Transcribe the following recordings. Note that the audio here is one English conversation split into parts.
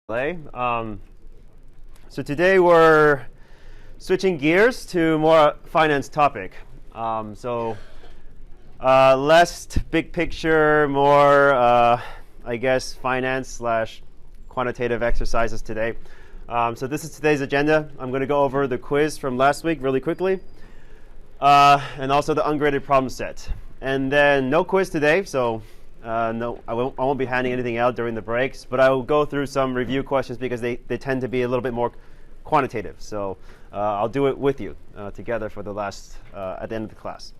So today we're switching gears to more finance topic. Less big picture, more I guess finance slash quantitative exercises today. So this is today's agenda. I'm going to go over the quiz from last week really quickly, and also the ungraded problem set. And then no quiz today, so no, I won't be handing anything out during the breaks, but I will go through some review questions because they tend to be a little bit more quantitative. So I'll do it with you together for the last, at the end of the class.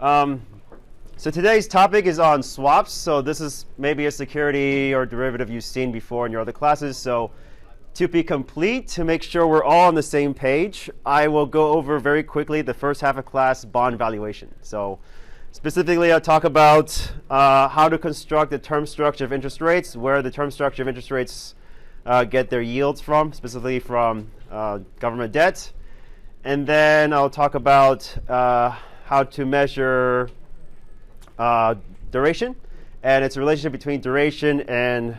So today's topic is on swaps. So this is maybe a security or derivative you've seen before in your other classes. So to be complete, to make sure we're all on the same page, I will go over very quickly the first half of class bond valuation. So specifically, I'll talk about how to construct the term structure of interest rates, where the term structure of interest rates get their yields from, specifically from government debt. And then I'll talk about how to measure duration and its relationship between duration and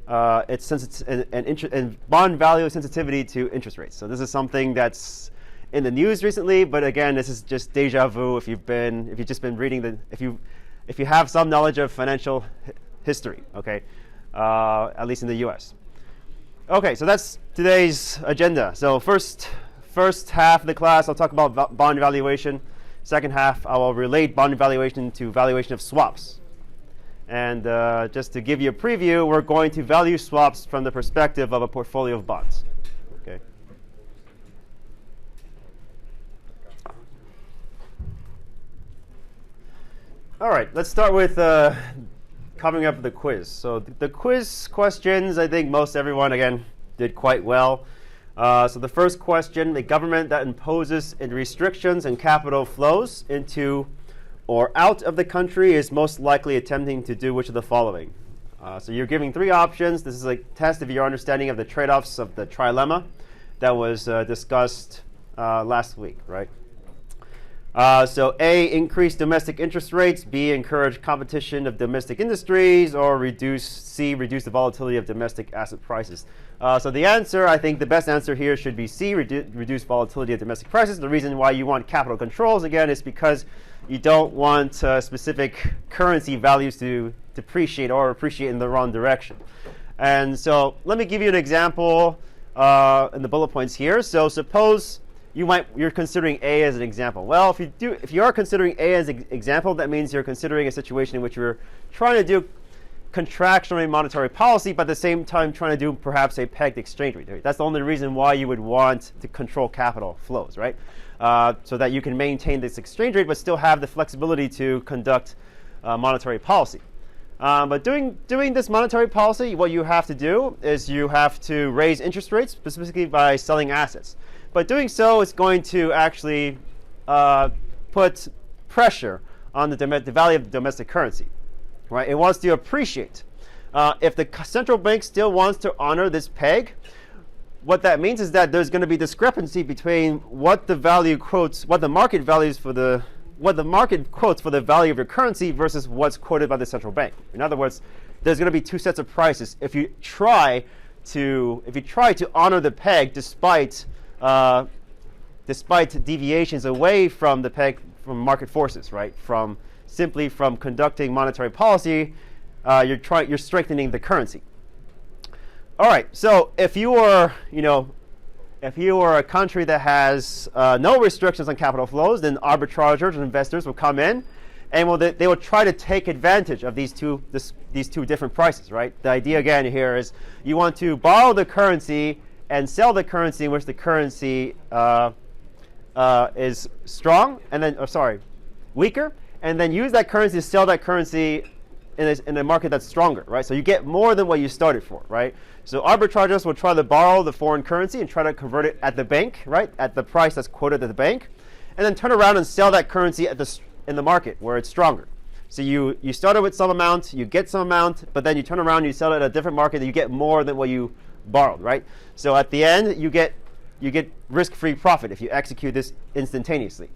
and bond value sensitivity to interest rates. So this is something that's in the news recently, but again, this is just deja vu if you've just been reading if you have some knowledge of financial history, okay, at least in the U.S. Okay, so that's today's agenda. So first half of the class, I'll talk about bond valuation. Second half, I will relate bond valuation to valuation of swaps. And just to give you a preview, we're going to value swaps from the perspective of a portfolio of bonds. Okay. All right, let's start with coming up with the quiz. So the quiz questions, I think most everyone, again, did quite well. So the first question, the government that imposes restrictions and capital flows into or out of the country is most likely attempting to do which of the following? So you're giving three options. This is a test of your understanding of the trade-offs of the trilemma that was discussed last week, right? So A, increase domestic interest rates, B, encourage competition of domestic industries, or C, reduce the volatility of domestic asset prices. So the answer, I think the best answer here should be C, reduce volatility of domestic prices. The reason why you want capital controls, again, is because you don't want specific currency values to depreciate or appreciate in the wrong direction. And so let me give you an example in the bullet points here. So suppose you're considering A as an example. Well, if you are considering A as an example, that means you're considering a situation in which you're trying to do contractionary monetary policy, but at the same time trying to do perhaps a pegged exchange rate. That's the only reason why you would want to control capital flows, right? So that you can maintain this exchange rate, but still have the flexibility to conduct monetary policy. But doing this monetary policy, what you have to do is you have to raise interest rates, specifically by selling assets. But doing so is going to actually put pressure on the value of the domestic currency, right? It wants to appreciate. If the central bank still wants to honor this peg, what that means is that there's going to be discrepancy between what the market quotes for the value of your currency versus what's quoted by the central bank. In other words, there's going to be two sets of prices if you try to honor the peg despite deviations away from the peg from market forces, right? From conducting monetary policy, you're strengthening the currency. All right. So if you are a country that has no restrictions on capital flows, then arbitrageurs and investors will come in, and they will try to take advantage of these two different prices, right? The idea again here is you want to borrow the currency and sell the currency in which the currency is strong, and then weaker, and then use that currency to sell that currency in a market that's stronger, right? So you get more than what you started for, right? So arbitrageurs will try to borrow the foreign currency and try to convert it at the bank, right, at the price that's quoted at the bank, and then turn around and sell that currency in the market where it's stronger. So you started with some amount, you get some amount, but then you turn around and you sell it at a different market and you get more than what you borrowed, right? So at the end, you get risk-free profit if you execute this instantaneously.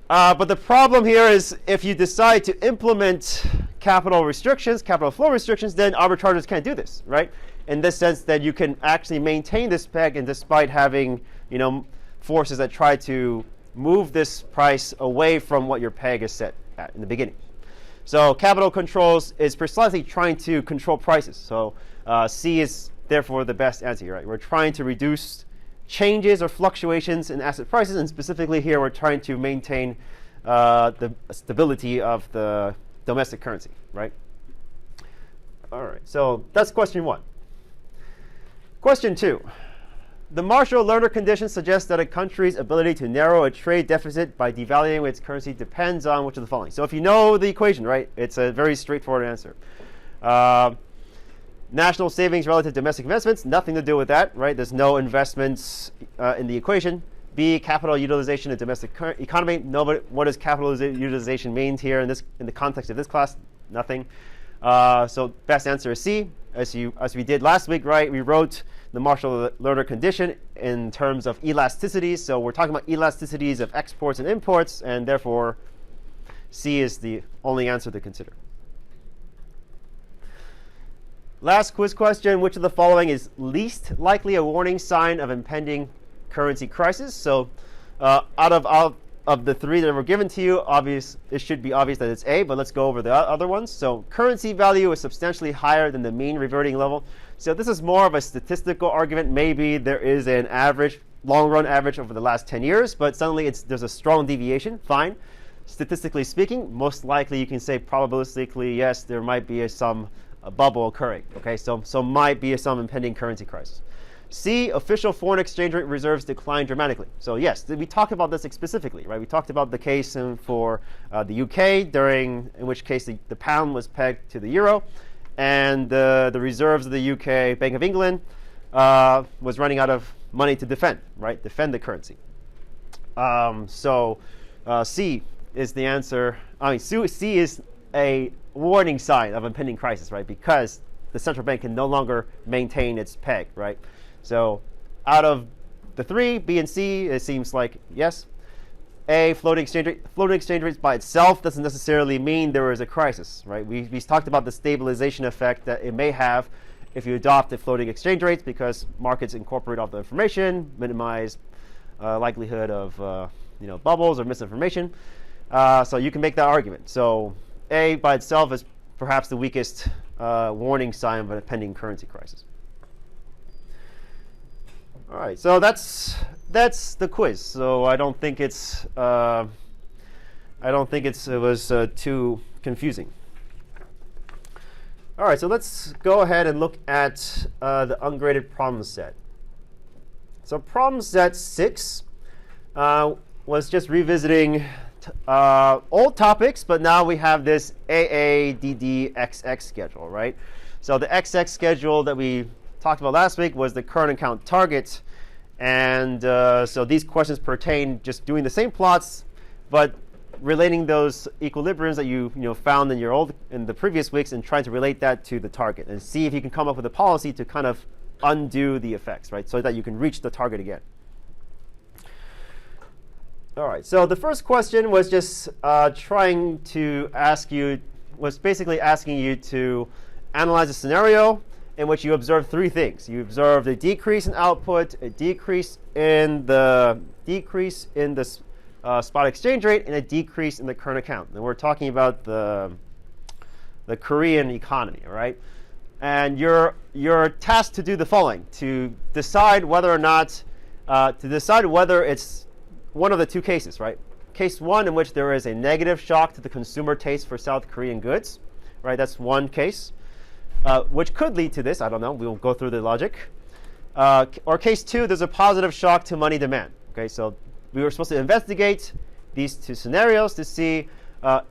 But the problem here is if you decide to implement capital restrictions, capital flow restrictions, then arbitrageurs can't do this, right? In this sense that you can actually maintain this peg, and despite having, forces that try to move this price away from what your peg is set at in the beginning. So capital controls is precisely trying to control prices. So C is therefore the best answer here, right? We're trying to reduce changes or fluctuations in asset prices, and specifically here we're trying to maintain the stability of the domestic currency, right? All right, so that's question 1. Question 2. The Marshall-Lerner condition suggests that a country's ability to narrow a trade deficit by devaluing its currency depends on which of the following. So if you know the equation, right, it's a very straightforward answer. National savings relative to domestic investments, nothing to do with that, right? There's no investments in the equation. B, capital utilization in domestic economy. No, but what does capital utilization mean here in the context of this class? Nothing. So best answer is C. As we did last week, right? We wrote the Marshall-Lerner condition in terms of elasticities. So we're talking about elasticities of exports and imports, and therefore C is the only answer to consider. Last quiz question: which of the following is least likely a warning sign of impending currency crisis? So out of the 3 that were given to you, it should be obvious that it's A, but let's go over the other ones. So currency value is substantially higher than the mean reverting level. So this is more of a statistical argument. Maybe there is an average, long-run average over the last 10 years, but suddenly there's a strong deviation. Fine. Statistically speaking, most likely you can say probabilistically, yes, there might be some bubble occurring. Okay, so might be some impending currency crisis. C, official foreign exchange rate reserves decline dramatically. So yes, we talked about this specifically, right? We talked about the case for the UK, in which case the pound was pegged to the euro, and the reserves of the UK Bank of England was running out of money to defend the currency. So C is the answer. C is a warning sign of impending crisis, right? Because the central bank can no longer maintain its peg, right? So out of the 3, B and C, it seems like yes. A, floating exchange rates by itself doesn't necessarily mean there is a crisis, right? We talked about the stabilization effect that it may have if you adopt the floating exchange rates, because markets incorporate all the information, minimize likelihood of bubbles or misinformation. So you can make that argument. So A by itself is perhaps the weakest warning sign of a pending currency crisis. All right, so that's the quiz. So I don't think it was too confusing. All right, so let's go ahead and look at the ungraded problem set. So problem set 6 was just revisiting old topics, but now we have this AADDXX schedule, right? So the XX schedule that we talked about last week was the current account target, and so these questions pertain just doing the same plots, but relating those equilibriums that you found in the previous weeks and trying to relate that to the target and see if you can come up with a policy to kind of undo the effects, right? So that you can reach the target again. All right, so the first question was just basically asking you to analyze a scenario in which you observe 3 things. You observe a decrease in output, a decrease in the spot exchange rate, and a decrease in the current account. And we're talking about the Korean economy, right? And you're tasked to do the following: to decide whether it's one of the 2 cases, right? Case 1, in which there is a negative shock to the consumer taste for South Korean goods, right? That's one case, which could lead to this. I don't know. We will go through the logic. Or case 2, there's a positive shock to money demand. Okay, so we were supposed to investigate these 2 scenarios to see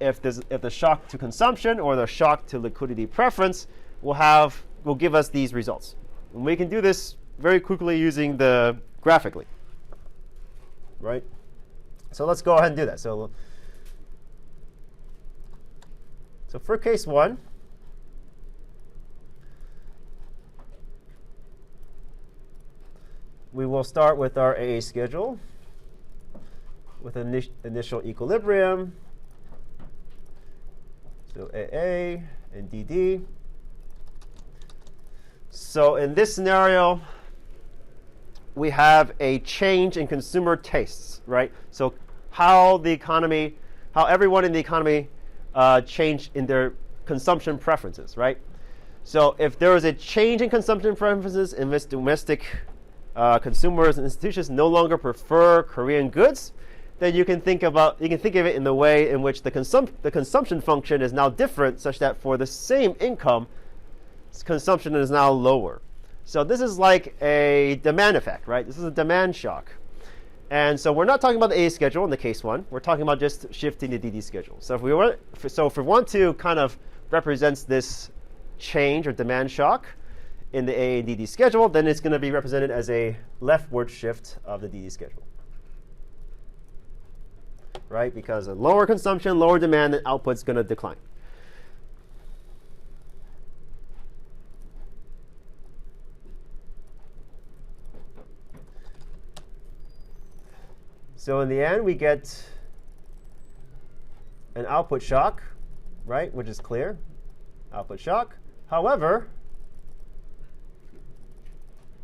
if the shock to consumption or the shock to liquidity preference will give us these results. And we can do this very quickly using the graphically, right? So let's go ahead and do that. So for case 1, we will start with our AA schedule with initial equilibrium. So AA, and DD. So in this scenario, we have a change in consumer tastes, right? So how everyone in the economy changed in their consumption preferences, right? So if there is a change in consumption preferences in which domestic consumers and institutions no longer prefer Korean goods, then you can think of it in the way in which the consumption function is now different, such that for the same income, consumption is now lower. So this is like a demand effect, right? This is a demand shock. And so we're not talking about the A schedule in the case one. We're talking about just shifting the DD schedule. So if we want to kind of represent this change or demand shock in the A and DD schedule, then it's going to be represented as a leftward shift of the DD schedule, right? Because a lower consumption, lower demand, the output's going to decline. So in the end, we get an output shock, right, which is clear, output shock. However,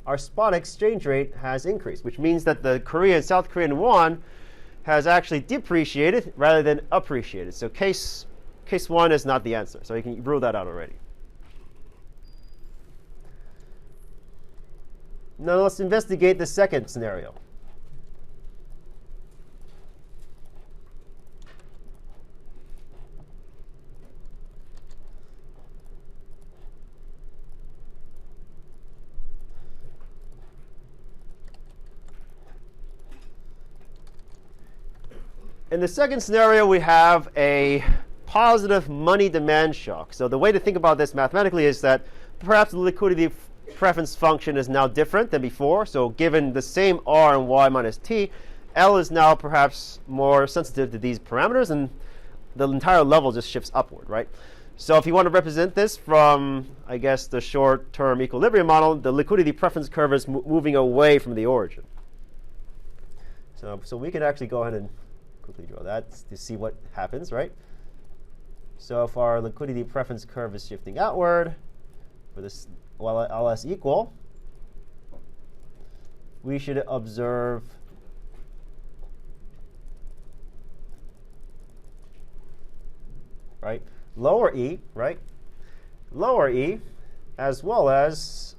our spot exchange rate has increased, which means that the South Korean won has actually depreciated rather than appreciated. So case one is not the answer. So you can rule that out already. Now let's investigate the second scenario. In the second scenario, we have a positive money demand shock. So the way to think about this mathematically is that perhaps the liquidity preference function is now different than before. So given the same R and Y minus T, L is now perhaps more sensitive to these parameters, and the entire level just shifts upward, right? So if you want to represent this from, I guess, the short-term equilibrium model, the liquidity preference curve is moving away from the origin. So we can actually go ahead and quickly draw that to see what happens, right? So if our liquidity preference curve is shifting outward, with this while LS equal, we should observe lower E, lower E, as well as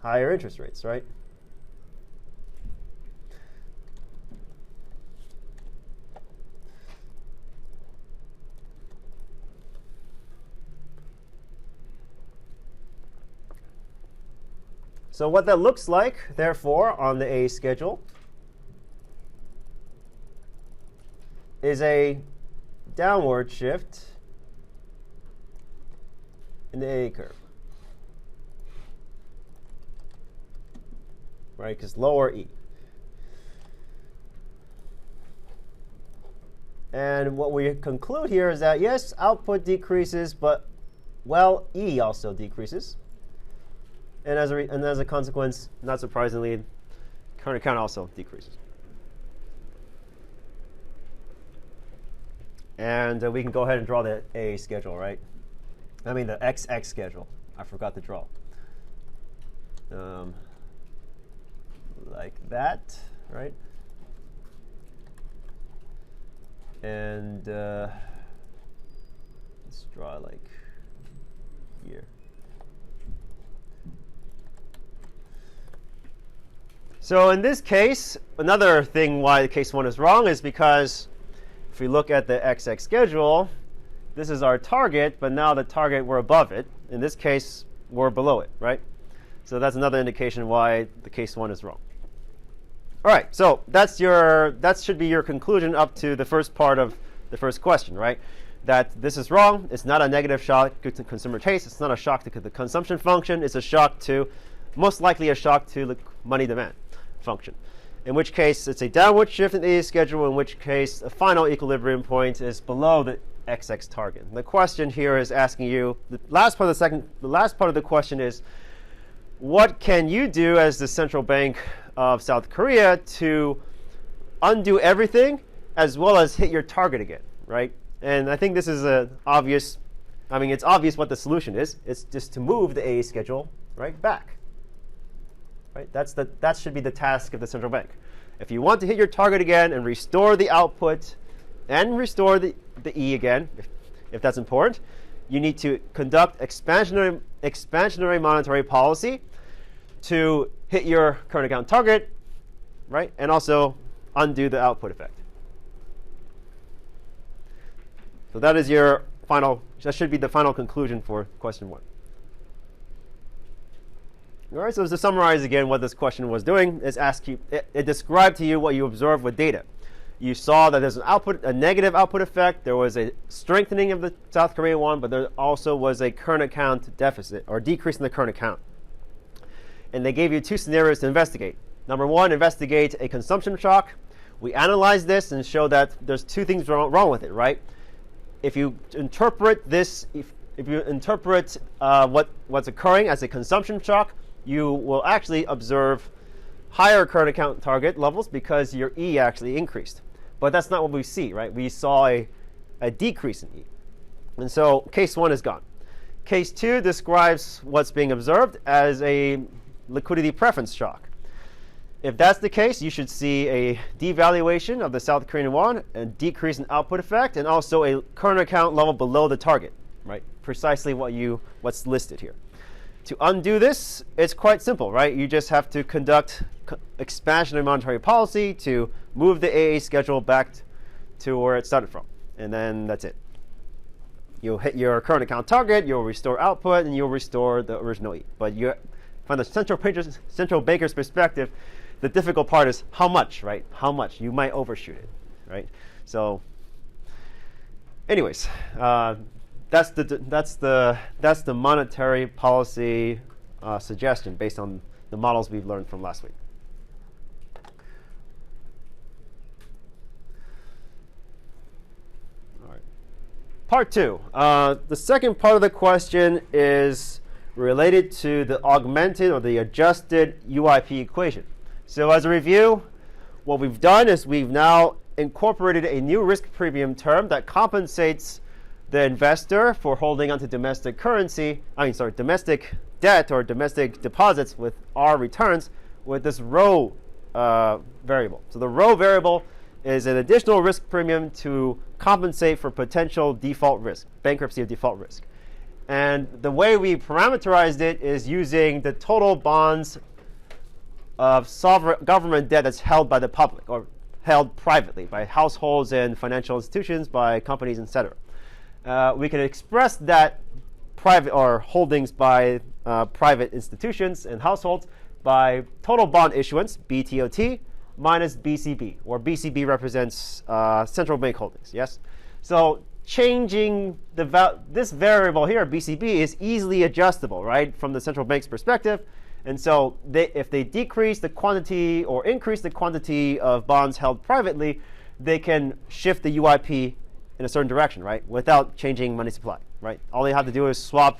higher interest rates, right? So what that looks like, therefore, on the A schedule is a downward shift in the A curve, right? Because lower E. And what we conclude here is that, yes, output decreases, but, well, E also decreases. And as a consequence, not surprisingly, current account also decreases. And we can go ahead and draw the A schedule, right? I mean the XX schedule. I forgot to draw. Like that, right? And let's draw like here. So in this case, another thing why the case one is wrong is because if we look at the XX schedule, this is our target, but now the target, we're above it. In this case, we're below it, right? So that's another indication why the case one is wrong. All right, so that should be your conclusion up to the first part of the first question, right? That this is wrong. It's not a negative shock to consumer taste. It's not a shock to the consumption function. It's a shock to, most likely a shock to the money demand function. In which case, it's a downward shift in the A schedule, in which case a final equilibrium point is below the XX target. And the question here is asking you, the last part of the question is, what can you do as the central bank of South Korea to undo everything as well as hit your target again, right? And I think this is an obvious I mean, it's obvious what the solution is. It's just to move the AA schedule right back. Right? That should be the task of the central bank. If you want to hit your target again and restore the output and restore the E again, if that's important, you need to conduct expansionary monetary policy to hit your current account target, right? And also undo the output effect. So that is your that should be the final conclusion for question 1. All right, so to summarize again what this question was doing, is it described to you what you observed with data. You saw that there's a negative output effect. There was a strengthening of the South Korean won, but there also was a current account deficit or decrease in the current account. And they gave you 2 scenarios to investigate. Number 1, investigate a consumption shock. We analyzed this and showed that there's 2 things wrong with it, right? If you interpret this, if you interpret what's occurring as a consumption shock, you will actually observe higher current account target levels because your E actually increased. But that's not what we see, right? We saw a decrease in E. And so case 1 is gone. Case 2 describes what's being observed as a liquidity preference shock. If that's the case, you should see a devaluation of the South Korean won, a decrease in output effect, and also a current account level below the target, right? Precisely what's listed here. To undo this, it's quite simple, right? You just have to conduct expansionary monetary policy to move the AA schedule back to where it started from. And then that's it. You'll hit your current account target, you'll restore output, and you'll restore the original E. But from the central banker's perspective, the difficult part is how much, right? How much? You might overshoot it, right? So anyways, that's the monetary policy suggestion based on the models we've learned from last week. All right. Part 2. The second part of the question is related to the augmented or the adjusted UIP equation. So as a review, what we've done is we've now incorporated a new risk premium term that compensates the investor for holding onto domestic debt or domestic deposits with R returns with this rho variable. So the rho variable is an additional risk premium to compensate for potential default risk, bankruptcy of default risk. And the way we parameterized it is using the total bonds of sovereign government debt that's held by the public or held privately by households and financial institutions, by companies, etc. We can express that private or holdings by private institutions and households by total bond issuance, BTOT, minus BCB, where BCB represents central bank holdings. Yes, so changing this variable here, BCB, is easily adjustable, right, from the central bank's perspective. And so if they decrease the quantity or increase the quantity of bonds held privately, they can shift the UIP in a certain direction, right, without changing money supply, right? All they have to do is swap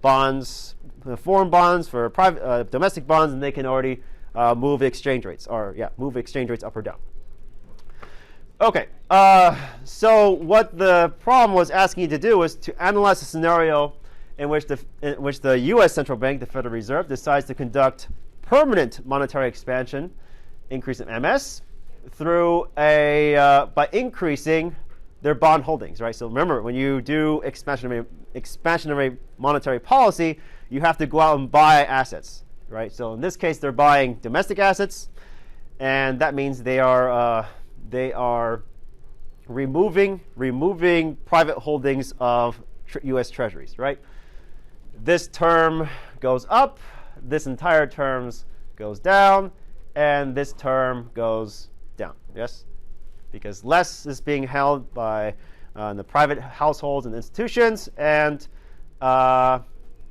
bonds, foreign bonds for private domestic bonds, and they can already move exchange rates up or down. Okay, so what the problem was asking you to do was to analyze a scenario in which the U.S. central bank, the Federal Reserve, decides to conduct permanent monetary expansion, increase in MS, through by increasing their bond holdings, right? So remember, when you do expansionary monetary policy, you have to go out and buy assets, right? So in this case, they're buying domestic assets, and that means they are removing private holdings of U.S. Treasuries, right? This term goes up, this entire term goes down, and this term goes down. Yes, because less is being held by the private households and institutions, and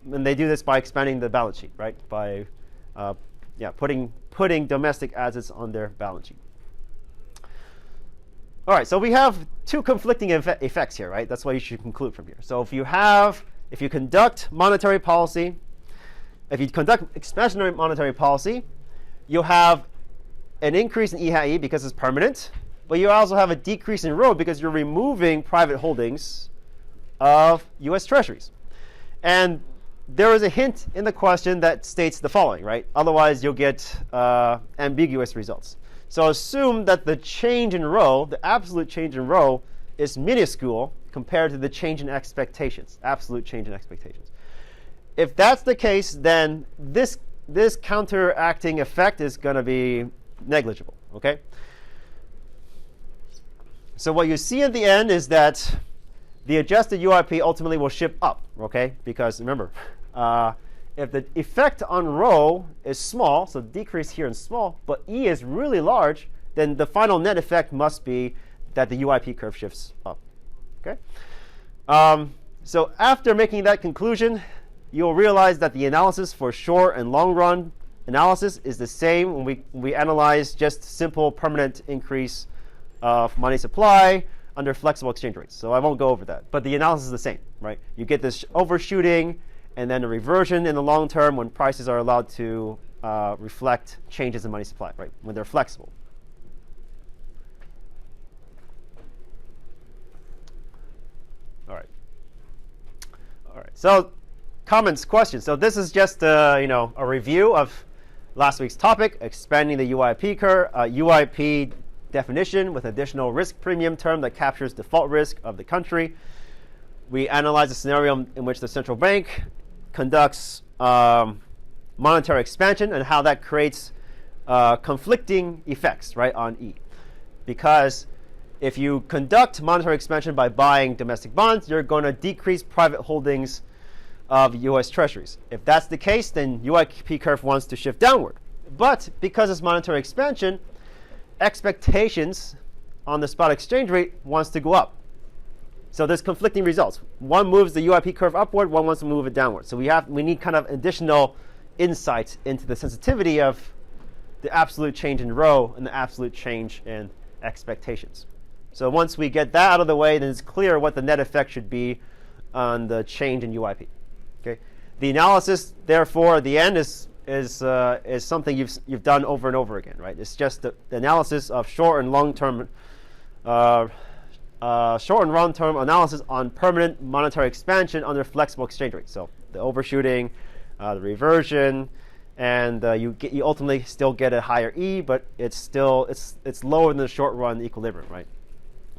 they do this by expanding the balance sheet, right? By putting domestic assets on their balance sheet. All right, so we have 2 conflicting effects here, right? That's what you should conclude from here. So if you conduct monetary policy, if you conduct expansionary monetary policy, you'll have an increase in EHAE because it's permanent, but you also have a decrease in rho because you're removing private holdings of US Treasuries. And there is a hint in the question that states the following, right? Otherwise, you'll get ambiguous results. So assume that the change in rho, the absolute change in rho, is minuscule compared to the change in expectations, absolute change in expectations. If that's the case, then this counteracting effect is going to be negligible, okay? So what you see at the end is that the adjusted UIP ultimately will shift up, okay? Because remember, if the effect on rho is small, so decrease here is small, but E is really large, then the final net effect must be that the UIP curve shifts up, okay? So after making that conclusion, you'll realize that the analysis for short and long run analysis is the same when we analyze just simple permanent increase of money supply under flexible exchange rates. So I won't go over that. But the analysis is the same, right? You get this overshooting and then a reversion in the long term when prices are allowed to reflect changes in money supply, right? When they're flexible. All right. So comments, questions. So this is just a review of last week's topic, expanding the UIP curve, UIP definition with additional risk premium term that captures default risk of the country. We analyze a scenario in which the central bank conducts monetary expansion and how that creates conflicting effects, right, on E. Because if you conduct monetary expansion by buying domestic bonds, you're going to decrease private holdings of US Treasuries. If that's the case, then UIP curve wants to shift downward. But because it's monetary expansion, expectations on the spot exchange rate wants to go up. So there's conflicting results. One moves the UIP curve upward, one wants to move it downward. So we need kind of additional insight into the sensitivity of the absolute change in rho and the absolute change in expectations. So once we get that out of the way, then it's clear what the net effect should be on the change in UIP. Okay. The analysis, therefore, at the end is something you've done over and over again, right? It's just the analysis of short and long-term, short and long-term analysis on permanent monetary expansion under flexible exchange rates. So the overshooting, the reversion, and you ultimately still get a higher E, but it's lower than the short-run equilibrium, right?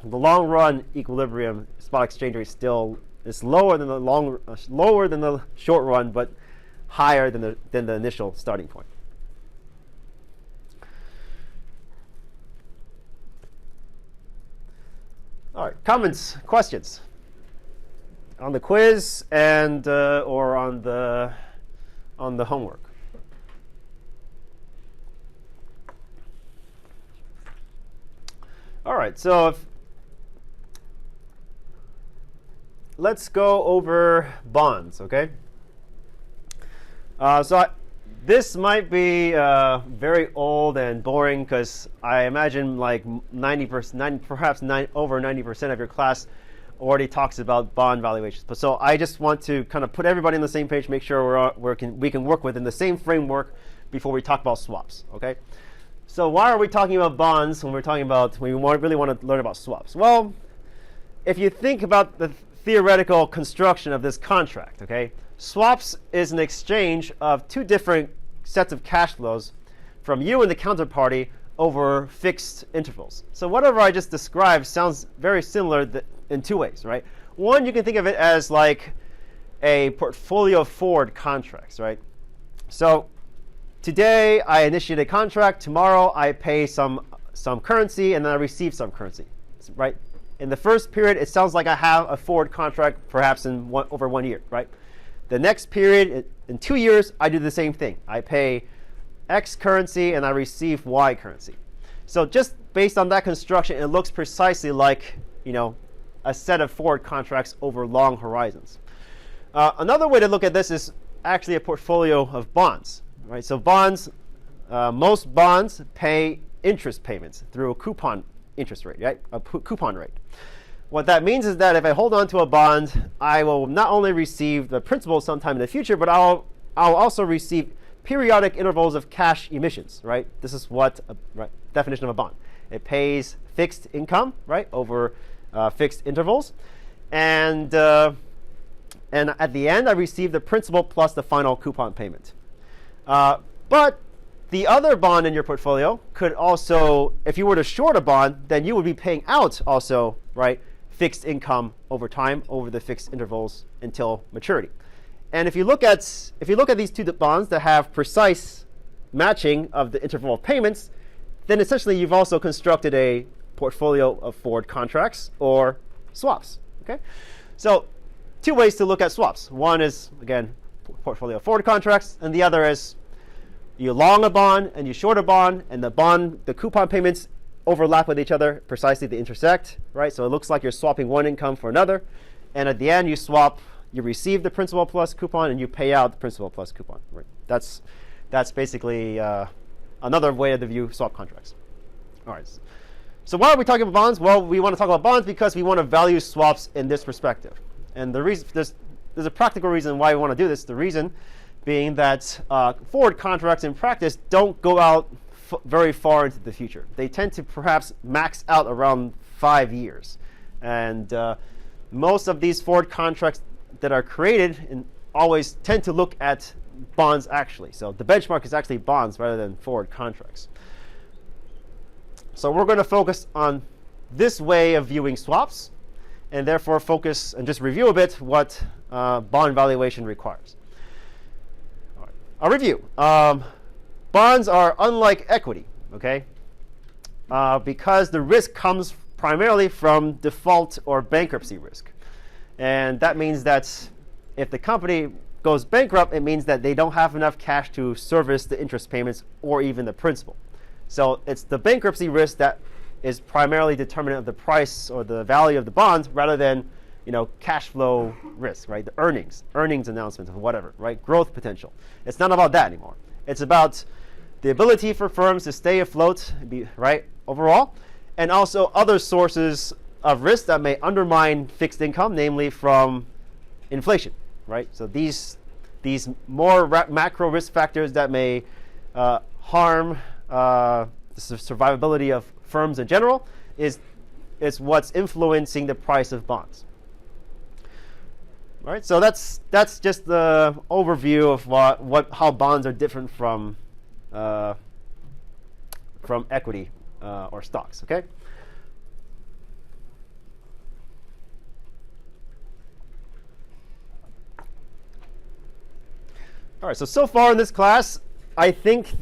The long-run equilibrium spot exchange rate still is lower than the short run, but higher than the initial starting point. All right, comments, questions on the quiz and or on the homework. All right, so let's go over bonds, okay? This might be very old and boring because I imagine like over 90% of your class already talks about bond valuations. But so I just want to kind of put everybody on the same page, make sure we can work within the same framework before we talk about swaps, okay? So why are we talking about bonds when we really want to learn about swaps? Well, if you think about the theoretical construction of this contract, okay? Swaps is an exchange of two different sets of cash flows from you and the counterparty over fixed intervals. So whatever I just described sounds very similar in two ways, right? One, you can think of it as like a portfolio of forward contracts, right? So today I initiate a contract, tomorrow I pay some currency, and then I receive some currency, right? In the first period, it sounds like I have a forward contract, perhaps over 1 year, right? The next period, in 2 years, I do the same thing. I pay X currency and I receive Y currency. So just based on that construction, it looks precisely like a set of forward contracts over long horizons. Another way to look at this is actually a portfolio of bonds, right? So bonds, most bonds pay interest payments through a coupon interest rate, right? A coupon rate. What that means is that if I hold on to a bond, I will not only receive the principal sometime in the future, but I'll also receive periodic intervals of cash emissions, right? This is what definition of a bond. It pays fixed income, right, over fixed intervals. and at the end, I receive the principal plus the final coupon payment. But the other bond in your portfolio could also, if you were to short a bond, then you would be paying out also, right, fixed income over time, over the fixed intervals until maturity. And if you look at these two bonds that have precise matching of the interval of payments, then essentially you've also constructed a portfolio of forward contracts or swaps. Okay, so two ways to look at swaps. One is, again, portfolio of forward contracts, and the other is you long a bond and you short a bond, and the coupon payments overlap with each other precisely, they intersect, right? So it looks like you're swapping one income for another, and at the end you receive the principal plus coupon and you pay out the principal plus coupon. Right? That's basically another way to view swap contracts. All right. So why are we talking about bonds? Well, we want to talk about bonds because we want to value swaps in this perspective. And the reason there's a practical reason why we want to do this. The reason being that forward contracts in practice don't go out very far into the future. They tend to perhaps max out around 5 years. And most of these forward contracts that are created always tend to look at bonds actually. So the benchmark is actually bonds rather than forward contracts. So we're going to focus on this way of viewing swaps, and therefore focus and just review a bit what bond valuation requires. All right. I'll review. Bonds are unlike equity, okay? Because the risk comes primarily from default or bankruptcy risk. And that means that if the company goes bankrupt, it means that they don't have enough cash to service the interest payments or even the principal. So it's the bankruptcy risk that is primarily determinant of the price or the value of the bonds rather than, cash flow risk, right? The earnings announcement of whatever, right? Growth potential. It's not about that anymore. It's about the ability for firms to stay afloat, right, overall, and also other sources of risk that may undermine fixed income, namely from inflation, right? So these more macro risk factors that may harm the survivability of firms in general is what's influencing the price of bonds. All right, so that's just the overview of how bonds are different from equity or stocks. Okay. All right. So far in this class, I think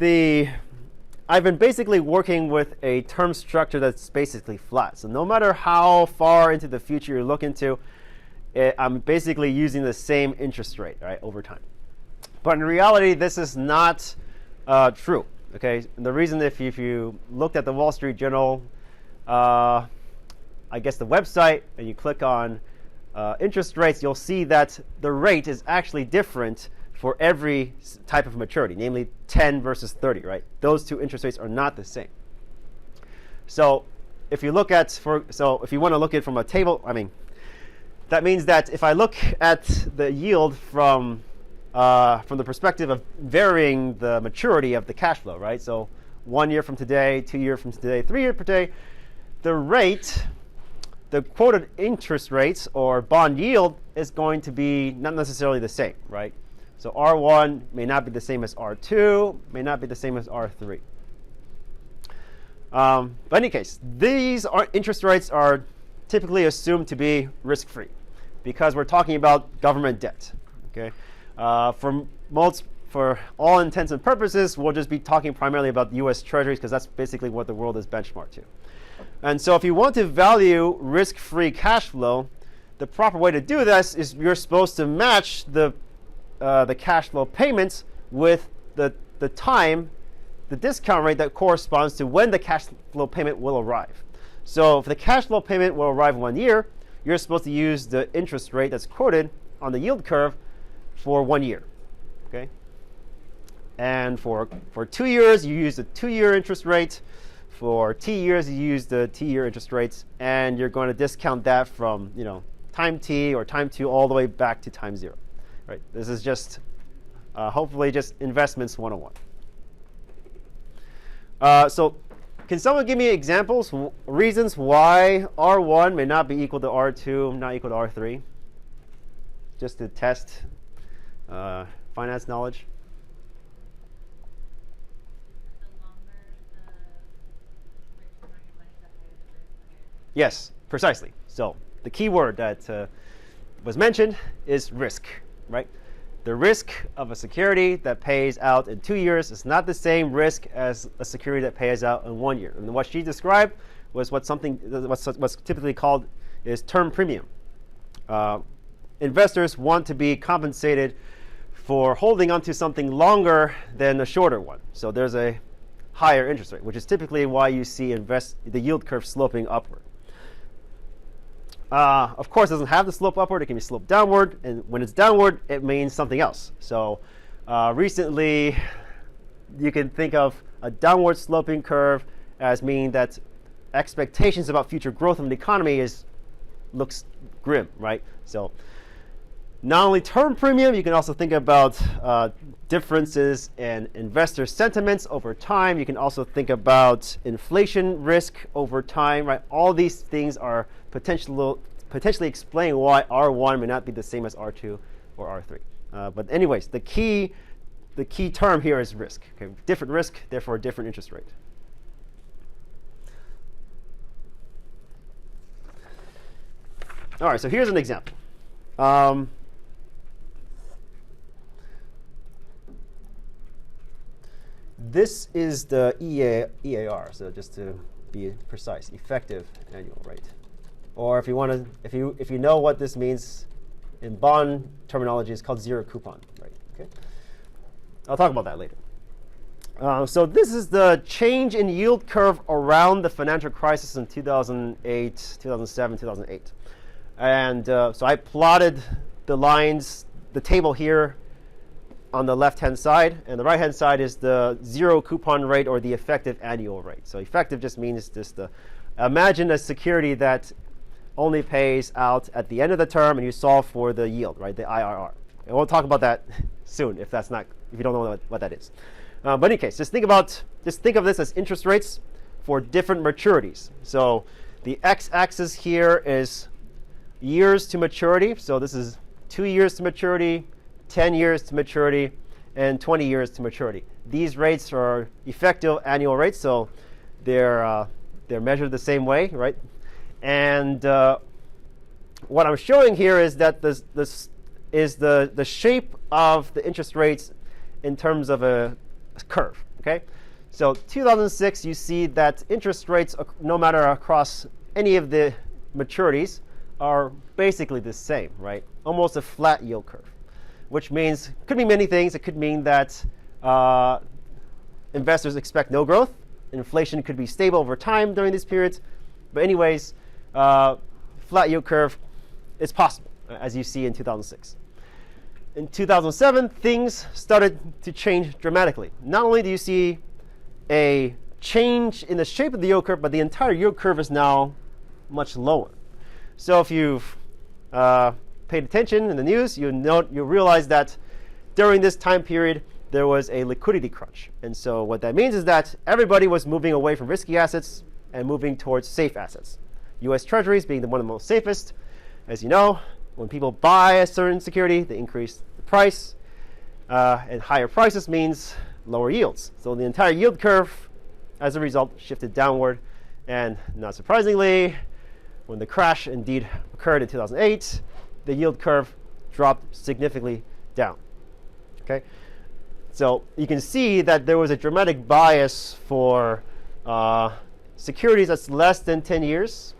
I've been basically working with a term structure that's basically flat. So no matter how far into the future you look into, I'm basically using the same interest rate, right, over time. But in reality, this is not true. Okay, and the reason, if you looked at the Wall Street Journal, I guess the website, and you click on interest rates, you'll see that the rate is actually different for every type of maturity, namely 10 versus 30, right? Those two interest rates are not the same. So if you look at, if you want to look at it from a table, that means that if I look at the yield from the perspective of varying the maturity of the cash flow, right? So 1 year from today, 2 years from today, 3 years per day, the quoted interest rates or bond yield is going to be not necessarily the same, right? So R1 may not be the same as R2, may not be the same as R3. But in any case, these interest rates are typically assumed to be risk-free because we're talking about government debt. Okay, for all intents and purposes, we'll just be talking primarily about U.S. Treasuries because that's basically what the world is benchmarked to. And so if you want to value risk-free cash flow, the proper way to do this is you're supposed to match the cash flow payments with the discount rate that corresponds to when the cash flow payment will arrive. So if the cash flow payment will arrive 1 year, you're supposed to use the interest rate that's quoted on the yield curve for 1 year. Okay? And for 2 years, you use the 2-year interest rate. For T years, you use the T-year interest rates, and you're going to discount that from time T or time 2 all the way back to time 0. Right? This is just hopefully just investments 101. Can someone give me examples, reasons why R1 may not be equal to R2, not equal to R3? Just to test finance knowledge. Yes, precisely. So the key word that was mentioned is risk, right? The risk of a security that pays out in 2 years is not the same risk as a security that pays out in 1 year. And what she described was what's typically called is term premium. Investors want to be compensated for holding onto something longer than a shorter one. So there's a higher interest rate, which is typically why you see the yield curve sloping upward. Of course, it doesn't have the slope upward. It can be sloped downward. And when it's downward, it means something else. So recently, you can think of a downward sloping curve as meaning that expectations about future growth of the economy looks grim, right? So not only term premium, you can also think about differences in investor sentiments over time. You can also think about inflation risk over time, right? All these things are potentially explain why R1 may not be the same as R2 or R3. But anyways, the key term here is risk. Okay? Different risk, therefore different interest rate. All right, so here's an example. This is the EAR, so just to be precise, effective annual rate. Or if you know what this means in bond terminology, it's called zero coupon, right? Okay. I'll talk about that later. So this is the change in yield curve around the financial crisis in 2008, 2007, 2008. And so I plotted the table here on the left-hand side, and the right-hand side is the zero coupon rate or the effective annual rate. So effective just means just imagine a security that only pays out at the end of the term, and you solve for the yield, right, the IRR. And we'll talk about that soon if you don't know what that is. But in any case, just think of this as interest rates for different maturities. So the x-axis here is years to maturity. So this is 2 years to maturity, 10 years to maturity, and 20 years to maturity. These rates are effective annual rates, so they're measured the same way, right? And what I'm showing here is that this is the shape of the interest rates in terms of a curve. Okay, so 2006, you see that interest rates, no matter across any of the maturities, are basically the same, right? Almost a flat yield curve, which means could mean many things. It could mean that investors expect no growth. Inflation could be stable over time during these periods. But anyways, flat yield curve is possible, as you see in 2006. In 2007, things started to change dramatically. Not only do you see a change in the shape of the yield curve, but the entire yield curve is now much lower. So if you've paid attention in the news, you realize that during this time period, there was a liquidity crunch. And so what that means is that everybody was moving away from risky assets and moving towards safe assets. U.S. Treasuries being one of the most safest. As you know, when people buy a certain security, they increase the price. And higher prices means lower yields. So the entire yield curve, as a result, shifted downward. And not surprisingly, when the crash indeed occurred in 2008, the yield curve dropped significantly down. Okay, so you can see that there was a dramatic bias for securities that's less than 10 years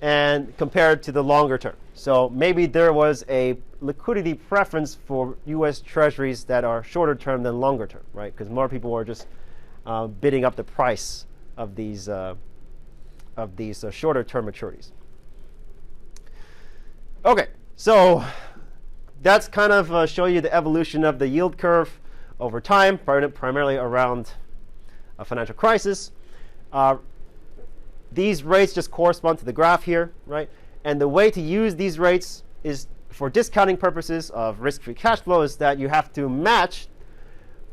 and compared to the longer term. So maybe there was a liquidity preference for U.S. Treasuries that are shorter term than longer term, right? Because more people were just bidding up the price of these shorter term maturities. Okay, so that's kind of show you the evolution of the yield curve over time, primarily around a financial crisis. These rates just correspond to the graph here, right? And the way to use these rates is for discounting purposes of risk-free cash flow is that you have to match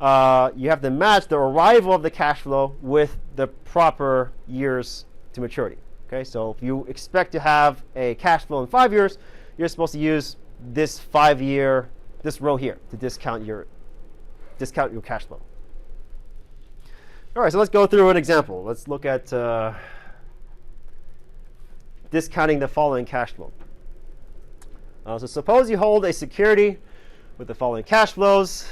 you have to match the arrival of the cash flow with the proper years to maturity. Okay, so if you expect to have a cash flow in 5 years, you're supposed to use this 5-year, this row here, to discount your cash flow. All right, so let's go through an example. Let's look at discounting the following cash flow. So suppose you hold a security with the following cash flows.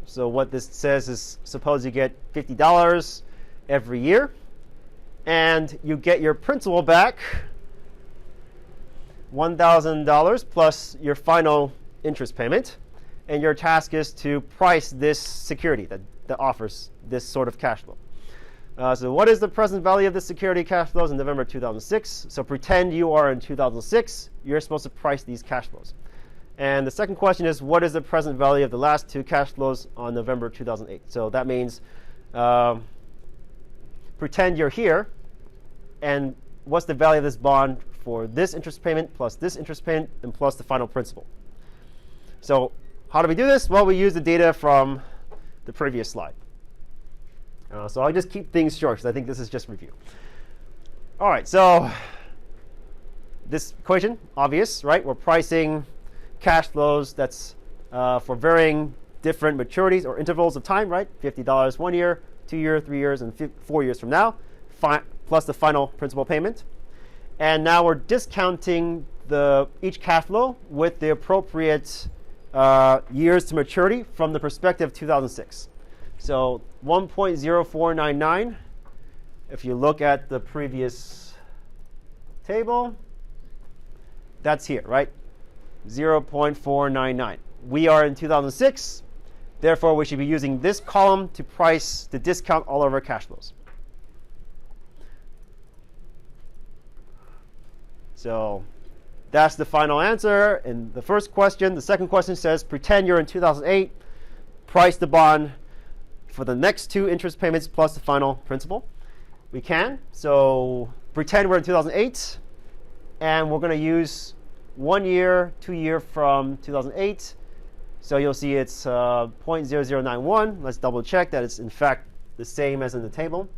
So what this says is, suppose you get $50 every year, and you get your principal back, $1,000 plus your final interest payment, and your task is to price this security that offers this sort of cash flow. So what is the present value of the security cash flows in November 2006? So pretend you are in 2006. You're supposed to price these cash flows. And the second question is, what is the present value of the last 2 cash flows on November 2008? So that means pretend you're here, and what's the value of this bond for this interest payment plus this interest payment and plus the final principal? So how do we do this? Well, we use the data from the previous slide. So I'll just keep things short because I think this is just review. All right, so this equation, obvious, right? We're pricing cash flows that's for varying different maturities or intervals of time, right? $50 1 year, 2 years, 3 years, and 4 years from now, plus the final principal payment. And now we're discounting each cash flow with the appropriate years to maturity from the perspective of 2006. So 1.0499, if you look at the previous table, that's here, right? 0.499. We are in 2006. Therefore, we should be using this column to discount all of our cash flows. So that's the final answer in the first question. The second question says, pretend you're in 2008, price the bond for the next 2 interest payments plus the final principal. We can. So pretend we're in 2008, and we're going to use 1 year, 2 year from 2008. So you'll see it's 0.0091. Let's double check that it's in fact the same as in the table.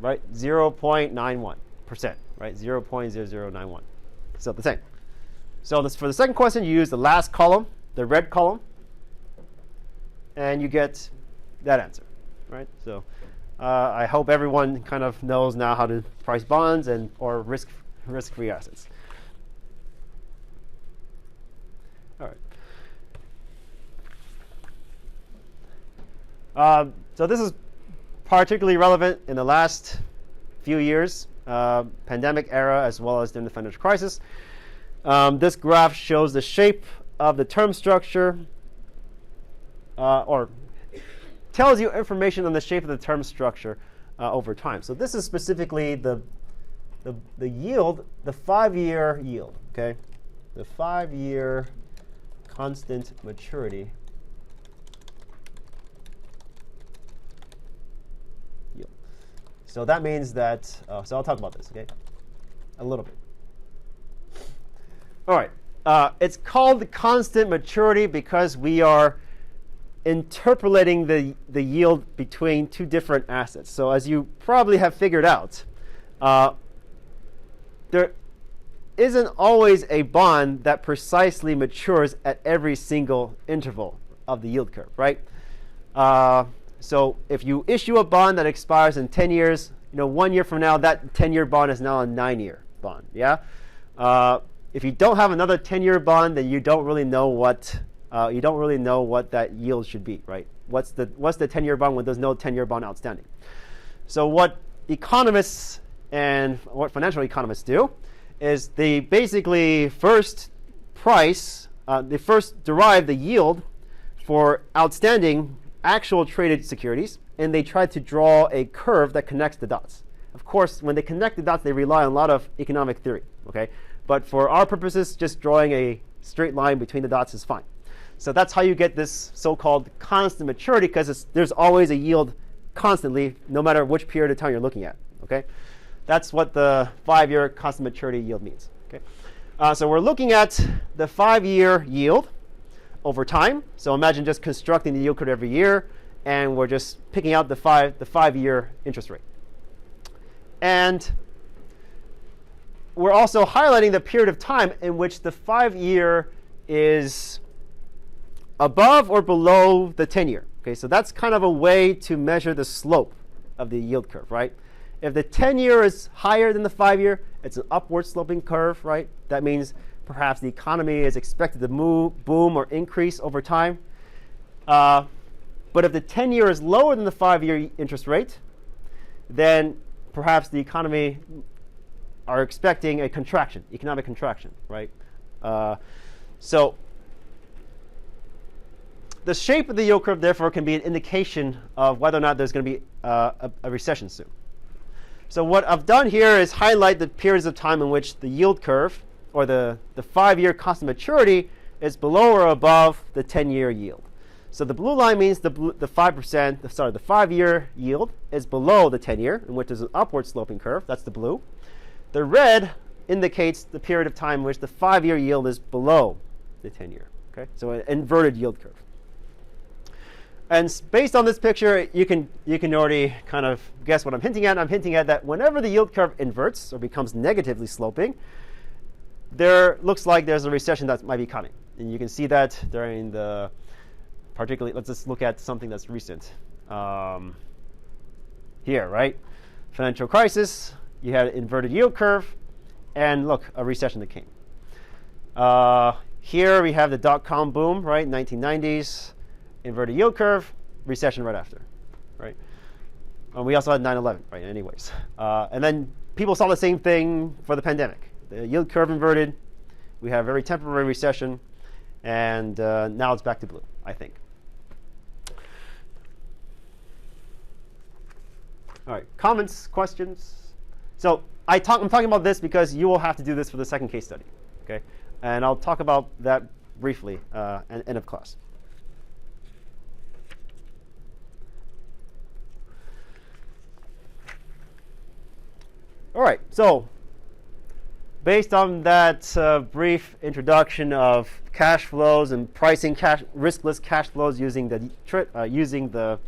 Right, 0.91%, right, 0.0091. So the same. So for the second question, you use the last column, the red column, and you get that answer, right? So I hope everyone kind of knows now how to price bonds or risk-free assets. All right. So this is particularly relevant in the last few years, pandemic era as well as during the financial crisis. This graph shows the shape of the term structure, or tells you information on the shape of the term structure over time. So this is specifically the yield, the 5-year yield, okay? The 5-year constant maturity yield. So that means that, so I'll talk about this, okay? A little bit. All right. It's called the constant maturity because we are interpolating the yield between 2 different assets. So as you probably have figured out, there isn't always a bond that precisely matures at every single interval of the yield curve, right? So if you issue a bond that expires in 10 years, 1 year from now, that 10-year bond is now a 9-year bond, yeah? If you don't have another 10-year bond, then you don't really know what that yield should be, right? What's the 10-year bond when there's no 10-year bond outstanding? So what economists and what financial economists do is they basically first derive the yield for outstanding actual traded securities, and they try to draw a curve that connects the dots. Of course, when they connect the dots, they rely on a lot of economic theory, okay? But for our purposes, just drawing a straight line between the dots is fine. So that's how you get this so-called constant maturity, because there's always a yield constantly, no matter which period of time you're looking at, okay? That's what the 5-year constant maturity yield means, okay? So we're looking at the 5-year yield over time. So imagine just constructing the yield curve every year, and we're just picking out the 5-year interest rate. And we're also highlighting the period of time in which the 5-year is above or below the 10-year. Okay, so that's kind of a way to measure the slope of the yield curve, right? If the 10-year is higher than the 5-year, it's an upward sloping curve, right? That means perhaps the economy is expected to boom or increase over time. But if the 10-year is lower than the 5-year interest rate, then perhaps the economy are expecting a contraction, economic contraction, right? So the shape of the yield curve, therefore, can be an indication of whether or not there's going to be a recession soon. So what I've done here is highlight the periods of time in which the yield curve, or the 5-year cost of maturity, is below or above the 10-year yield. So the blue line means the 5-year yield is below the 10-year, in which is an upward sloping curve. That's the blue. The red indicates the period of time in which the 5-year yield is below the 10-year. Okay, so an inverted yield curve. And based on this picture, you can already kind of guess what I'm hinting at. I'm hinting at that whenever the yield curve inverts or becomes negatively sloping, there looks like there's a recession that might be coming. And you can see that during the, particularly, let's just look at something that's recent. Here, right? Financial crisis, you had an inverted yield curve, and look, a recession that came. Here we have the dot-com boom, right, 1990s. Inverted yield curve, recession right after, right? And we also had 9/11, right? Anyways, and then people saw the same thing for the pandemic. The yield curve inverted. We have a very temporary recession, and now it's back to blue, I think. All right, comments, questions. So I'm talking about this because you will have to do this for the second case study, okay? And I'll talk about that briefly at the end of class. All right, so based on that brief introduction of cash flows and pricing riskless cash flows using the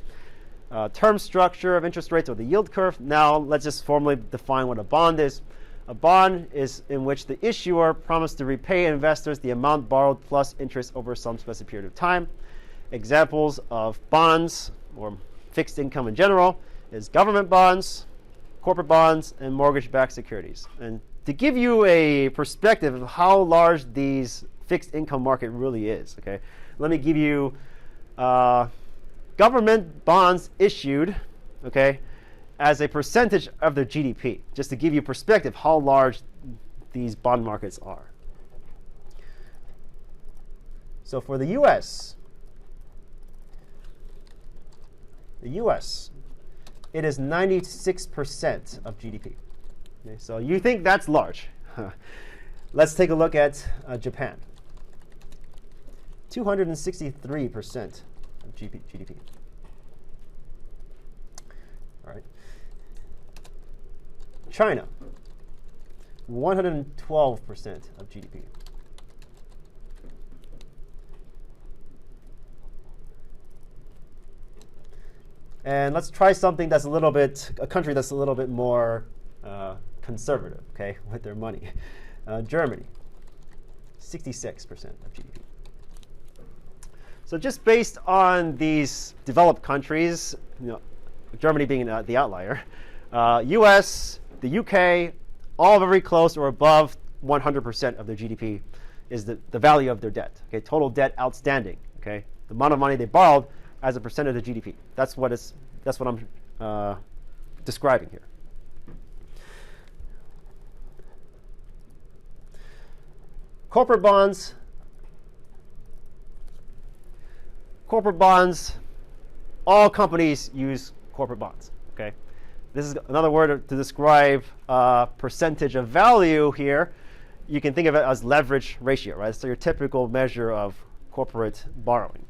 term structure of interest rates or the yield curve, now let's just formally define what a bond is. A bond is in which the issuer promised to repay investors the amount borrowed plus interest over some specific period of time. Examples of bonds or fixed income in general is government bonds, corporate bonds, and mortgage-backed securities. And to give you a perspective of how large these fixed income market really is, okay, let me give you government bonds issued, okay, as a percentage of their GDP, just to give you perspective how large these bond markets are. So for the U.S., it is 96% of GDP. Okay, so you think that's large. Let's take a look at Japan. 263% of GDP. All right. China, 112% of GDP. And let's try something that's a country that's a little bit more conservative, okay, with their money. Germany, 66% of GDP. So just based on these developed countries, Germany being the outlier, U.S., the UK, all very close or above 100% of their GDP is the value of their debt. Okay, total debt outstanding. Okay, the amount of money they borrowed as a percent of the GDP. That's what I'm describing here. Corporate bonds. All companies use corporate bonds. Okay, this is another word to describe percentage of value here. You can think of it as leverage ratio, right? So your typical measure of corporate borrowing.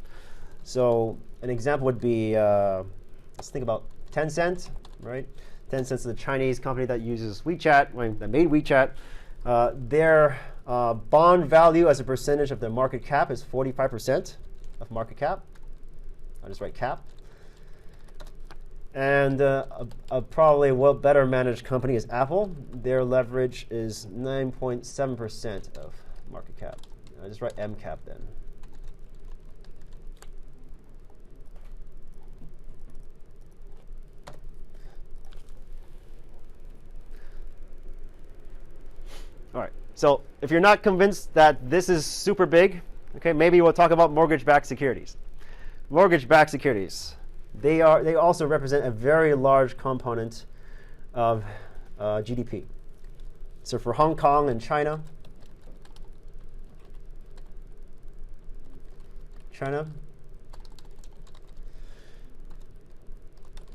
So an example would be, let's think about Tencent, right? Tencent is a Chinese company that uses WeChat, that made WeChat. Their Bond value as a percentage of the market cap is 45% of market cap. I'll just write cap. And a probably better managed company is Apple. Their leverage is 9.7% of market cap. I'll just write MCAP then. All right. So if you're not convinced that this is super big, okay, maybe we'll talk about mortgage-backed securities. Mortgage-backed securities, they also represent a very large component of GDP. So for Hong Kong and China,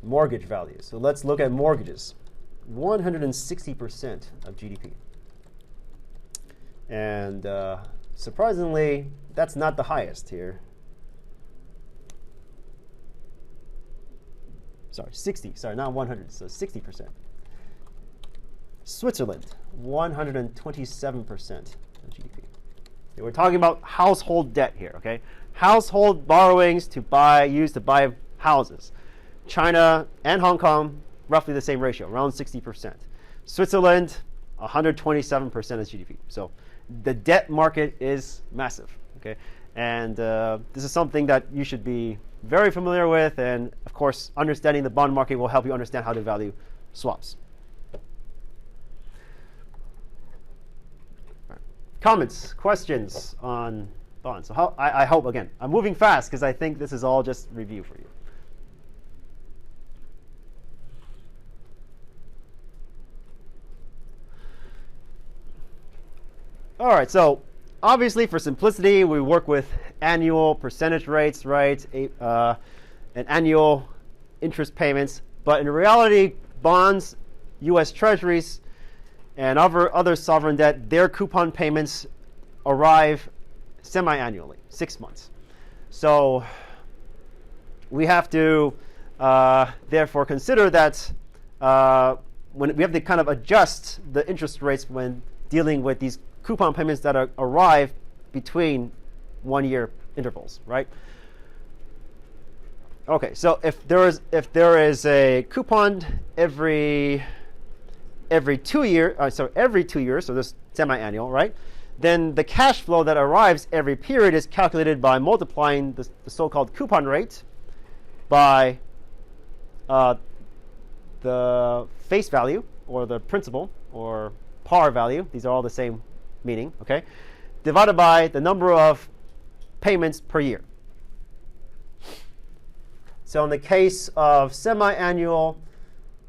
mortgage values. So let's look at mortgages. 160% of GDP. And surprisingly, that's not the highest here. Sorry, 60. Sorry, not 100. So 60%. Switzerland, 127% of GDP. Okay, we're talking about household debt here, okay? Household borrowings used to buy houses. China and Hong Kong, roughly the same ratio, around 60%. Switzerland, 127% of GDP. So the debt market is massive, okay? And this is something that you should be very familiar with, and of course, understanding the bond market will help you understand how to value swaps. Right. Comments, questions on bonds? So I hope, again, I'm moving fast because I think this is all just review for you. All right, so obviously for simplicity, we work with annual percentage rates, right? And annual interest payments. But in reality, bonds, US Treasuries, and other sovereign debt, their coupon payments arrive semi-annually, 6 months. So we have to therefore consider that when we have to kind of adjust the interest rates when dealing with these coupon payments that arrive between 1-year intervals, right? Okay, so if there is a coupon every 2 years, so this semi-annual, right? Then the cash flow that arrives every period is calculated by multiplying the so-called coupon rate by the face value or the principal or par value. These are all the same meaning, okay? Divided by the number of payments per year. So in the case of semi-annual,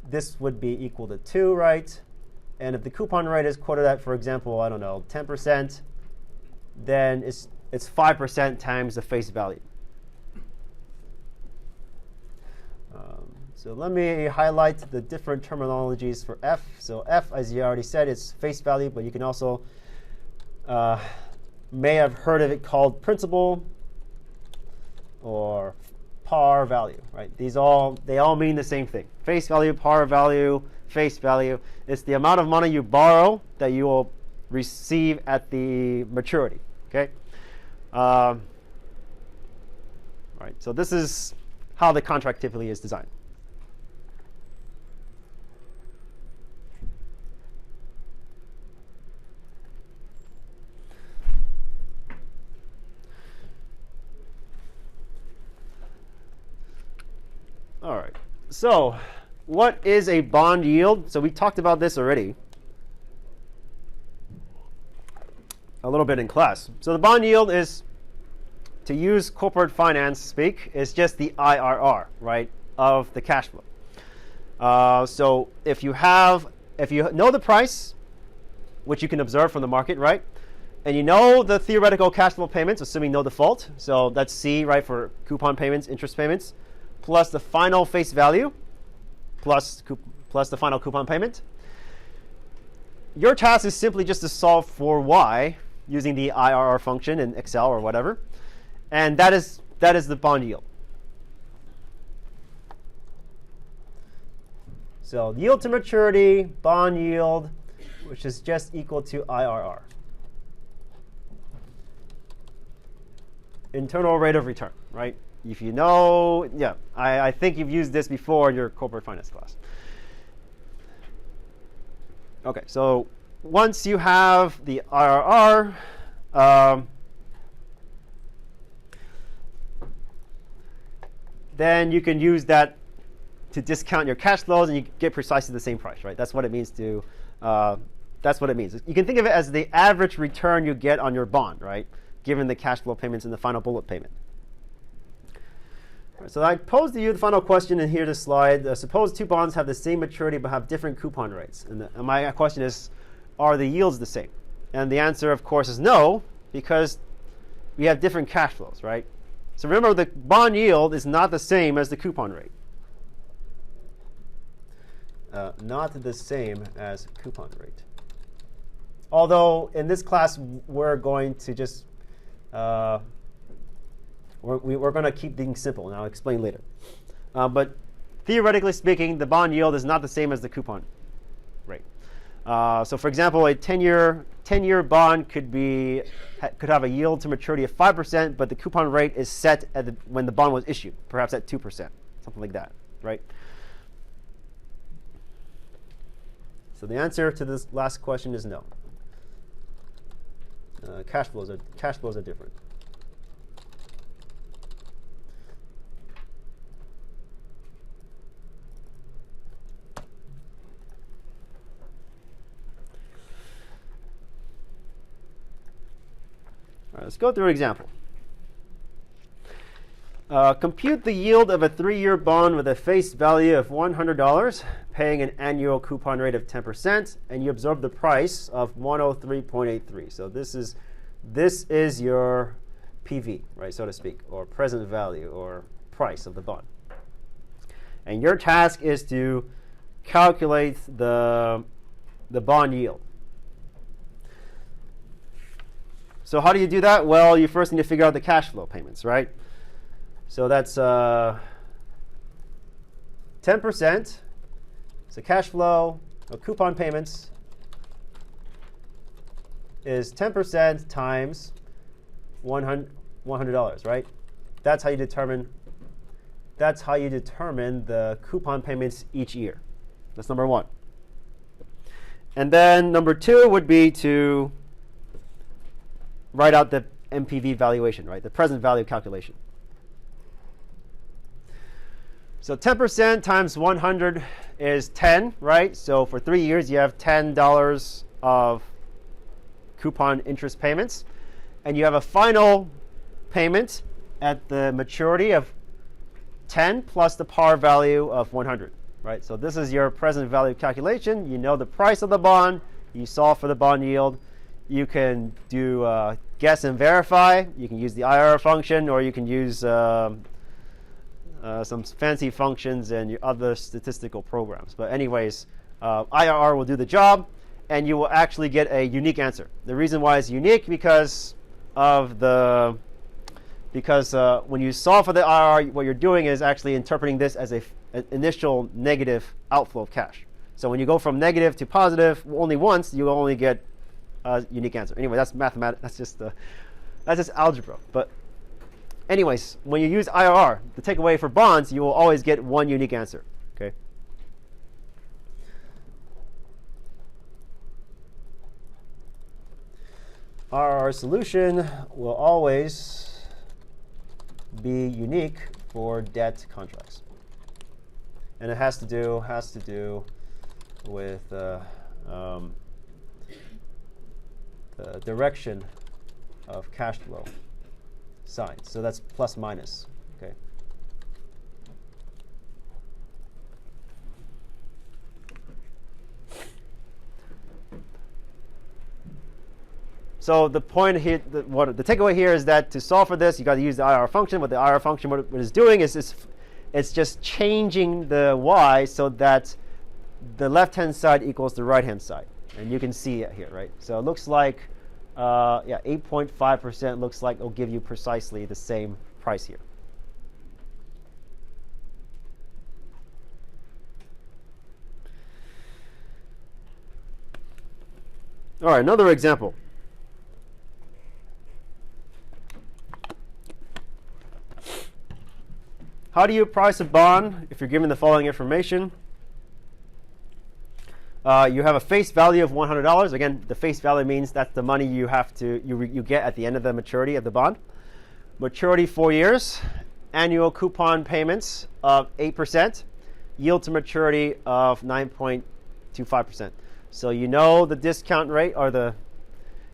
this would be equal to 2, right? And if the coupon rate is quoted at, for example, I don't know, 10%, then it's 5% times the face value. So let me highlight the different terminologies for F. So F, as you already said, is face value, but you can also may have heard of it called principal or par value, right? They all mean the same thing. Face value, par value, face value. It's the amount of money you borrow that you will receive at the maturity, okay? Right, so this is how the contract typically is designed. All right, so what is a bond yield? So we talked about this already a little bit in class. So the bond yield is, to use corporate finance speak, is just the IRR, right, of the cash flow. So if you know the price, which you can observe from the market, right, and you know the theoretical cash flow payments, assuming no default, so that's C, right, for coupon payments, interest payments, plus the final face value, plus the final coupon payment. Your task is simply just to solve for y using the IRR function in Excel or whatever, and that is the bond yield. So yield to maturity, bond yield, which is just equal to IRR. internal rate of return, right? If you know, yeah, I think you've used this before in your corporate finance class. Okay, so once you have the IRR, then you can use that to discount your cash flows, and you get precisely the same price, right? That's what it means to. That's what it means. You can think of it as the average return you get on your bond, right? Given the cash flow payments in the final bullet payment. All right, so I posed to you the final question in here, this slide. Suppose two bonds have the same maturity but have different coupon rates. And my question is, are the yields the same? And the answer, of course, is no, because we have different cash flows, right? So remember, the bond yield is not the same as the coupon rate. Not the same as coupon rate. Although in this class we're going to just we're going to keep things simple, and I'll explain later. But theoretically speaking, the bond yield is not the same as the coupon rate. So for example, a 10-year bond could have a yield to maturity of 5%, but the coupon rate is set at when the bond was issued, perhaps at 2%, something like that, right? So the answer to this last question is no. Cash flows are different. All right, let's go through an example. Compute the yield of a 3-year bond with a face value of $100, paying an annual coupon rate of 10%, and you observe the price of 103.83. So this is your PV, right, so to speak, or present value or price of the bond. And your task is to calculate the bond yield. So how do you do that? Well, you first need to figure out the cash flow payments, right? So that's 10%. So cash flow of coupon payments is 10% times $100, right? That's how you determine the coupon payments each year. That's number one. And then number two would be to write out the MPV valuation, right? The present value calculation. So 10% times 100 is 10, right? So for 3 years, you have $10 of coupon interest payments. And you have a final payment at the maturity of 10 plus the par value of 100, right? So this is your present value calculation. You know the price of the bond. You solve for the bond yield. You can do guess and verify. You can use the IRR function, or you can use some fancy functions and your other statistical programs. But anyways, IRR will do the job, and you will actually get a unique answer. The reason why it's unique because when you solve for the IRR, what you're doing is actually interpreting this as an initial negative outflow of cash. So when you go from negative to positive only once, you will only get a unique answer. Anyway, that's mathematics. That's just algebra. But anyways, when you use IRR, the takeaway for bonds, you will always get one unique answer. Okay. Our solution will always be unique for debt contracts, and it has to do with the direction of cash flow signs. So that's plus minus. Okay. So the point here, the takeaway here is that to solve for this, you got to use the IRR function. What the IRR function what it's doing is it's just changing the y so that the left-hand side equals the right-hand side. And you can see it here, right? So it looks like, 8.5% looks like it'll give you precisely the same price here. All right, another example. how do you price a bond if you're given the following information? You have a face value of $100. Again, the face value means that's the money you have to you get at the end of the maturity of the bond. Maturity 4 years, annual coupon payments of 8%, yield to maturity of 9.25%. So you know the discount rate or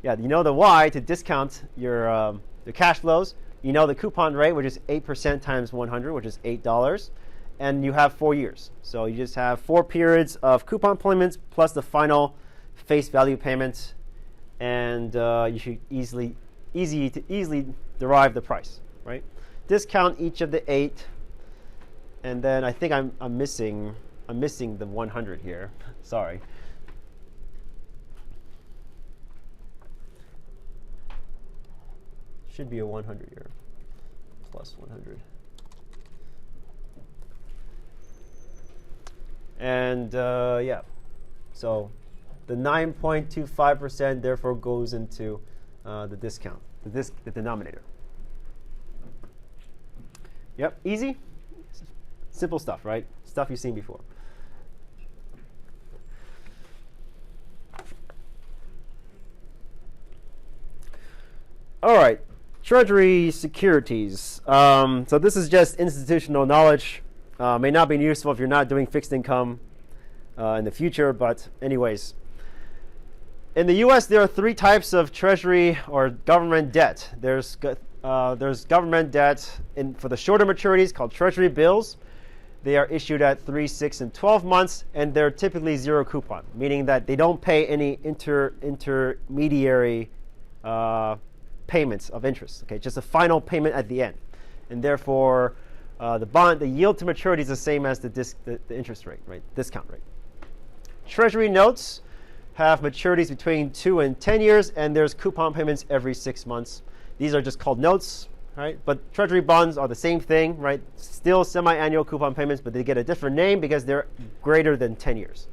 you know the Y to discount your cash flows. You know the coupon rate, which is 8% times 100, which is $8. And you have 4 years. So you just have 4 periods of coupon payments plus the final face value payment, and you should easily derive the price, right? Discount each of the 8, and then I think I'm missing the 100 here. Sorry. Should be a 100 here, plus 100. And yeah, so the 9.25% therefore goes into the discount, the denominator. Yep, easy, simple stuff, right? Stuff you've seen before. All right, Treasury securities. So this is just institutional knowledge. May not be useful if you're not doing fixed income in the future, but anyways. In the U.S., there are 3 types of Treasury or government debt. There's government debt for the shorter maturities called Treasury bills. They are issued at 3, 6, and 12 months, and they're typically 0 coupon, meaning that they don't pay any intermediary payments of interest. Okay, just a final payment at the end, and therefore the yield to maturity is the same as the interest rate, right? Discount rate. Treasury notes have maturities between 2 and 10 years, and there's coupon payments every 6 months. These are just called notes, right? But Treasury bonds are the same thing, right? Still semi-annual coupon payments, but they get a different name because they're greater than 10 years.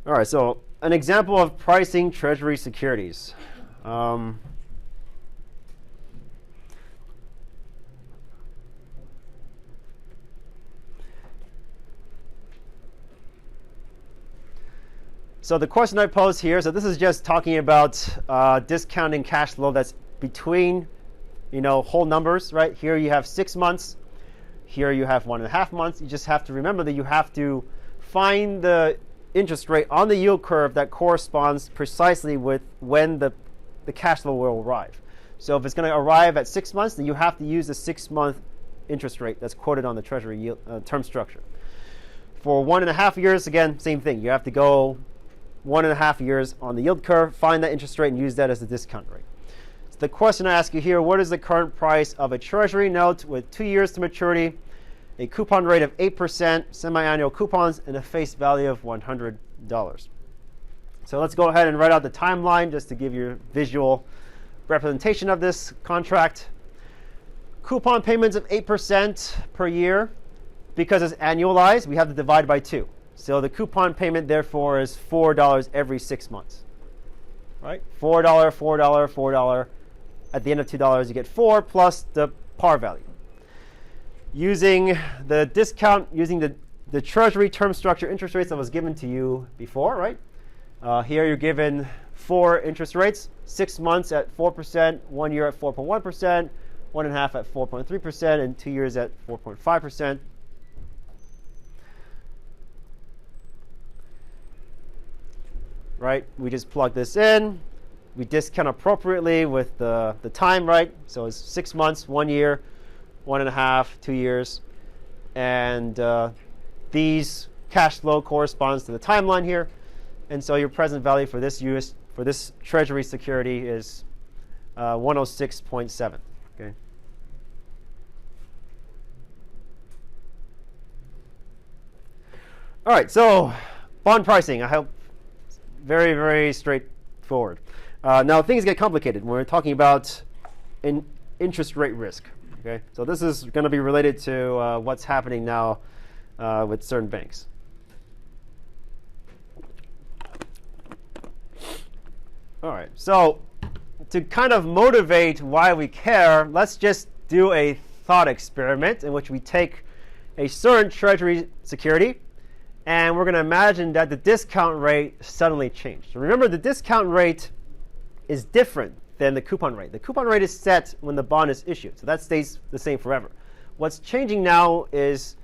All right, so an example of pricing Treasury securities. So the question I pose here, so this is just talking about discounting cash flow that's between, whole numbers, right? Here you have 6 months. Here you have 1.5 months. You just have to remember that you have to find the interest rate on the yield curve that corresponds precisely with when the cash flow will arrive. So if it's going to arrive at 6 months, then you have to use the 6-month interest rate that's quoted on the Treasury yield, term structure. For 1.5 years, again, same thing. You have to go 1.5 years on the yield curve, find that interest rate, and use that as the discount rate. So the question I ask you here, what is the current price of a Treasury note with 2 years to maturity, a coupon rate of 8%, semi-annual coupons, and a face value of $100? So let's go ahead and write out the timeline just to give you a visual representation of this contract. Coupon payments of 8% per year. Because it's annualized, we have to divide by 2. So the coupon payment, therefore, is $4 every 6 months. Right? $4, $4, $4. At the end of $2, you get 4 plus the par value. Using the discount, using the Treasury term structure interest rates that was given to you before, right? Here you're given 4 interest rates, 6 months at 4%, 1 year at 4.1%, 1.5 at 4.3%, and 2 years at 4.5%. Right? We just plug this in. We discount appropriately with the time, right? So it's 6 months, 1 year, 1.5, 2 years. And these cash flow corresponds to the timeline here. And so your present value for this Treasury security is 106.7. Okay. All right, so bond pricing. I hope very, very straightforward. Now things get complicated when we're talking about an interest rate risk. Okay, so this is going to be related to what's happening now with certain banks. All right, so to kind of motivate why we care, let's just do a thought experiment in which we take a certain treasury security, and we're going to imagine that the discount rate suddenly changed. So remember, the discount rate is different than the coupon rate. The coupon rate is set when the bond is issued, so that stays the same forever. What's changing now is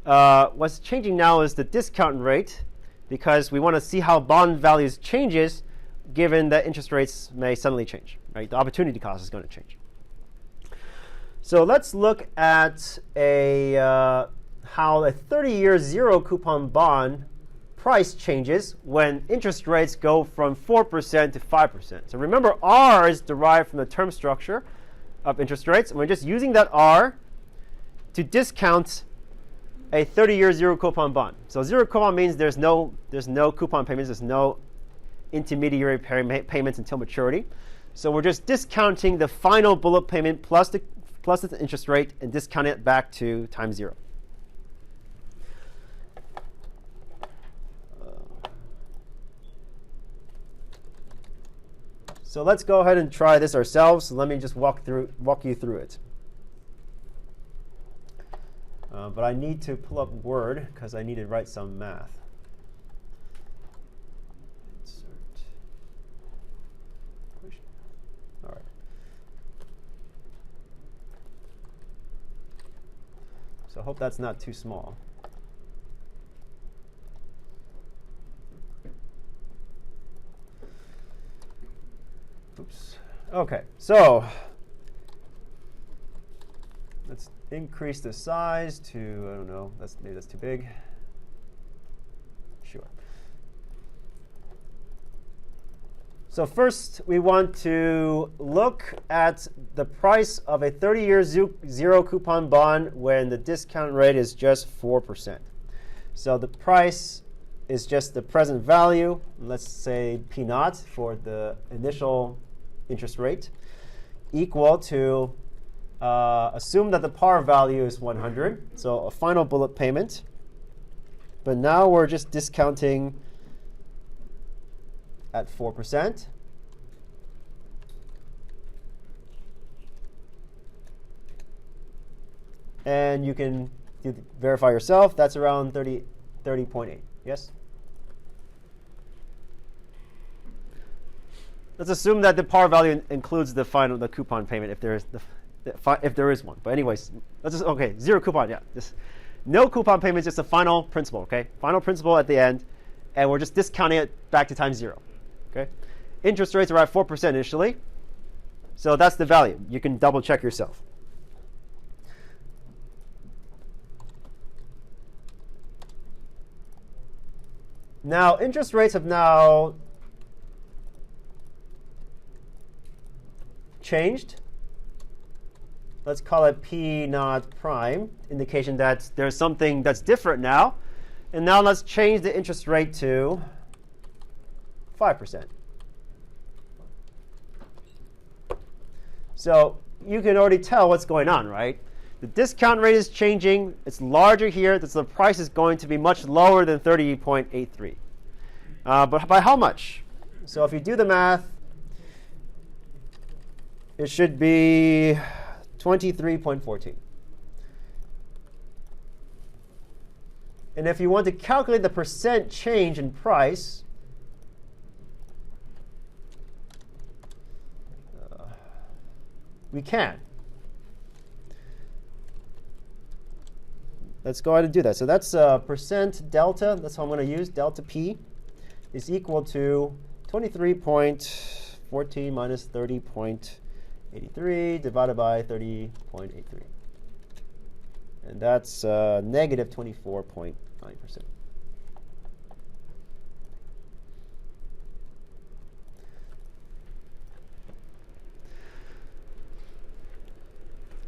the discount rate, because we want to see how bond values changes given that interest rates may suddenly change. Right? The opportunity cost is going to change. So let's look at how a 30-year zero coupon bond price changes when interest rates go from 4% to 5%. So remember, R is derived from the term structure of interest rates, and we're just using that R to discount a 30-year zero coupon bond. So zero coupon means there's no coupon payments, there's no intermediary payments until maturity. So we're just discounting the final bullet payment plus the interest rate and discount it back to time zero. So let's go ahead and try this ourselves. So let me just walk you through it. But I need to pull up Word because I need to write some math. Insert. Push. All right. So I hope that's not too small. Oops. OK, so let's increase the size to, I don't know, maybe that's too big. Sure. So first, we want to look at the price of a 30-year zero coupon bond when the discount rate is just 4%. So the price is just the present value, let's say P naught for the initial interest rate, equal to, assume that the par value is 100, so a final bullet payment. But now we're just discounting at 4%. And you can verify yourself. That's around 30.8. Yes? Let's assume that the par value includes the coupon payment if there is one. But anyways, zero coupon. Yeah, no coupon payment is just a final principal. Okay, final principal at the end, and we're just discounting it back to time zero. Okay, interest rates are at 4% initially, so that's the value. You can double check yourself. Now interest rates have now changed. Let's call it P naught prime, indication that there's something that's different now. And now let's change the interest rate to 5%. So you can already tell what's going on, right? The discount rate is changing. It's larger here. So the price is going to be much lower than 30.83. But by how much? So if you do the math, it should be 23.14. And if you want to calculate the percent change in price, we can. Let's go ahead and do that. So that's percent delta. That's how I'm going to use. Delta P is equal to 23.14 minus 30.83 divided by 30.83. And that's negative 24.9%.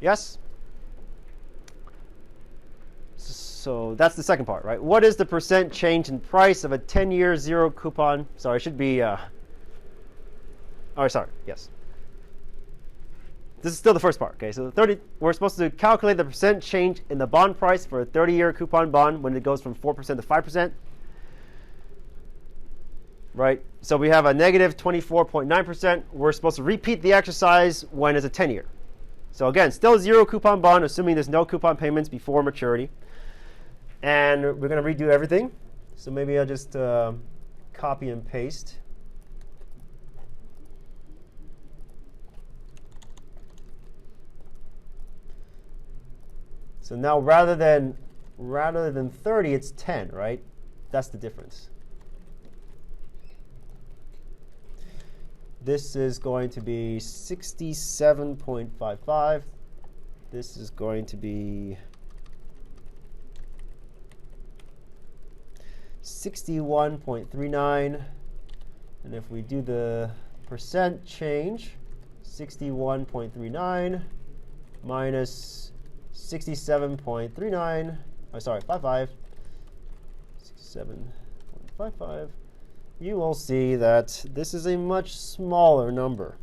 Yes? So that's the second part, right? What is the percent change in price of a 10-year zero coupon? Sorry, it should be, sorry, yes. this is still the first part. Okay, so we're supposed to calculate the percent change in the bond price for a 30-year coupon bond when it goes from 4% to 5%. Right? So we have a negative 24.9%. We're supposed to repeat the exercise when it's a 10-year. So again, still zero coupon bond, assuming there's no coupon payments before maturity. And we're going to redo everything. So maybe I'll just copy and paste. So now rather than 30, it's 10, right? That's the difference. This is going to be 67.55. This is going to be 61.39. And if we do the percent change, 61.39 minus 67.39, oh, sorry, 55, 67.55, you will see that this is a much smaller number.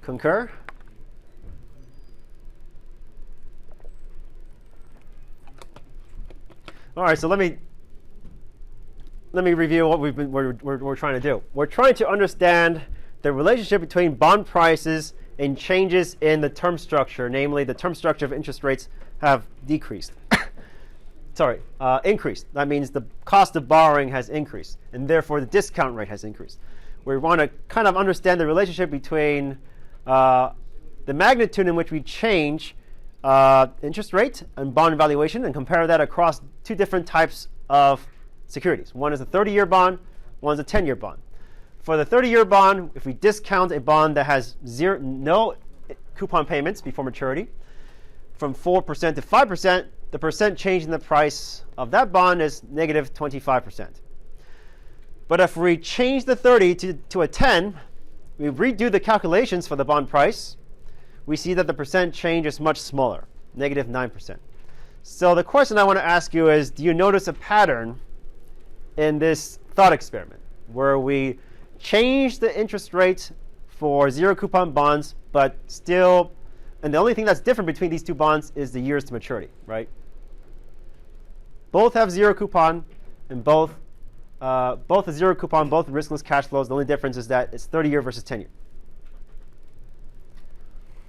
Concur? All right, so let me review what we're trying to do. We're trying to understand the relationship between bond prices and changes in the term structure, namely the term structure of interest rates have decreased. Increased. That means the cost of borrowing has increased, and therefore the discount rate has increased. We want to kind of understand the relationship between the magnitude in which we change interest rate and bond valuation and compare that across two different types of securities. One is a 30-year bond, one is a 10-year bond. For the 30-year bond, if we discount a bond that has no coupon payments before maturity, from 4% to 5%, the percent change in the price of that bond is negative 25%. But if we change the 30 to a 10, we redo the calculations for the bond price, we see that the percent change is much smaller, negative 9%. So the question I want to ask you is, do you notice a pattern in this thought experiment where we change the interest rate for zero coupon bonds, but still, and the only thing that's different between these two bonds is the years to maturity, right? Both have zero coupon, and both a zero coupon, both riskless cash flows. The only difference is that it's 30-year versus 10-year.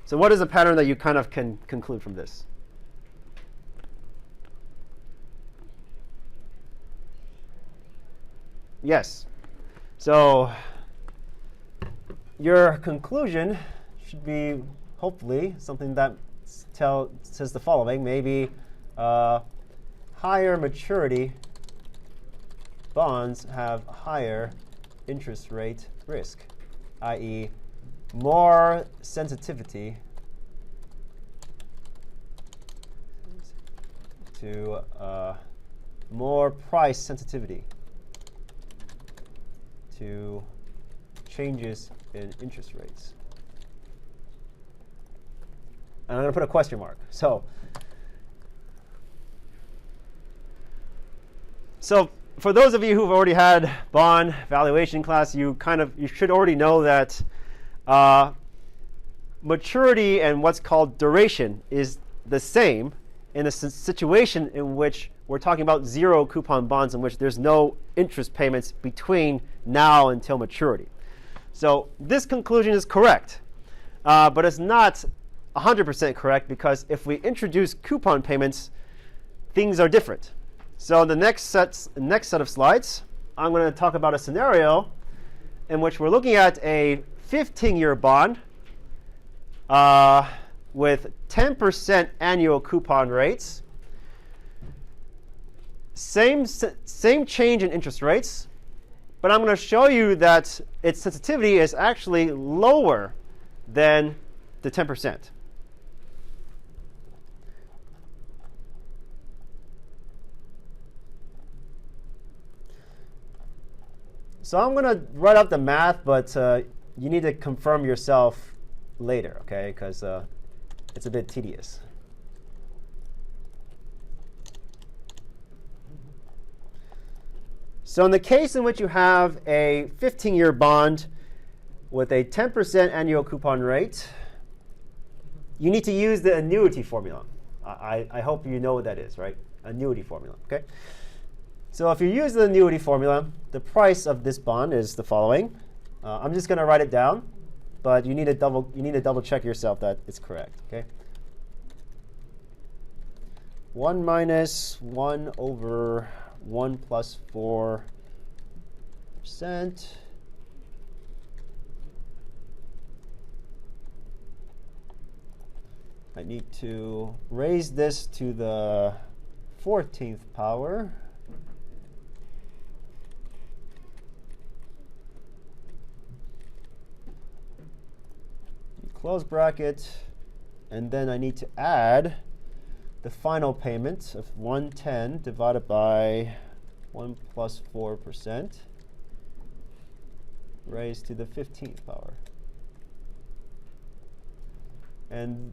So what is a pattern that you kind of can conclude from this? Yes. So your conclusion should be hopefully something that says the following. Maybe higher maturity bonds have higher interest rate risk, i.e. more sensitivity to more price sensitivity to changes in interest rates. And I'm going to put a question mark. So for those of you who've already had bond valuation class, you should already know that maturity and what's called duration is the same in a situation in which we're talking about zero coupon bonds in which there's no interest payments between now until maturity. So this conclusion is correct, but it's not 100% correct, because if we introduce coupon payments, things are different. So the next set of slides, I'm going to talk about a scenario in which we're looking at a 15-year bond with 10% annual coupon rates. Same change in interest rates, but I'm going to show you that its sensitivity is actually lower than the 10%. So I'm going to write out the math, but you need to confirm yourself later, okay? Because it's a bit tedious. So in the case in which you have a 15-year bond with a 10% annual coupon rate, you need to use the annuity formula. I hope you know what that is, right? Annuity formula, okay? So if you use the annuity formula, the price of this bond is the following. I'm just going to write it down, but you need to double check yourself that it's correct, okay? 1 minus 1 over 1 plus 4%. I need to raise this to the 14th power. Close bracket. And then I need to add the final payment of 110 divided by 1 plus 4% raised to the 15th power. And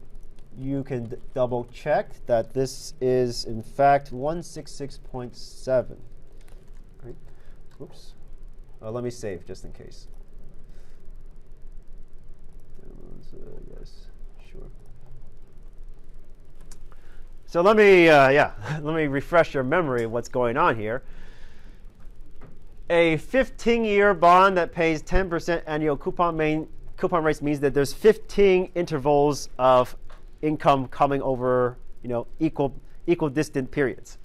you can double check that this is in fact 166.7. Right? Oops. Let me save just in case. Yes, sure. So let me let me refresh your memory of what's going on here. A 15-year bond that pays 10% annual coupon rates means that there's 15 intervals of income coming over, equal distant periods.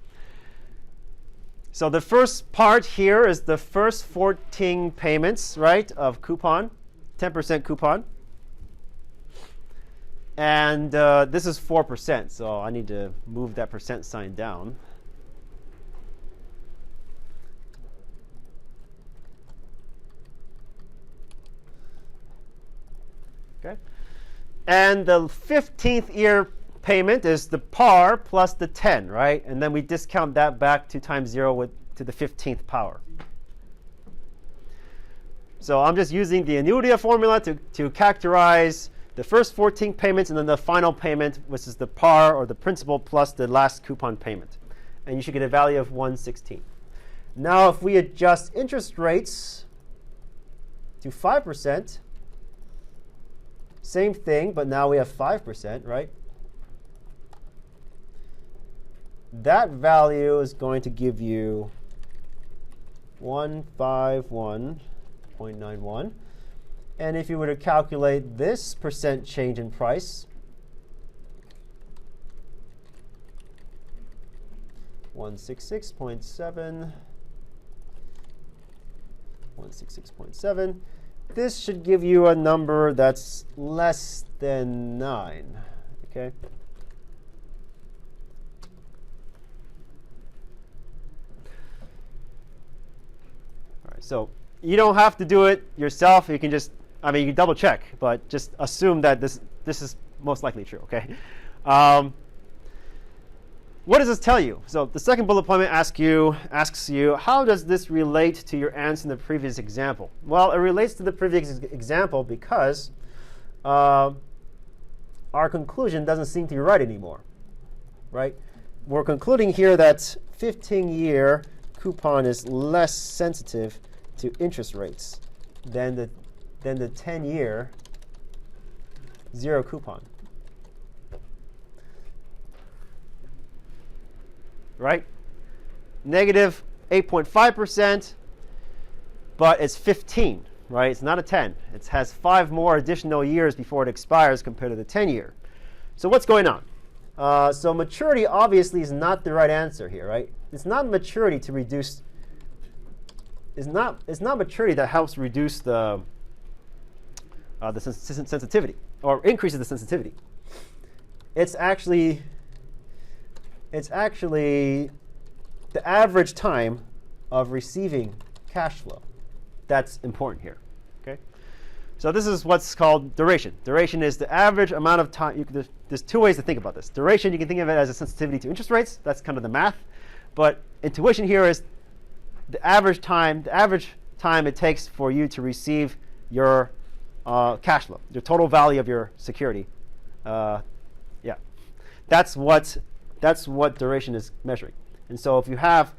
So the first part here is the first 14 payments, right, of coupon, 10% coupon. And this is 4%, so I need to move that percent sign down. Okay. And the 15th year payment is the par plus the 10, right? And then we discount that back to times 0 to the 15th power. So I'm just using the annuity formula to characterize the first 14 payments and then the final payment, which is the par or the principal plus the last coupon payment. And you should get a value of 116. Now if we adjust interest rates to 5%, same thing, but now we have 5%, right? That value is going to give you 151.91. And if you were to calculate this percent change in price, 166.7, 166.7, this should give you a number that's less than 9, okay? All right, so you don't have to do it yourself. You can just, you can double check, but just assume that this is most likely true, okay? What does this tell you? So the second bullet point asks you, how does this relate to your answer in the previous example? Well, it relates to the previous example because our conclusion doesn't seem to be right anymore, right? We're concluding here that 15-year coupon is less sensitive to interest rates than the 10-year zero coupon. Right? Negative 8.5%, but it's 15, right? It's not a 10. It has 5 more additional years before it expires compared to the 10-year. So what's going on? So maturity obviously is not the right answer here, right? It's not maturity to reduce. It's not maturity that helps reduce the sensitivity or increases the sensitivity. It's actually the average time of receiving cash flow that's important here. Okay, so this is what's called duration. Duration is the average amount of time. There's 2 ways to think about this. Duration, you can think of it as a sensitivity to interest rates. That's kind of the math. But intuition here is the average time it takes for you to receive your cash flow, your total value of your security. That's what duration is measuring. And so if you have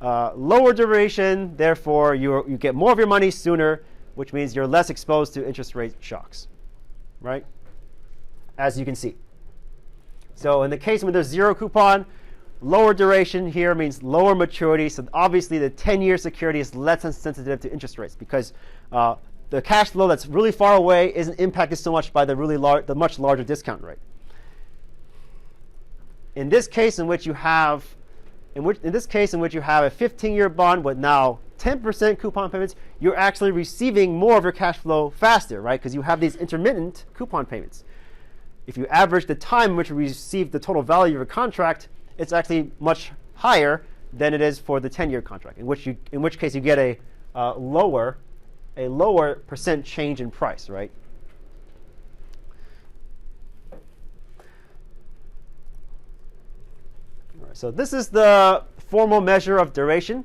lower duration, therefore you get more of your money sooner, which means you're less exposed to interest rate shocks, right? As you can see. So in the case when there's zero coupon, lower duration here means lower maturity. So obviously the 10-year security is less sensitive to interest rates because the cash flow that's really far away isn't impacted so much by the much larger discount rate. In this case in which you have a 15-year bond with now 10% coupon payments, you're actually receiving more of your cash flow faster, right? Because you have these intermittent coupon payments. If you average the time in which you receive the total value of your contract, it's actually much higher than it is for the 10-year contract, in which case you get a lower percent change in price, right? All right, so this is the formal measure of duration.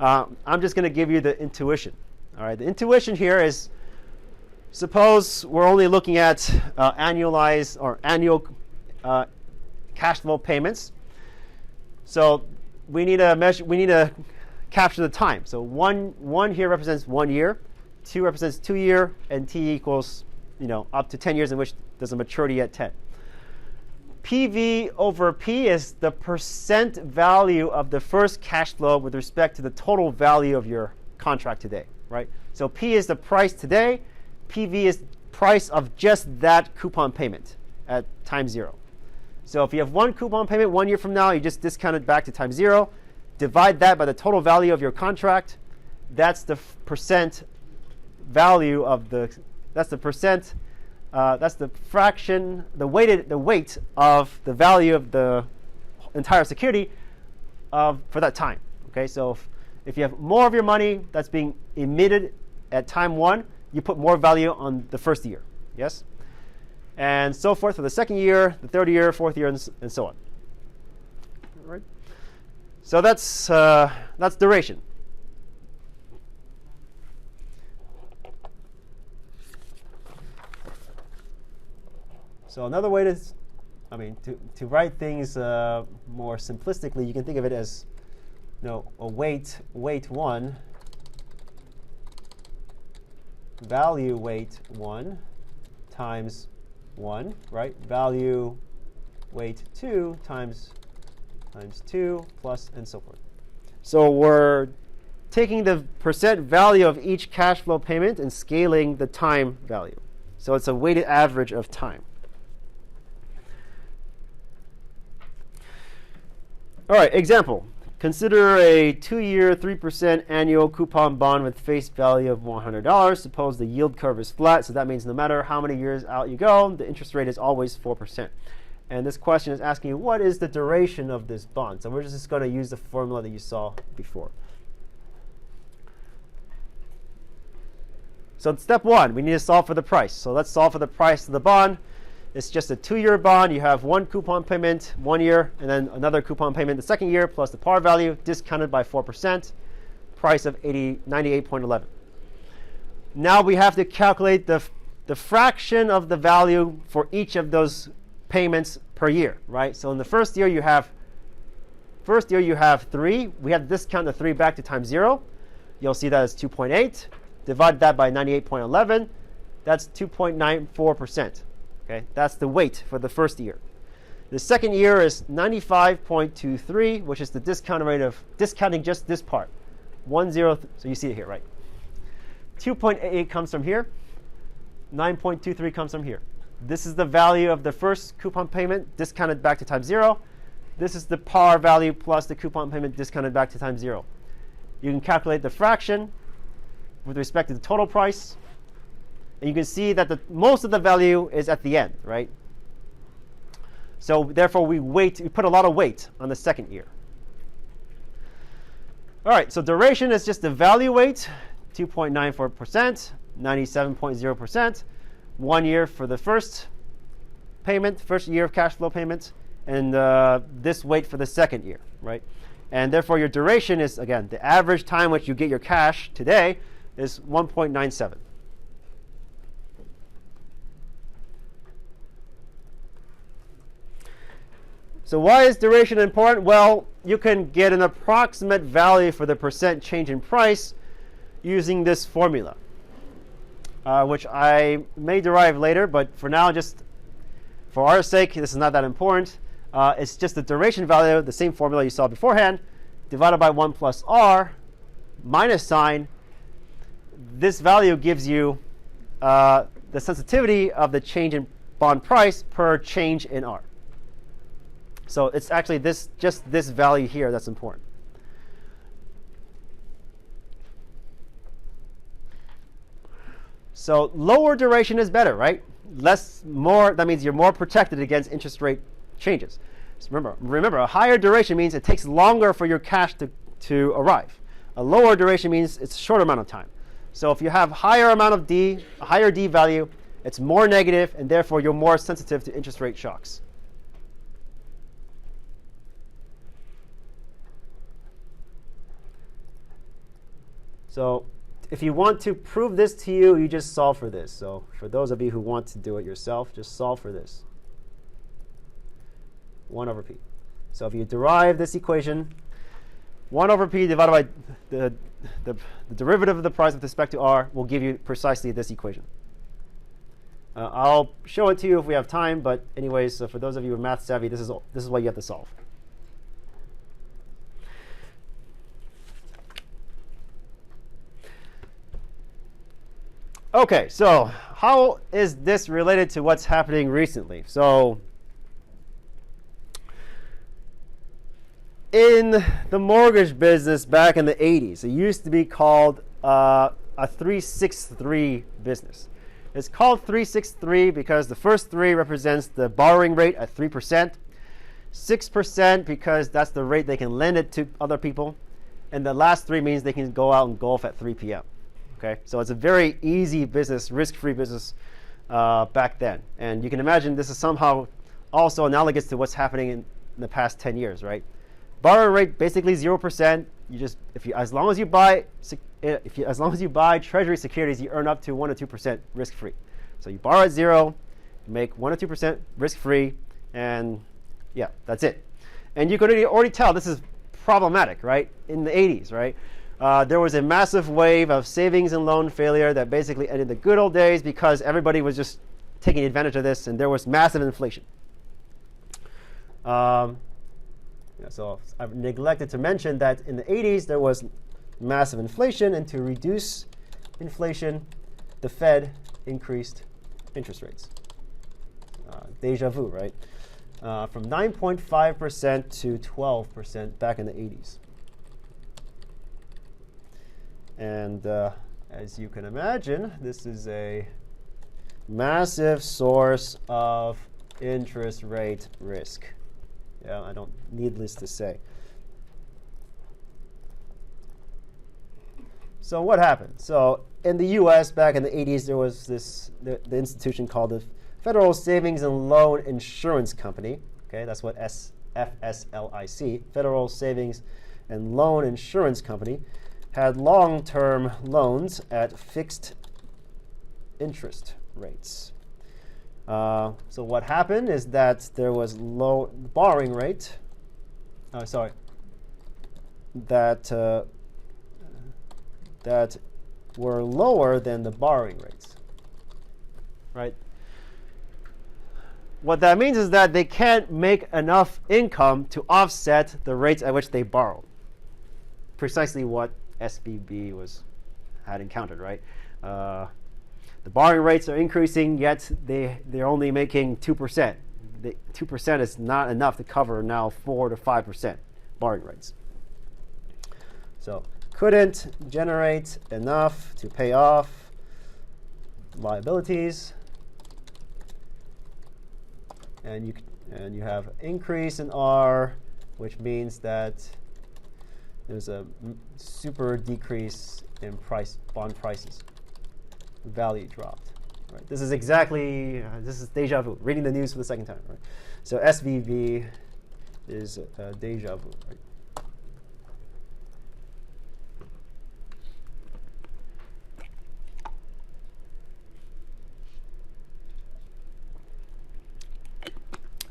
I'm just going to give you the intuition. All right, the intuition here is, suppose we're only looking at annualized or annual cash flow payments. So we need to capture the time. So one here represents 1 year, 2 represents 2 year, and t equals up to 10 years in which there's a maturity at 10. PV over P is the percent value of the first cash flow with respect to the total value of your contract today, right? So P is the price today. PV is price of just that coupon payment at time 0. So if you have one coupon payment 1 year from now, you just discount it back to time 0. Divide that by the total value of your contract. That's the percent value of that's the fraction, the weight of the value of the entire security for that time. Okay, so if you have more of your money that's being emitted at time 1, you put more value on the first year. Yes, and so forth for the second year, the third year, fourth year, and so on. All right. So that's duration. So another way to write things more simplistically, you can think of it as a weight 1, value weight 1 times 1, right? Value weight 2 times 2 plus and so forth. So we're taking the percent value of each cash flow payment and scaling the time value. So it's a weighted average of time. All right, example. Consider a 2-year, 3% annual coupon bond with face value of $100. Suppose the yield curve is flat, so that means no matter how many years out you go, the interest rate is always 4%. And this question is asking you, what is the duration of this bond? So we're just going to use the formula that you saw before. So step 1, we need to solve for the price. So let's solve for the price of the bond. It's just a 2-year bond. You have one coupon payment 1 year, and then another coupon payment the second year, plus the par value discounted by 4%, price of 98.11. Now we have to calculate the fraction of the value for each of those payments per year, right? So in the first year you have 3. We have to discount the 3 back to time 0. You'll see that as 2.8. Divide that by 98.11. That's 2.94%. Okay, that's the weight for the first year. The second year is 95.23, which is the discount rate of discounting just this part. 10, so you see it here, right? 2.88 comes from here. 9.23 comes from here. This is the value of the first coupon payment discounted back to time 0. This is the par value plus the coupon payment discounted back to time 0. You can calculate the fraction with respect to the total price. And you can see that most of the value is at the end, right? So therefore, we put a lot of weight on the second year. All right, so duration is just the value weight, 2.94%, 97.0%, 1 year for the first payment, first year of cash flow payment, and this weight for the second year, right? And therefore, your duration is, again, the average time which you get your cash today is 1.97. So why is duration important? Well, you can get an approximate value for the percent change in price using this formula, which I may derive later, but for now, just for our sake, this is not that important. It's just the duration value, the same formula you saw beforehand, divided by 1 plus r, minus sign. This value gives you the sensitivity of the change in bond price per change in r. So it's actually just this value here that's important. So lower duration is better, right? More, that means you're more protected against interest rate changes. So remember, a higher duration means it takes longer for your cash to arrive. A lower duration means it's a shorter amount of time. So if you have higher amount of D, a higher D value, it's more negative, and therefore you're more sensitive to interest rate shocks. So if you want to prove this to you, you just solve for this. So for those of you who want to do it yourself, just solve for this. 1 over p. So if you derive this equation, 1 over p divided by the derivative of the price with respect to r will give you precisely this equation. I'll show it to you if we have time, but anyways, so for those of you who are math savvy, this is what you have to solve. Okay, so how is this related to what's happening recently? So in the mortgage business back in the 80s, it used to be called a 363 business. It's called 363 because the first 3 represents the borrowing rate at 3%, 6% because that's the rate they can lend it to other people, and the last 3 means they can go out and golf at 3 p.m. Okay, so it's a very easy business, risk-free business back then. And you can imagine this is somehow also analogous to what's happening in the past 10 years, right? Borrowing rate basically 0%. As long as you buy Treasury securities, you earn up to 1 or 2% risk-free. So you borrow at 0, make 1 or 2% risk-free, and yeah, that's it. And you could already tell this is problematic, right? In the 80s, right? There was a massive wave of savings and loan failure that basically ended the good old days because everybody was just taking advantage of this, and there was massive inflation. So I've neglected to mention that in the 80s there was massive inflation, and to reduce inflation, the Fed increased interest rates. Deja vu, right? From 9.5% to 12% back in the 80s. And as you can imagine, this is a massive source of interest rate risk. Yeah, I don't needless to say. So what happened? So in the U.S. back in the 80s, there was the institution called the Federal Savings and Loan Insurance Company. Okay, that's what FSLIC, Federal Savings and Loan Insurance Company, had long-term loans at fixed interest rates. So what happened is that there was low borrowing rate. That were lower than the borrowing rates, right? What that means is that they can't make enough income to offset the rates at which they borrow. Precisely what SVB had encountered, right? The borrowing rates are increasing, yet they're only making 2%. 2% is not enough to cover now 4 to 5% borrowing rates. So couldn't generate enough to pay off liabilities, and you have increase in R, which means that there's a super decrease in bond prices. Value dropped. Right. This is exactly this is deja vu. Reading the news for the second time. Right. So SVB is deja vu. Right.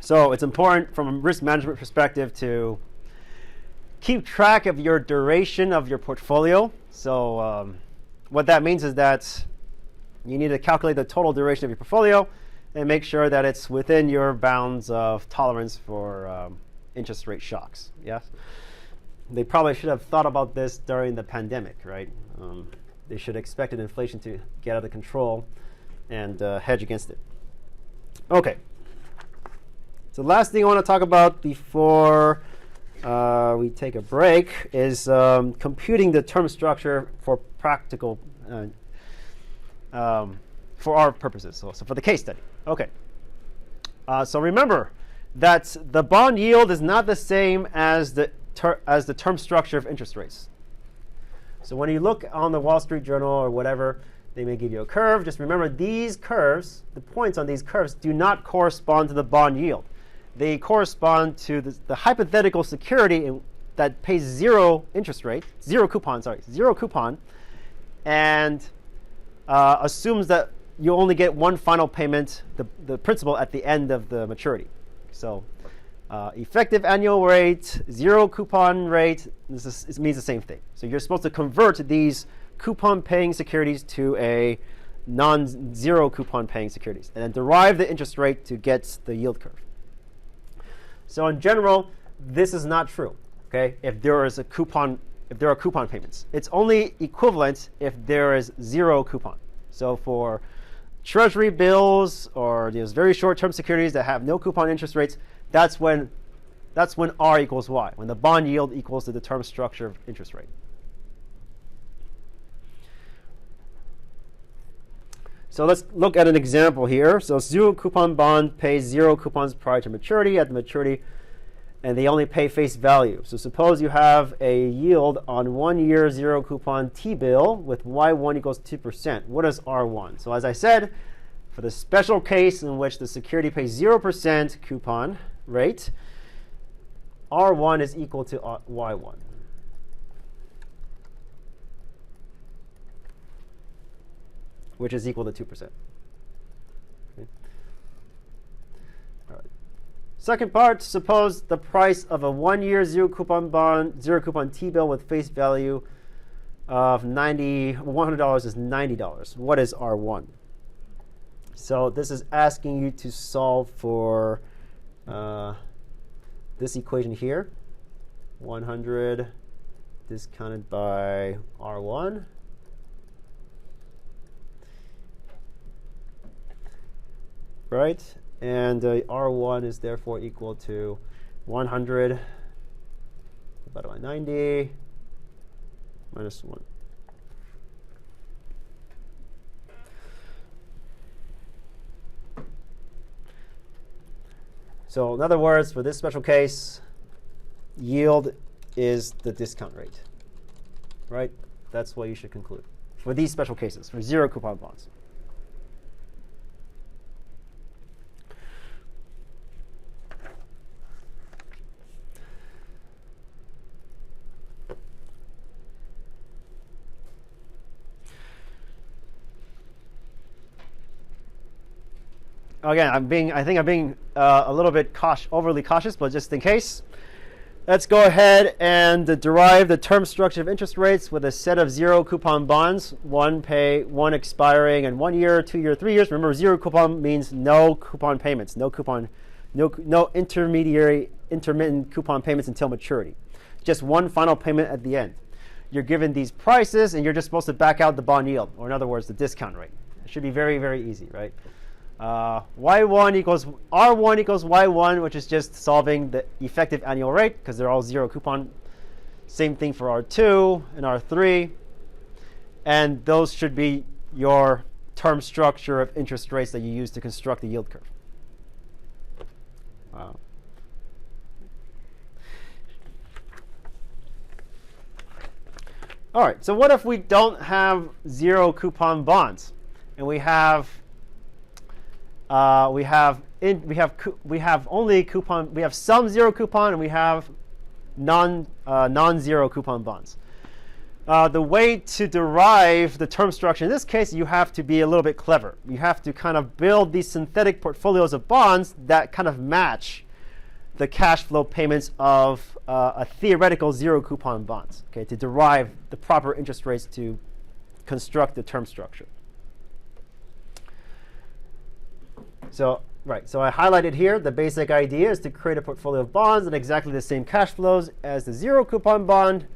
So it's important from a risk management perspective to keep track of your duration of your portfolio. So what that means is that you need to calculate the total duration of your portfolio and make sure that it's within your bounds of tolerance for interest rate shocks. Yes, they probably should have thought about this during the pandemic, right? They should have expected inflation to get out of control and hedge against it. Okay. So the last thing I want to talk about before we take a break is computing the term structure for practical, for our purposes, so for the case study. Okay. So remember that the bond yield is not the same as the term structure of interest rates. So when you look on the Wall Street Journal or whatever, they may give you a curve. Just remember these curves, the points on these curves, do not correspond to the bond yield. They correspond to the hypothetical security that pays zero interest rate, zero coupon, and assumes that you only get one final payment, the principal, at the end of the maturity. So effective annual rate, zero coupon rate, it means the same thing. So you're supposed to convert these coupon paying securities to a non-zero coupon paying securities and then derive the interest rate to get the yield curve. So in general, this is not true. Okay, if there are coupon payments, it's only equivalent if there is zero coupon. So for Treasury bills or these very short-term securities that have no coupon interest rates, that's when R equals Y, when the bond yield equals to the term structure of interest rate. So let's look at an example here. So zero coupon bond pays zero coupons prior to maturity. At the maturity, and they only pay face value. So suppose you have a yield on 1 year zero coupon T-bill with Y1 equals 2%. What is R1? So as I said, for the special case in which the security pays 0% coupon rate, R1 is equal to Y1. Which is equal to 2%. Okay. All right. Second part, suppose the price of a 1 year zero coupon T-bill with face value of $100 is $90. What is R1? So this is asking you to solve for this equation here, 100 discounted by R1. Right? And R1 is therefore equal to 100 divided by 90 minus 1. So in other words, for this special case, yield is the discount rate. Right? That's what you should conclude for these special cases, for zero coupon bonds. Again, I think I'm being a little bit overly cautious, but just in case, let's go ahead and derive the term structure of interest rates with a set of zero coupon bonds, one expiring in 1 year, 2 years, 3 years. Remember, zero coupon means no coupon payments, no intermittent coupon payments until maturity. Just one final payment at the end. You're given these prices, and you're just supposed to back out the bond yield, or in other words, the discount rate. It should be very, very easy, right? R1 equals Y1, which is just solving the effective annual rate because they're all zero coupon. Same thing for R2 and R3. And those should be your term structure of interest rates that you use to construct the yield curve. Wow. All right, so what if we don't have zero coupon bonds and we have only coupon. We have some zero coupon, and we have non-zero coupon bonds. The way to derive the term structure in this case, you have to be a little bit clever. You have to kind of build these synthetic portfolios of bonds that kind of match the cash flow payments of a theoretical zero coupon bonds, okay, to derive the proper interest rates to construct the term structure. So I highlighted here the basic idea is to create a portfolio of bonds at exactly the same cash flows as the zero coupon bond,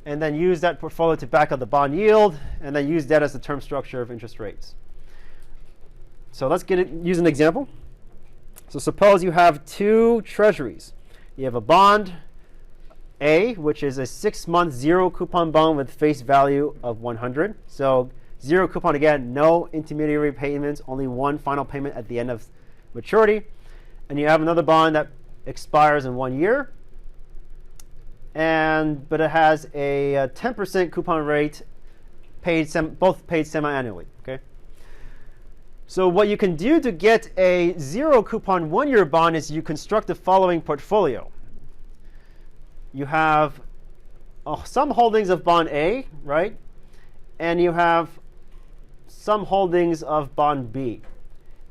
and then use that portfolio to back out the bond yield, and then use that as the term structure of interest rates. So let's use an example. So suppose you have two treasuries. You have a bond A, which is a 6-month zero coupon bond with face value of 100. So zero coupon, again, no intermediary payments, only one final payment at the end of maturity. And you have another bond that expires in 1 year, but it has a 10% coupon rate, both paid semi-annually. Okay. So what you can do to get a zero coupon 1-year bond is you construct the following portfolio. You have some holdings of bond A, right? And you have some holdings of bond B.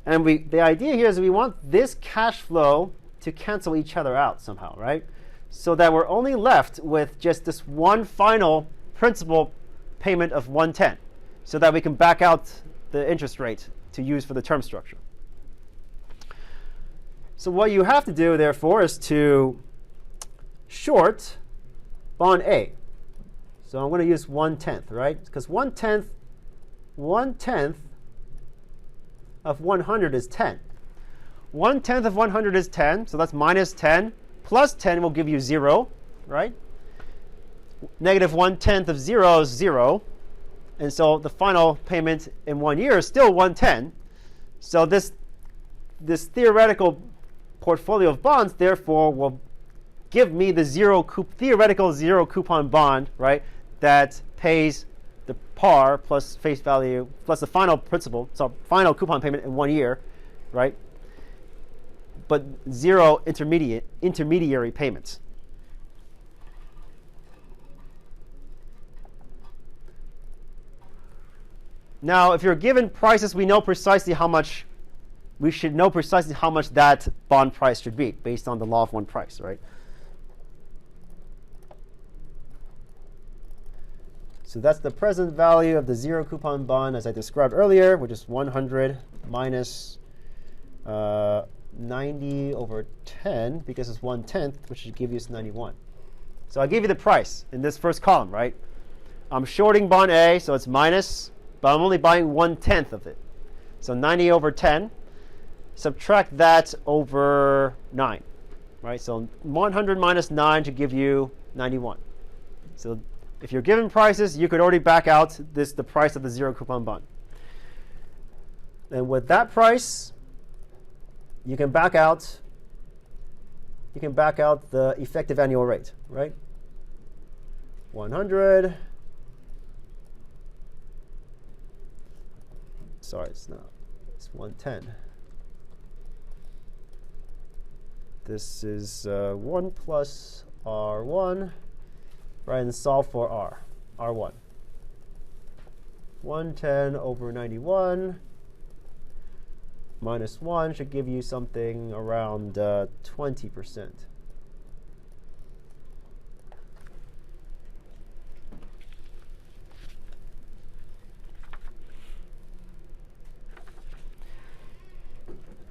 And the idea here is we want this cash flow to cancel each other out somehow, right? So that we're only left with just this one final principal payment of 110, so that we can back out the interest rate to use for the term structure. So what you have to do, therefore, is to short bond A. So I'm going to use 1/10, right? Because 1/10 of 100 is 10. 1/10 of 100 is 10, so that's minus 10. Plus 10 will give you 0, right? Negative 1/10 of 0 is 0. And so the final payment in 1 year is still 110. So this theoretical portfolio of bonds, therefore, will give me the theoretical zero coupon bond, right, that pays the par plus face value plus the final principal, so final coupon payment in 1 year, right? But 0 intermediary payments. Now, if you're given prices, we should know precisely how much that bond price should be based on the law of one price, right? So that's the present value of the zero coupon bond as I described earlier, which is 100 minus 90 over 10, because it's 1/10, which should give you 91. So I give you the price in this first column, right? I'm shorting bond A, so it's minus, but I'm only buying 1/10 of it. So 90 over 10. Subtract that over 9, right? So 100 minus 9 to give you 91. So if you're given prices, you could already back out the price of the zero coupon bond. And with that price, you can back out the effective annual rate, right? 100. Sorry, it's 110. This is 1 plus R1, right, and solve for R1. 110 over 91 minus 1 should give you something around 20%.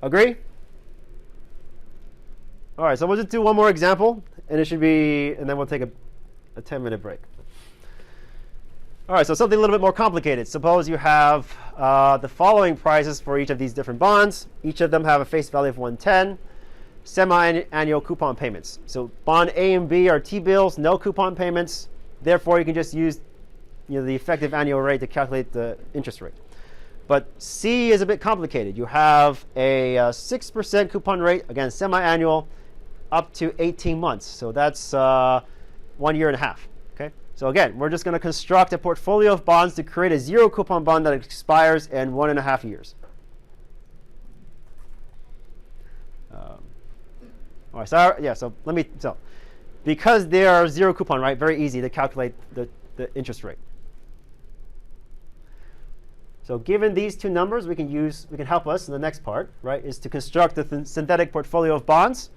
Agree? All right, so we'll just do one more example, and then we'll take a 10-minute break. All right, so something a little bit more complicated. Suppose you have the following prices for each of these different bonds. Each of them have a face value of 110, semi-annual coupon payments. So bond A and B are T-bills, no coupon payments. Therefore, you can just use the effective annual rate to calculate the interest rate. But C is a bit complicated. You have a 6% coupon rate, again, semi-annual, up to 18 months. So that's 1 year and a half. Okay. So again, we're just going to construct a portfolio of bonds to create a zero coupon bond that expires in 1.5 years. All right. So because they are zero coupon, right? Very easy to calculate the the interest rate. So given these two numbers, we can help us in the next part, right, is to construct a synthetic portfolio of bonds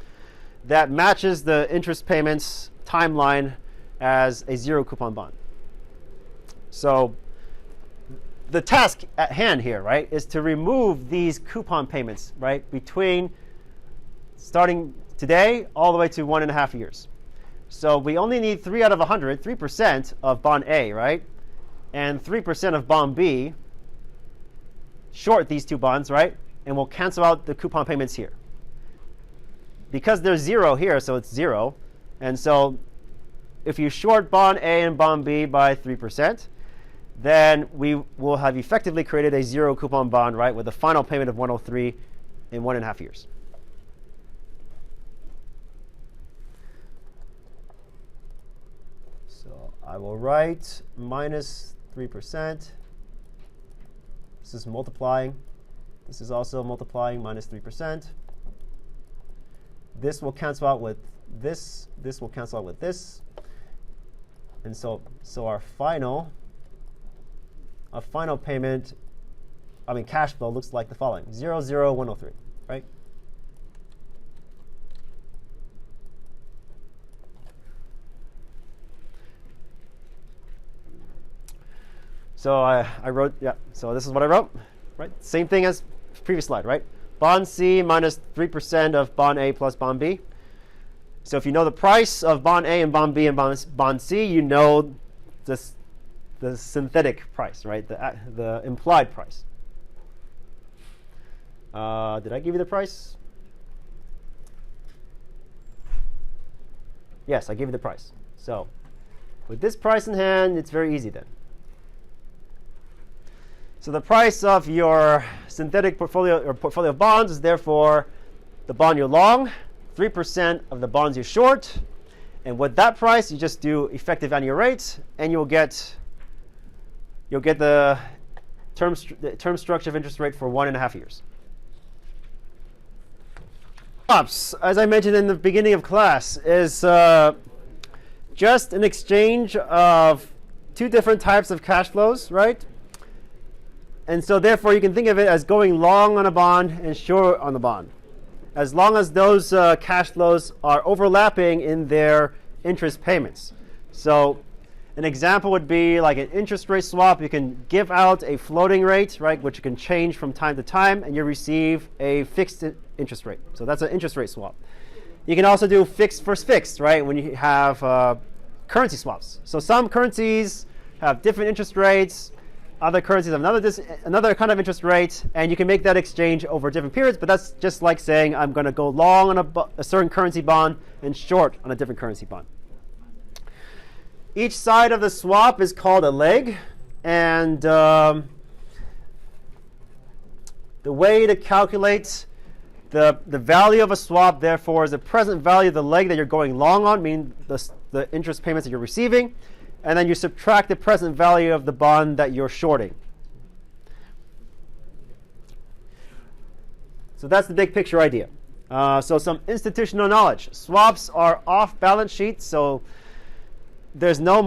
that matches the interest payments timeline as a zero coupon bond. So the task at hand here, right, is to remove these coupon payments, right, between starting today all the way to 1.5 years. So we only need 3 out of 100, 3% of bond A, right, and 3% of bond B. Short these two bonds, right, and we'll cancel out the coupon payments here. Because there's 0 here, so it's 0. And so if you short bond A and bond B by 3%, then we will have effectively created a zero coupon bond, right, with a final payment of 103 in 1.5 years. So I will write minus 3%. This is multiplying. This is also multiplying, minus 3%. This will cancel out with this. This will cancel out with this. And so our final payment, cash flow looks like the following: 0, 0, 103, right? So I wrote, so this is what I wrote, right? Same thing as previous slide, right? Bond C minus 3% of bond A plus bond B. So if you know the price of bond A and bond B and bond C, you know the synthetic price, right? The implied price. Did I give you the price? Yes, I gave you the price. So with this price in hand, it's very easy then. So the price of your synthetic portfolio or portfolio of bonds is therefore the bond you're long, 3% of the bonds you're short, and with that price you just do effective annual rate, and you'll get the term structure of interest rate for 1.5 years. Swaps, as I mentioned in the beginning of class, is just an exchange of two different types of cash flows, right? And so therefore you can think of it as going long on a bond and short on the bond, as long as those cash flows are overlapping in their interest payments. So an example would be like an interest rate swap. You can give out a floating rate, right, which you can change from time to time, and you receive a fixed interest rate. So that's an interest rate swap. You can also do fixed versus fixed, right, when you have currency swaps. So some currencies have different interest rates. Other currencies have another kind of interest rate, and you can make that exchange over different periods, but that's just like saying I'm going to go long on a certain currency bond and short on a different currency bond. Each side of the swap is called a leg, and the way to calculate the value of a swap, therefore, is the present value of the leg that you're going long on, meaning the interest payments that you're receiving, and then you subtract the present value of the bond that you're shorting. So that's the big picture idea. So some institutional knowledge. Swaps are off balance sheet, so there's no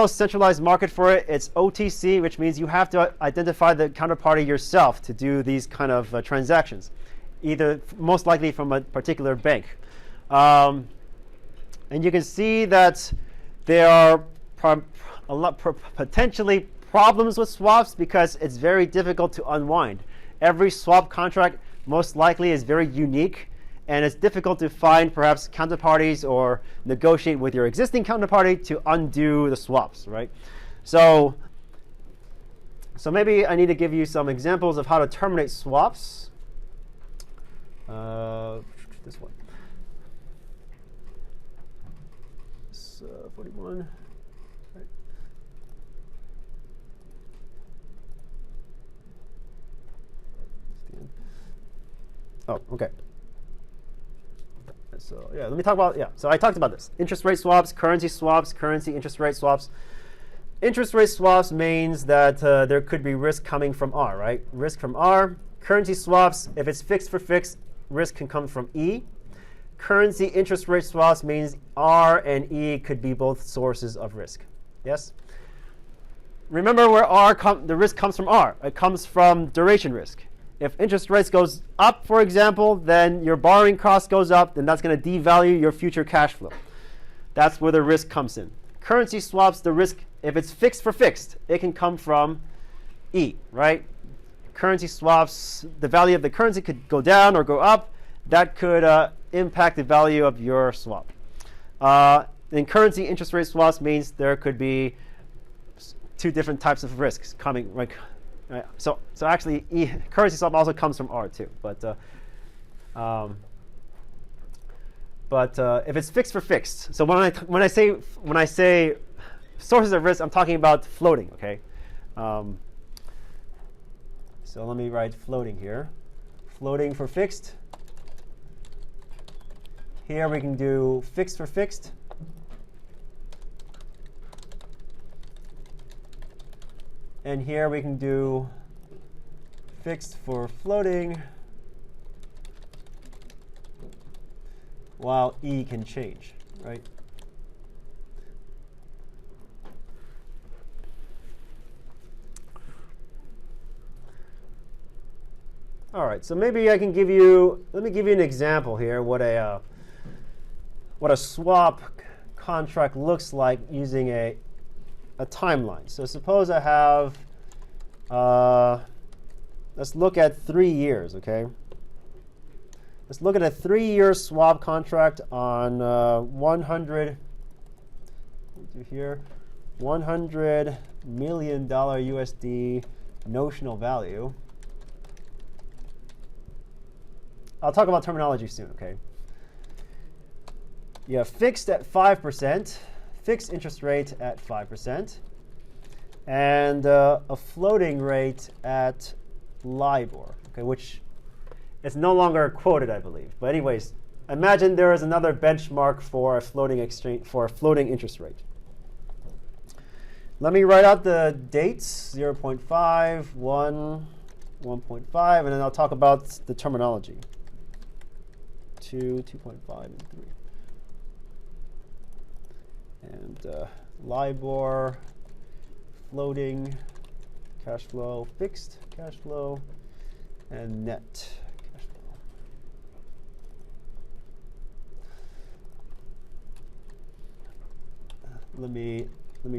centralized market for it. It's OTC, which means you have to identify the counterparty yourself to do these kind of transactions, either most likely from a particular bank. And you can see that there are potentially problems with swaps because it's very difficult to unwind. Every swap contract most likely is very unique, and it's difficult to find perhaps counterparties or negotiate with your existing counterparty to undo the swaps, right? So maybe I need to give you some examples of how to terminate swaps. This one. 41. Right. Oh, okay. So let me talk about, so I talked about this. Interest rate swaps, currency interest rate swaps. Interest rate swaps means that there could be risk coming from R, right? Risk from R. Currency swaps, if it's fixed for fixed, risk can come from E. Currency interest rate swaps means R and E could be both sources of risk. Yes? Remember where the risk comes from R. It comes from duration risk. If interest rates goes up, for example, then your borrowing cost goes up, then that's going to devalue your future cash flow. That's where the risk comes in. Currency swaps, the risk, if it's fixed for fixed, it can come from E, right? Currency swaps, the value of the currency could go down or go up. That could impact the value of your swap. And currency interest rate swaps means there could be two different types of risks coming. So actually, currency swap also comes from R too. But if it's fixed for fixed, so when I say sources of risk, I'm talking about floating. Okay. So let me write floating here. Floating for fixed. Here we can do fixed for fixed. And here we can do fixed for floating, while E can change, right? All right, so maybe I can give you, let me give you an example here, what a swap contract looks like using a timeline. So suppose I have, let's look at 3 years, okay? Let's look at a 3-year swap contract on $100 million USD notional value. I'll talk about terminology soon, okay? You have fixed at 5%, fixed interest rate at 5%, and a floating rate at LIBOR, okay, which is no longer quoted, I believe. But anyways, imagine there is another benchmark for a floating interest rate. Let me write out the dates: 0.5, 1, 1.5, and then I'll talk about the terminology. 2, 2.5, and 3. And LIBOR, floating, cash flow, fixed cash flow, and net cash flow. Let me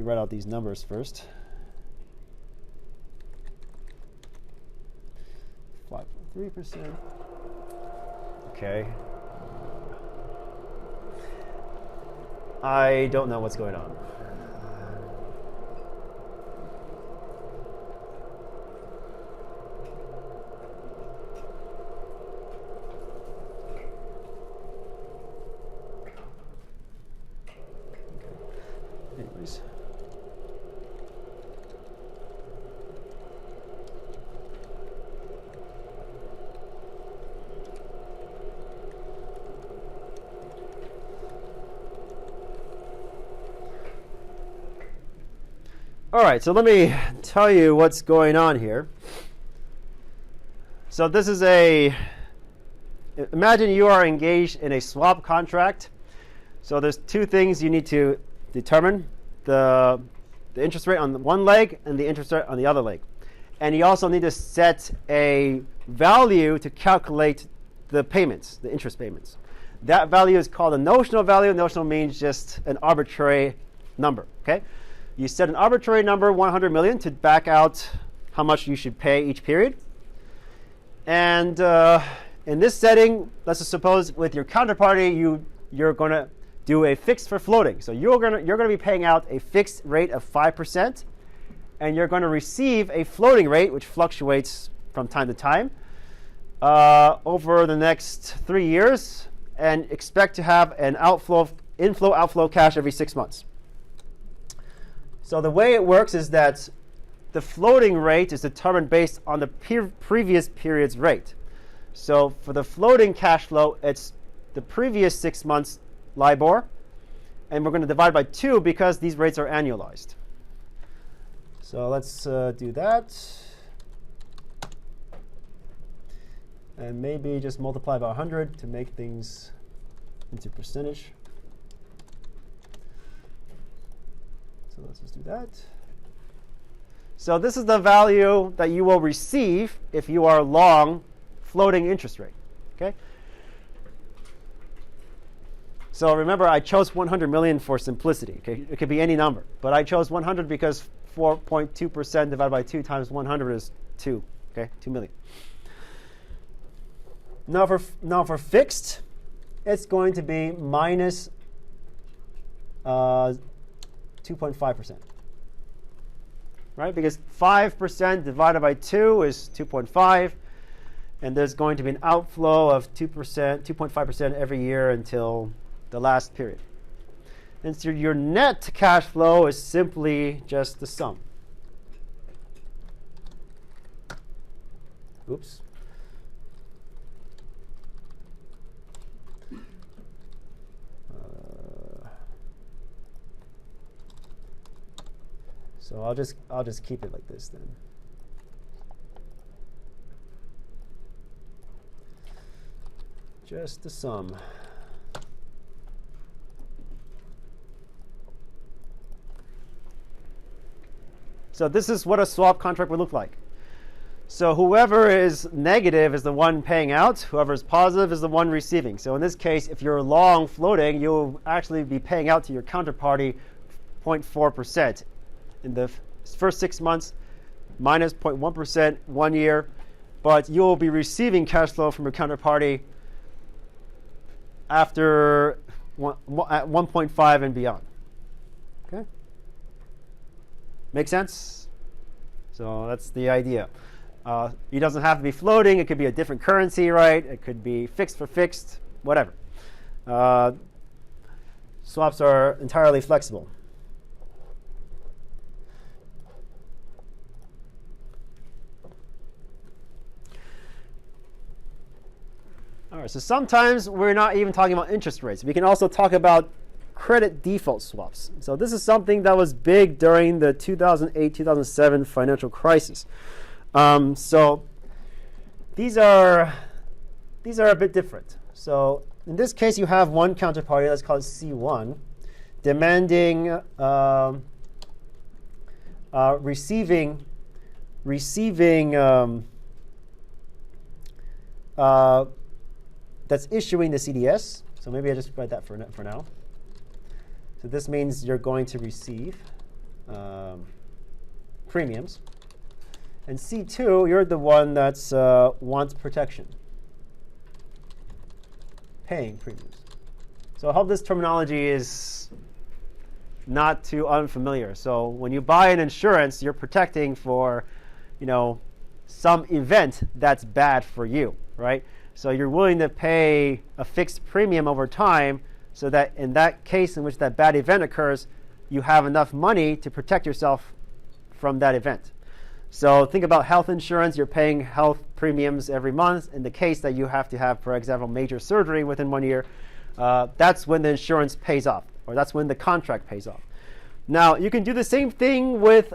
write out these numbers first. 5.3%. Okay. I don't know what's going on. Anyways. All right, so let me tell you what's going on here. So this is imagine you are engaged in a swap contract. So there's two things you need to determine: the interest rate on one leg and the interest rate on the other leg. And you also need to set a value to calculate the payments, the interest payments. That value is called a notional value. Notional means just an arbitrary number, okay? You set an arbitrary number, 100 million, to back out how much you should pay each period. And in this setting, let's just suppose with your counterparty, you're going to do a fixed for floating. So you're going to be paying out a fixed rate of 5%, and you're going to receive a floating rate, which fluctuates from time to time, over the next 3 years, and expect to have an inflow-outflow cash every 6 months. So the way it works is that the floating rate is determined based on the previous period's rate. So for the floating cash flow, it's the previous 6 months LIBOR, and we're going to divide by 2 because these rates are annualized. So let's do that. And maybe just multiply by 100 to make things into percentage. So let's just do do that. So this is the value that you will receive if you are long floating interest rate. Okay. So remember, I chose 100 million for simplicity. Okay, it could be any number, but I chose 100 because 4.2% divided by 2 times 100 is 2. Okay, 2 million. Now for fixed, it's going to be minus 2.5%. Right, because 5% divided by 2 is 2.5, and there's going to be an outflow of 2%, 2.5% every year until the last period. And so your net cash flow is simply just the sum. Oops. So I'll just keep it like this then. Just the sum. So this is what a swap contract would look like. So whoever is negative is the one paying out. Whoever is positive is the one receiving. So in this case, if you're long floating, you'll actually be paying out to your counterparty 0.4% in the first 6 months, minus 0.1% 1 year. But you'll be receiving cash flow from your counterparty after at 1.5 and beyond. Okay? Make sense? So that's the idea. It doesn't have to be floating. It could be a different currency, right? It could be fixed for fixed, whatever. Swaps are entirely flexible. All right, so sometimes we're not even talking about interest rates. We can also talk about credit default swaps. So this is something that was big during the 2008-2007 financial crisis. So these are a bit different. So in this case, you have one counterparty, let's call it C1, demanding receiving that's issuing the CDS. So maybe I just write that for now. So this means you're going to receive premiums. And C2, you're the one that's wants protection, paying premiums. So I hope this terminology is not too unfamiliar. So when you buy an insurance, you're protecting for, some event that's bad for you, right? So you're willing to pay a fixed premium over time so that in that case in which that bad event occurs, you have enough money to protect yourself from that event. So think about health insurance. You're paying health premiums every month. In the case that you have to have, for example, major surgery within 1 year, that's when the insurance pays off, or that's when the contract pays off. Now, you can do the same thing with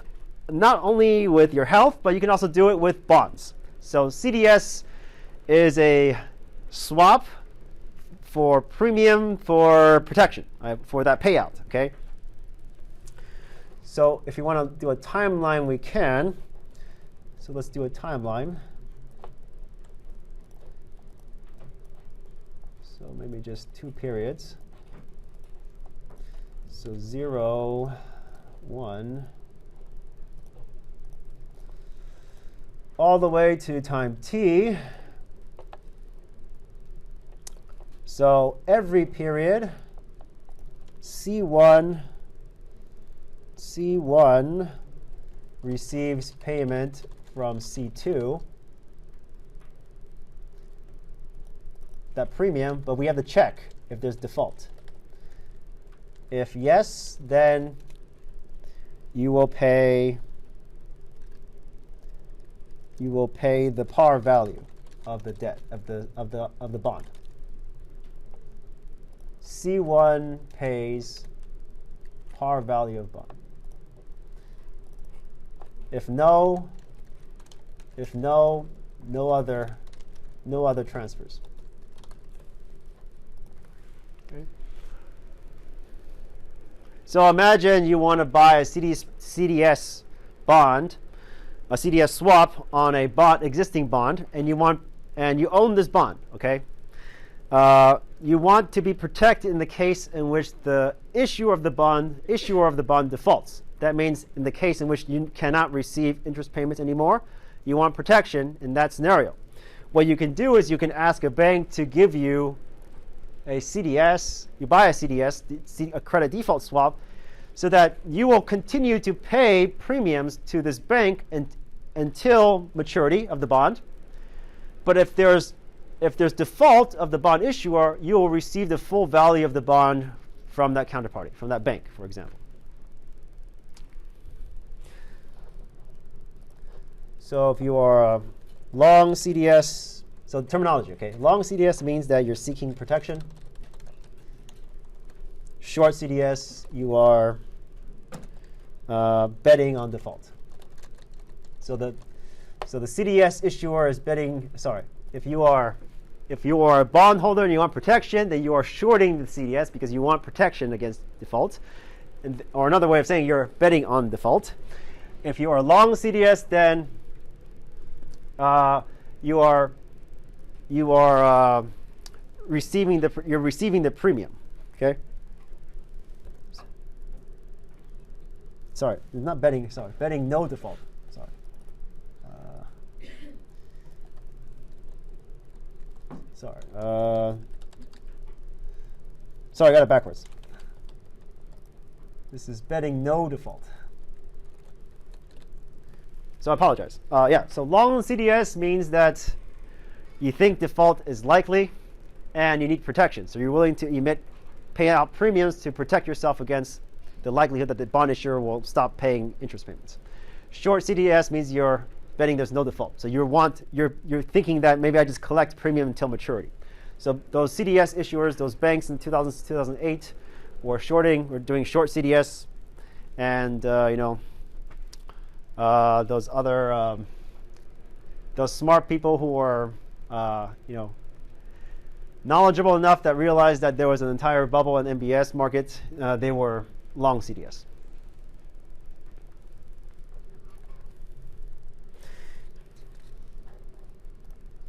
not only with your health, but you can also do it with bonds. So CDS is a swap for premium for protection, for that payout, okay? So if you want to do a timeline, we can. So let's do a timeline. So maybe just 2 periods. So 0, 1, all the way to time t. So every period, C1 receives payment from C2, that premium, but we have to check if there's default. If yes, then you will pay the par value of the debt of the bond. C1 pays par value of bond. If no, no other transfers. Okay. So imagine you want to buy a CDS bond, a CDS swap on a existing bond, and you own this bond. Okay, you want to be protected in the case in which the issuer of the bond defaults. That means in the case in which you cannot receive interest payments anymore, you want protection in that scenario. What you can do is you can ask a bank to give you a CDS. You buy a CDS, a credit default swap, so that you will continue to pay premiums to this bank until maturity of the bond. But if there's default of the bond issuer, you will receive the full value of the bond from that counterparty, from that bank, for example. So if you are a long CDS, so the terminology, okay? Long CDS means that you're seeking protection. Short CDS, you are betting on default. So the CDS issuer is betting. Sorry, if you are a bondholder and you want protection, then you are shorting the CDS because you want protection against default. Or another way of saying you're betting on default. If you are long CDS, then you're receiving the premium. Okay. Sorry, not betting. Sorry, betting no default. Sorry. Sorry, I got it backwards. This is betting no default. So I apologize. So long CDS means that you think default is likely and you need protection. So you're willing to pay out premiums to protect yourself against the likelihood that the bond issuer will stop paying interest payments. Short CDS means you're betting there's no default. So you're thinking that maybe I just collect premium until maturity. So those CDS issuers, those banks in 2008 were doing short CDS, and those smart people who were knowledgeable enough that realized that there was an entire bubble in MBS market, they were long CDS.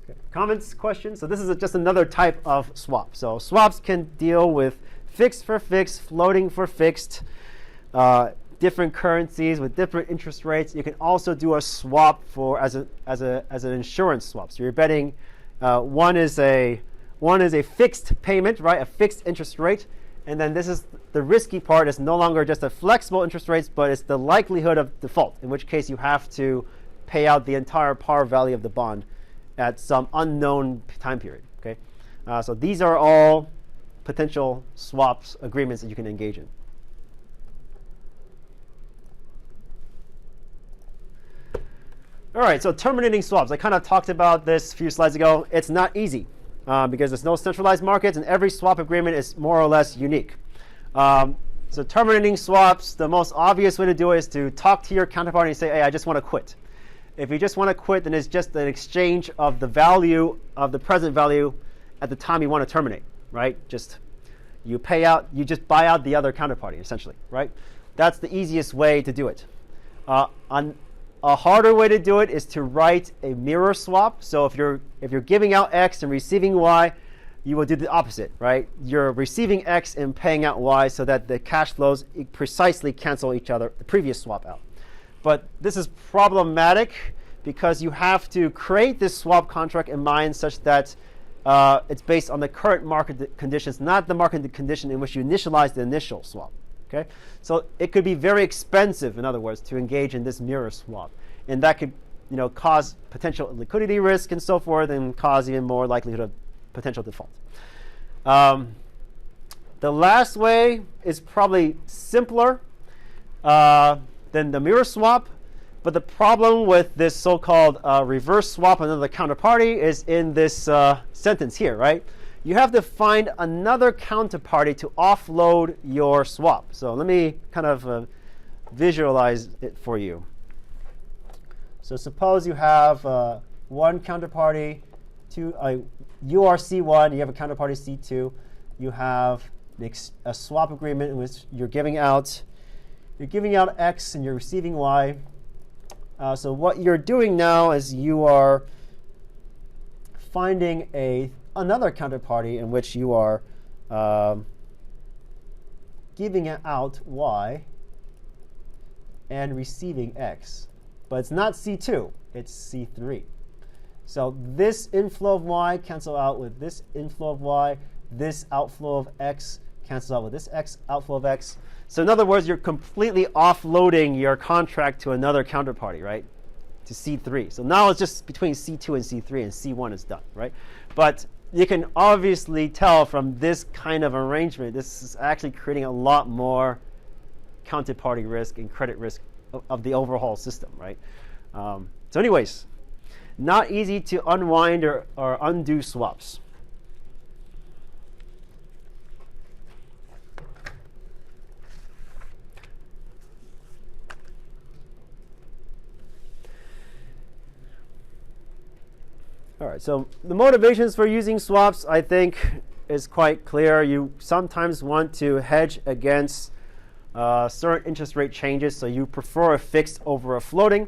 Okay. Comments, questions? So this is just another type of swap. So swaps can deal with fixed for fixed, floating for fixed, different currencies with different interest rates. You can also do a swap as an insurance swap. So you're betting one is a fixed payment, right? A fixed interest rate. And then this is the risky part. It's no longer just a flexible interest rates, but it's the likelihood of default, in which case you have to pay out the entire par value of the bond at some unknown time period. Okay, so these are all potential swaps agreements that you can engage in. All right, so terminating swaps. I kind of talked about this a few slides ago. It's not easy. Because there's no centralized markets, and every swap agreement is more or less unique. So terminating swaps, the most obvious way to do it is to talk to your counterparty and say, hey, I just want to quit. If you just want to quit, then it's just an exchange of the value of the present value at the time you want to terminate, right? You just buy out the other counterparty, essentially, right? That's the easiest way to do it. A harder way to do it is to write a mirror swap. So if you're giving out X and receiving Y, you will do the opposite, right? You're receiving X and paying out Y so that the cash flows precisely cancel each other, the previous swap out. But this is problematic because you have to create this swap contract in mind such that it's based on the current market conditions, not the market condition in which you initialize the initial swap. Okay, so it could be very expensive, in other words, to engage in this mirror swap, and that could, cause potential liquidity risk and so forth, and cause even more likelihood of potential default. The last way is probably simpler than the mirror swap, but the problem with this so-called reverse swap on another counterparty is in this sentence here, right? You have to find another counterparty to offload your swap. So let me kind of visualize it for you. So suppose you have one counterparty, you are C1, you have a counterparty C2, you have a swap agreement in which you're giving out X and you're receiving Y. So what you're doing now is you are finding another counterparty in which you are giving out Y and receiving X. But it's not C2, it's C3. So this inflow of Y cancel out with this inflow of Y. This outflow of X cancels out with this outflow of X. So in other words, you're completely offloading your contract to another counterparty, right? To C3. So now it's just between C2 and C3, and C1 is done, right? But you can obviously tell from this kind of arrangement, this is actually creating a lot more counterparty risk and credit risk of the overall system, right? So anyways, not easy to unwind or undo swaps. All right, so the motivations for using swaps, I think, is quite clear. You sometimes want to hedge against certain interest rate changes, so you prefer a fixed over a floating.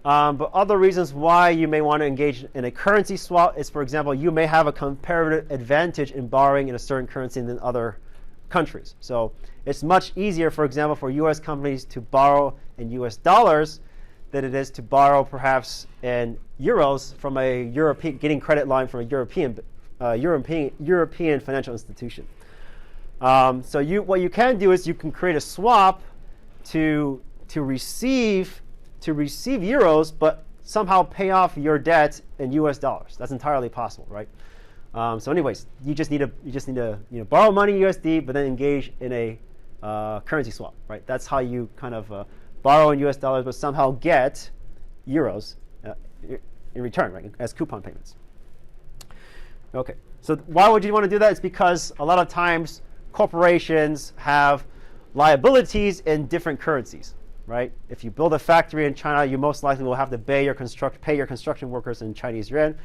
But other reasons why you may want to engage in a currency swap is, for example, you may have a comparative advantage in borrowing in a certain currency than other countries. So it's much easier, for example, for U.S. companies to borrow in U.S. dollars than it is to borrow perhaps in euros from a European, getting credit line from a European financial institution. So what you can do is you can create a swap to receive euros, but somehow pay off your debt in U.S. dollars. That's entirely possible, right? So anyways, you just need to borrow money in USD, but then engage in a currency swap, right? That's how you kind of borrow in U.S. dollars, but somehow get euros in return, right, as coupon payments. Okay, so why would you want to do that? It's because a lot of times corporations have liabilities in different currencies, right? If you build a factory in China, you most likely will have to pay your construction workers in Chinese yuan,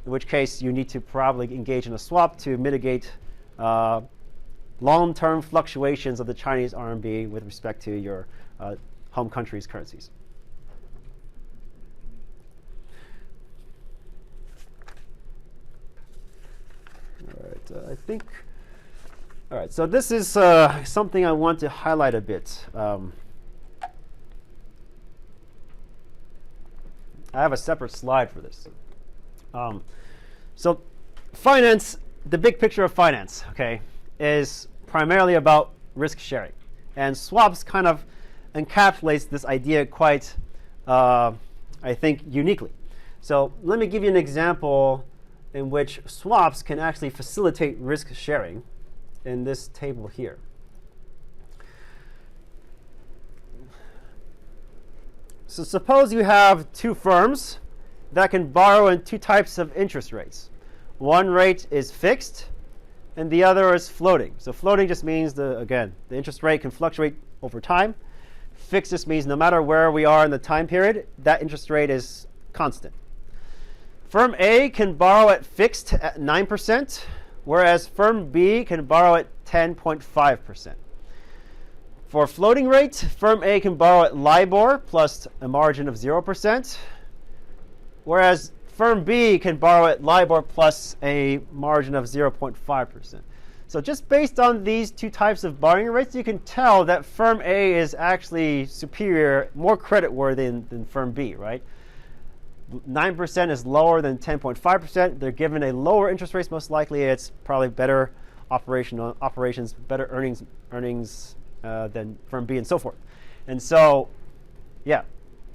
in which case you need to probably engage in a swap to mitigate long-term fluctuations of the Chinese RMB with respect to your home country's currencies. All right, so this is something I want to highlight a bit. I have a separate slide for this. So finance, the big picture of finance, okay, is primarily about risk sharing. And swaps kind of encapsulates this idea quite, I think, uniquely. So let me give you an example in which swaps can actually facilitate risk sharing in this table here. So suppose you have two firms that can borrow in two types of interest rates. One rate is fixed, and the other is floating. So floating just means, the interest rate can fluctuate over time. Fixed just means no matter where we are in the time period, that interest rate is constant. Firm A can borrow at fixed at 9%, whereas Firm B can borrow at 10.5%. For floating rate, Firm A can borrow at LIBOR plus a margin of 0%, whereas Firm B can borrow at LIBOR plus a margin of 0.5%. So just based on these two types of borrowing rates, you can tell that Firm A is actually superior, more creditworthy than Firm B, right? 9% is lower than 10.5%. They're given a lower interest rate. Most likely, it's probably better operations, better earnings than Firm B, and so forth. And so, yeah,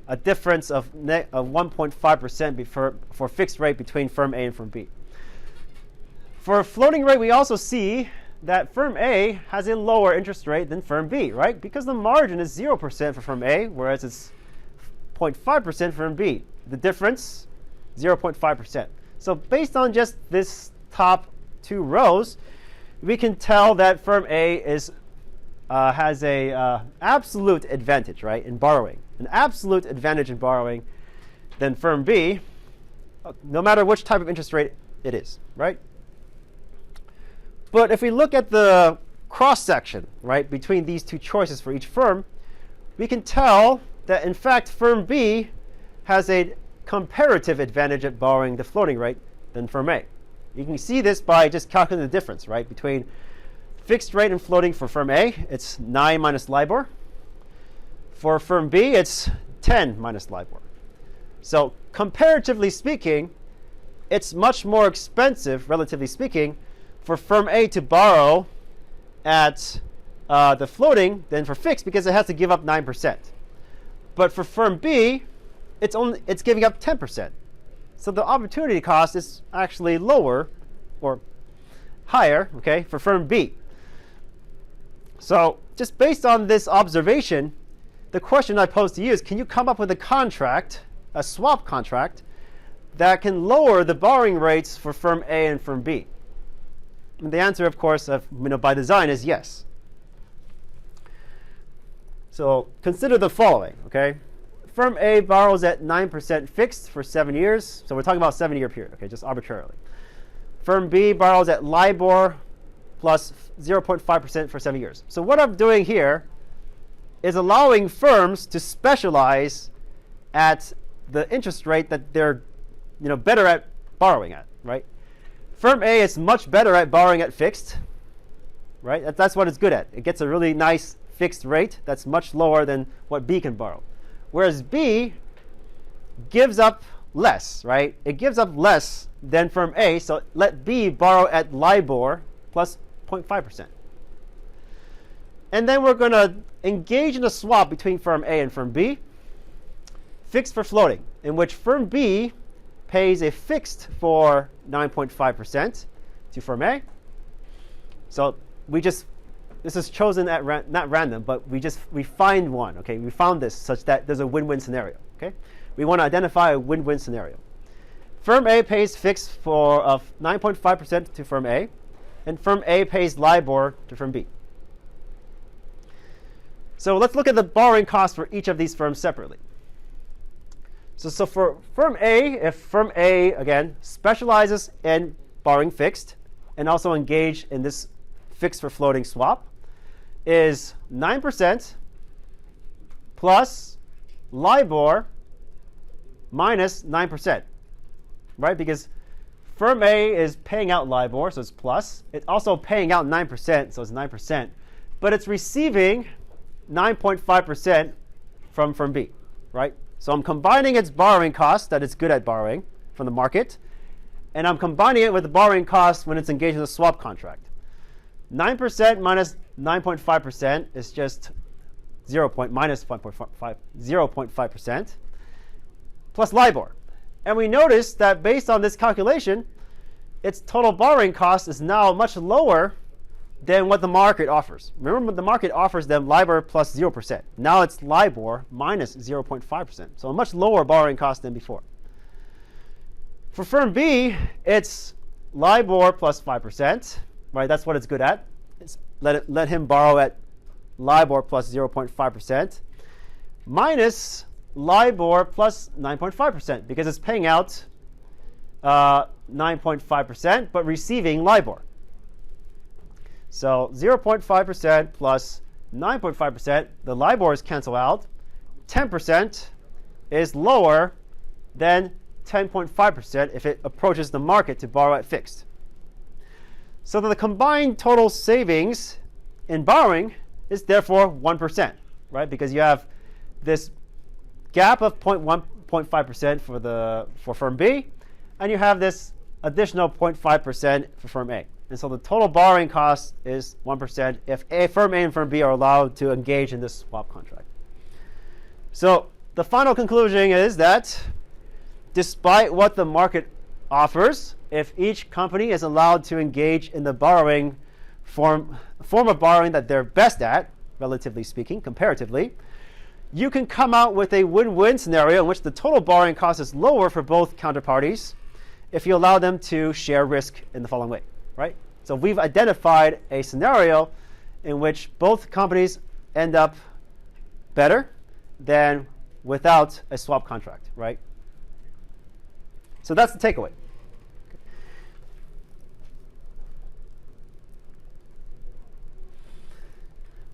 a difference of 1.5% for fixed rate between Firm A and Firm B. For floating rate, we also see that Firm A has a lower interest rate than Firm B, right? Because the margin is 0% for Firm A, whereas it's 0.5% for Firm B. The difference, 0.5%. So based on just this top two rows, we can tell that Firm A has a absolute advantage, right, in borrowing. An absolute advantage in borrowing than Firm B, no matter which type of interest rate it is, right? But if we look at the cross-section, right, between these two choices for each firm, we can tell that, in fact, firm B has a comparative advantage at borrowing the floating rate than firm A. You can see this by just calculating the difference, right, between fixed rate and floating for firm A. It's 9 minus LIBOR. For firm B, it's 10 minus LIBOR. So comparatively speaking, it's much more expensive, relatively speaking, for firm A to borrow at the floating than for fixed, because it has to give up 9%. But for firm B, it's giving up 10%. So the opportunity cost is actually lower or higher, okay, for firm B. So just based on this observation, the question I pose to you is, can you come up with a contract, a swap contract, that can lower the borrowing rates for firm A and firm B? And the answer, of course, by design is yes. So consider the following, okay? Firm A borrows at 9% fixed for 7 years. So we're talking about a 7-year period, okay, just arbitrarily. Firm B borrows at LIBOR plus 0.5% for 7 years. So what I'm doing here is allowing firms to specialize at the interest rate that they're better at borrowing at, right? Firm A is much better at borrowing at fixed, right? That's what it's good at. It gets a really nice fixed rate that's much lower than what B can borrow. Whereas B gives up less, right? It gives up less than firm A, so let B borrow at LIBOR plus 0.5%. And then we're going to engage in a swap between firm A and firm B, fixed for floating, in which firm B pays a fixed for 9.5% to firm A. So this is chosen at not random, but we find one, okay? We found this such that there's a win-win scenario, okay? We want to identify a win-win scenario. Firm A pays fixed for 9.5% to firm A, and firm A pays LIBOR to firm B. So let's look at the borrowing cost for each of these firms separately. So for firm A, if firm A, again, specializes in borrowing fixed and also engage in this fixed for floating swap, is 9% plus LIBOR minus 9%, right? Because firm A is paying out LIBOR, so it's plus. It's also paying out 9%, so it's 9%. But it's receiving 9.5% from firm B, right? So I'm combining its borrowing cost that it's good at borrowing from the market, and I'm combining it with the borrowing cost when it's engaged in a swap contract. 9% minus 9.5% is just minus 0.5% plus LIBOR. And we notice that based on this calculation, its total borrowing cost is now much lower than what the market offers. Remember, the market offers them LIBOR plus 0%. Now it's LIBOR minus 0.5%. So a much lower borrowing cost than before. For firm B, it's LIBOR plus 5%, right? That's what it's good at. Let him borrow at LIBOR plus 0.5% minus LIBOR plus 9.5%, because it's paying out 9.5% but receiving LIBOR. So 0.5% plus 9.5%, the LIBORs cancel out. 10% is lower than 10.5% if it approaches the market to borrow at fixed. So the combined total savings in borrowing is therefore 1%, right? Because you have this gap of 0.5% for firm B, and you have this additional 0.5% for firm A. And so the total borrowing cost is 1% if firm A and firm B are allowed to engage in this swap contract. So the final conclusion is that despite what the market offers, if each company is allowed to engage in the borrowing form of borrowing that they're best at, relatively speaking, comparatively, you can come out with a win-win scenario in which the total borrowing cost is lower for both counterparties if you allow them to share risk in the following way, right? So we've identified a scenario in which both companies end up better than without a swap contract, right? So that's the takeaway.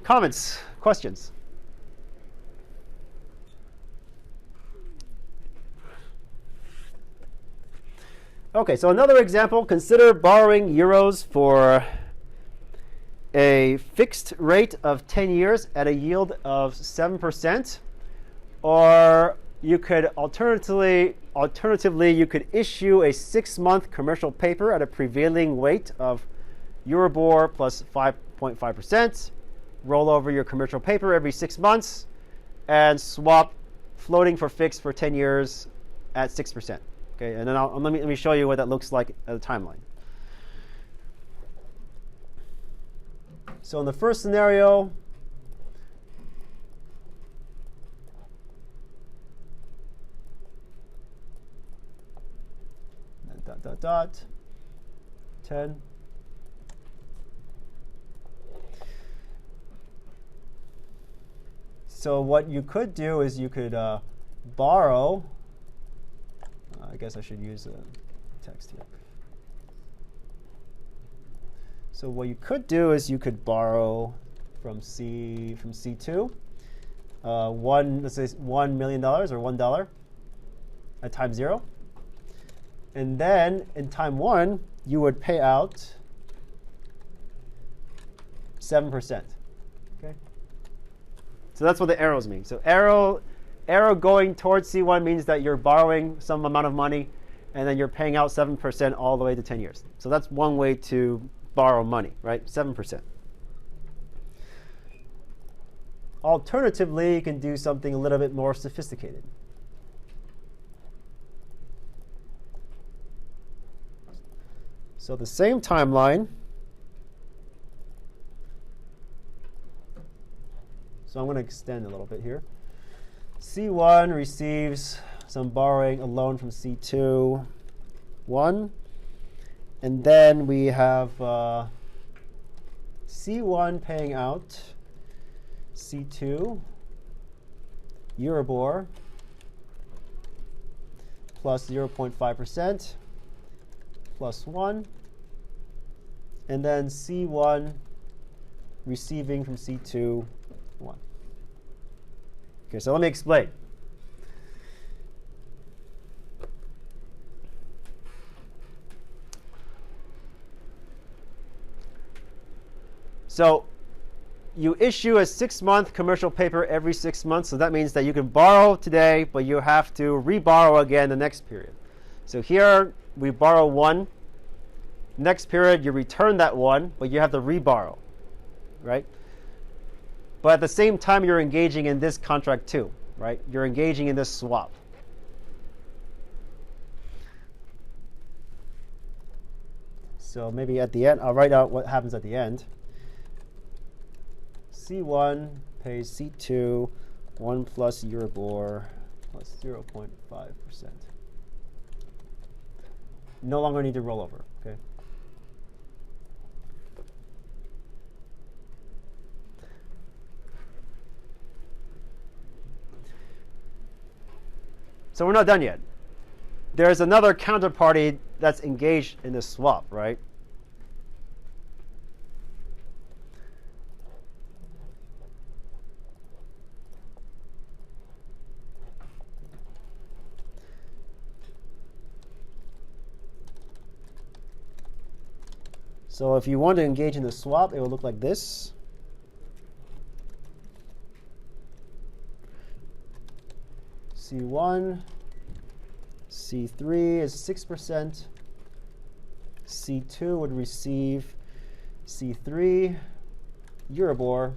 comments, questions? Okay, so another example, consider borrowing euros for a fixed rate of 10 years at a yield of 7%, or you could alternatively you could issue a 6-month commercial paper at a prevailing rate of Euribor plus 5.5%, roll over your commercial paper every 6 months, and swap floating for fixed for 10 years at 6%. Okay, and then let me show you what that looks like at a timeline. So in the first scenario, dot, 10. So what you could do is you could borrow. I guess I should use text here. So what you could do is you could borrow from C2, let's say $1 million or $1 at time 0. And then in time 1, you would pay out 7%. Okay. So that's what the arrows mean. So arrow going towards C1 means that you're borrowing some amount of money, and then you're paying out 7% all the way to 10 years. So that's one way to borrow money, right? 7%. Alternatively, you can do something a little bit more sophisticated. So the same timeline. So I'm going to extend a little bit here. C1 receives some borrowing, a loan from C2, 1. And then we have C1 paying out C2 Euribor plus 0.5% plus 1. And then C1 receiving from C2, 1. Okay, so let me explain. So you issue a 6-month commercial paper every 6 months. So that means that you can borrow today, but you have to reborrow again the next period. So here we borrow 1. Next period you return that 1, but you have to reborrow, right? But at the same time you're engaging in this contract too, right? You're engaging in this swap. So maybe at the end, I'll write out what happens at the end. C1 pays C2 1 plus Euribor plus 0.5%. No longer need to roll over, okay? So we're not done yet. There's another counterparty that's engaged in this swap, right? So if you want to engage in the swap, it will look like this. C1, C3 is 6%. C2 would receive C3 Euribor,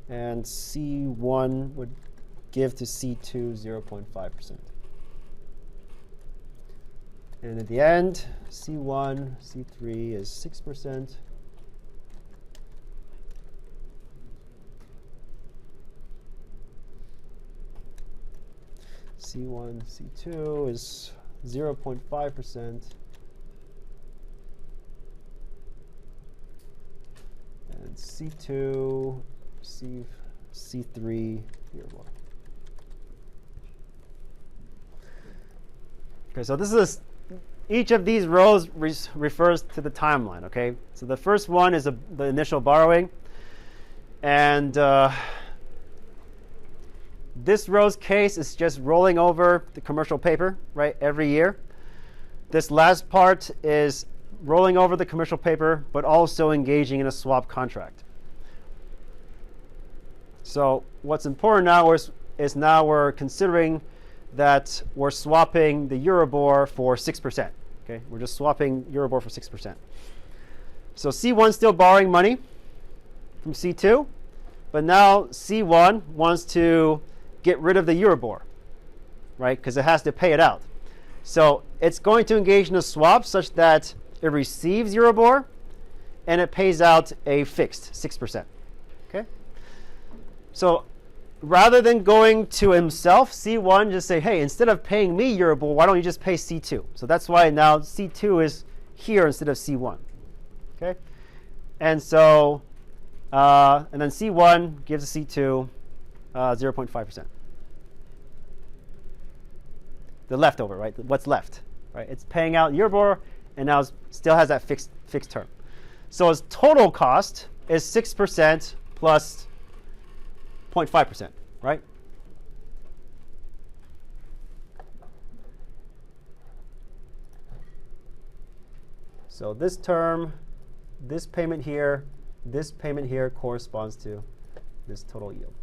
and C1 would give to C2 0.5%. And at the end, C1, C3 is 6%. C1, C2 is 0.5%. And C2 receive C3 Euribor. Okay, so this is each of these rows refers to the timeline, okay? So the first one is the initial borrowing. And this row's case is just rolling over the commercial paper, right, every year. This last part is rolling over the commercial paper, but also engaging in a swap contract. So what's important now is now we're considering that we're swapping the Euribor for 6%. Okay, we're just swapping Euribor for 6%. So C1 still borrowing money from C2, but now C1 wants to get rid of the Euribor, right? Because it has to pay it out. So it's going to engage in a swap such that it receives Euribor and it pays out a fixed 6%. Okay. So rather than going to himself, C1 just say, hey, instead of paying me Euribor, why don't you just pay C2? So that's why now C2 is here instead of C1. Okay. And so, and then C1 gives C2 0.5%. The leftover, right? What's left, right? It's paying out Euribor and now still has that fixed term. So its total cost is 6% plus 0.5%, right? So this term, this payment here corresponds to this total yield.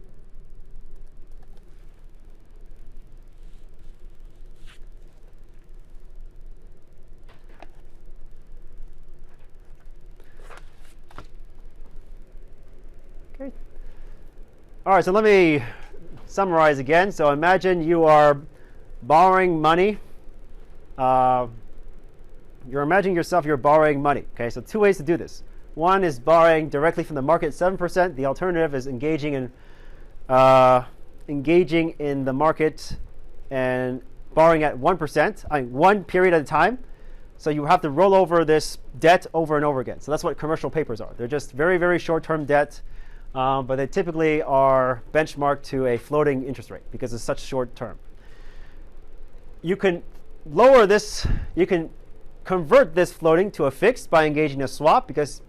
Okay. All right, so let me summarize again. So imagine you are borrowing money. You're imagining yourself you're borrowing money. Okay, so two ways to do this. One is borrowing directly from the market, 7%. The alternative is engaging in the market and borrowing at 1%, one period at a time. So you have to roll over this debt over and over again. So that's what commercial papers are. They're just very, very short-term debt, but they typically are benchmarked to a floating interest rate because it's such short term. You can lower this, you can convert this floating to a fixed by engaging a swap because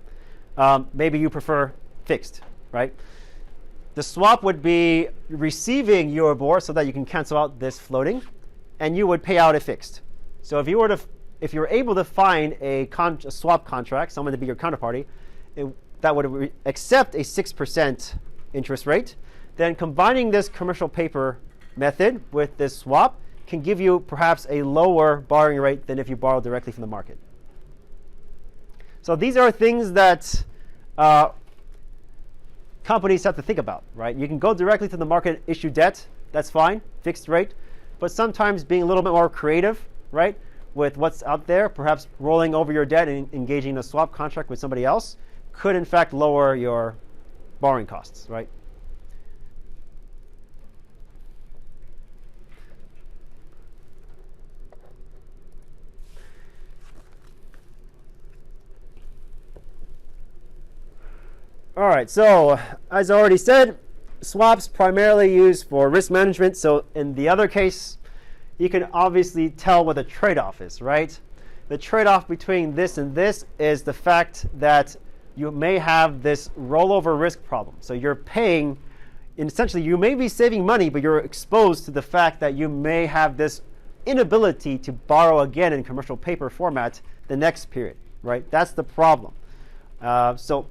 maybe you prefer fixed, right? The swap would be receiving Euribor so that you can cancel out this floating, and you would pay out a fixed. So if you were able to find a swap contract, someone to be your counterparty, that would accept a 6% interest rate, then combining this commercial paper method with this swap can give you perhaps a lower borrowing rate than if you borrow directly from the market. So these are things that companies have to think about, right? You can go directly to the market, issue debt, that's fine, fixed rate, but sometimes being a little bit more creative, right, with what's out there, perhaps rolling over your debt and engaging in a swap contract with somebody else could in fact lower your borrowing costs, right? All right, so as I already said, swaps primarily used for risk management. So in the other case, you can obviously tell what the trade-off is, right? The trade-off between this and this is the fact that you may have this rollover risk problem. So you're paying, essentially you may be saving money, but you're exposed to the fact that you may have this inability to borrow again in commercial paper format the next period, right? That's the problem. So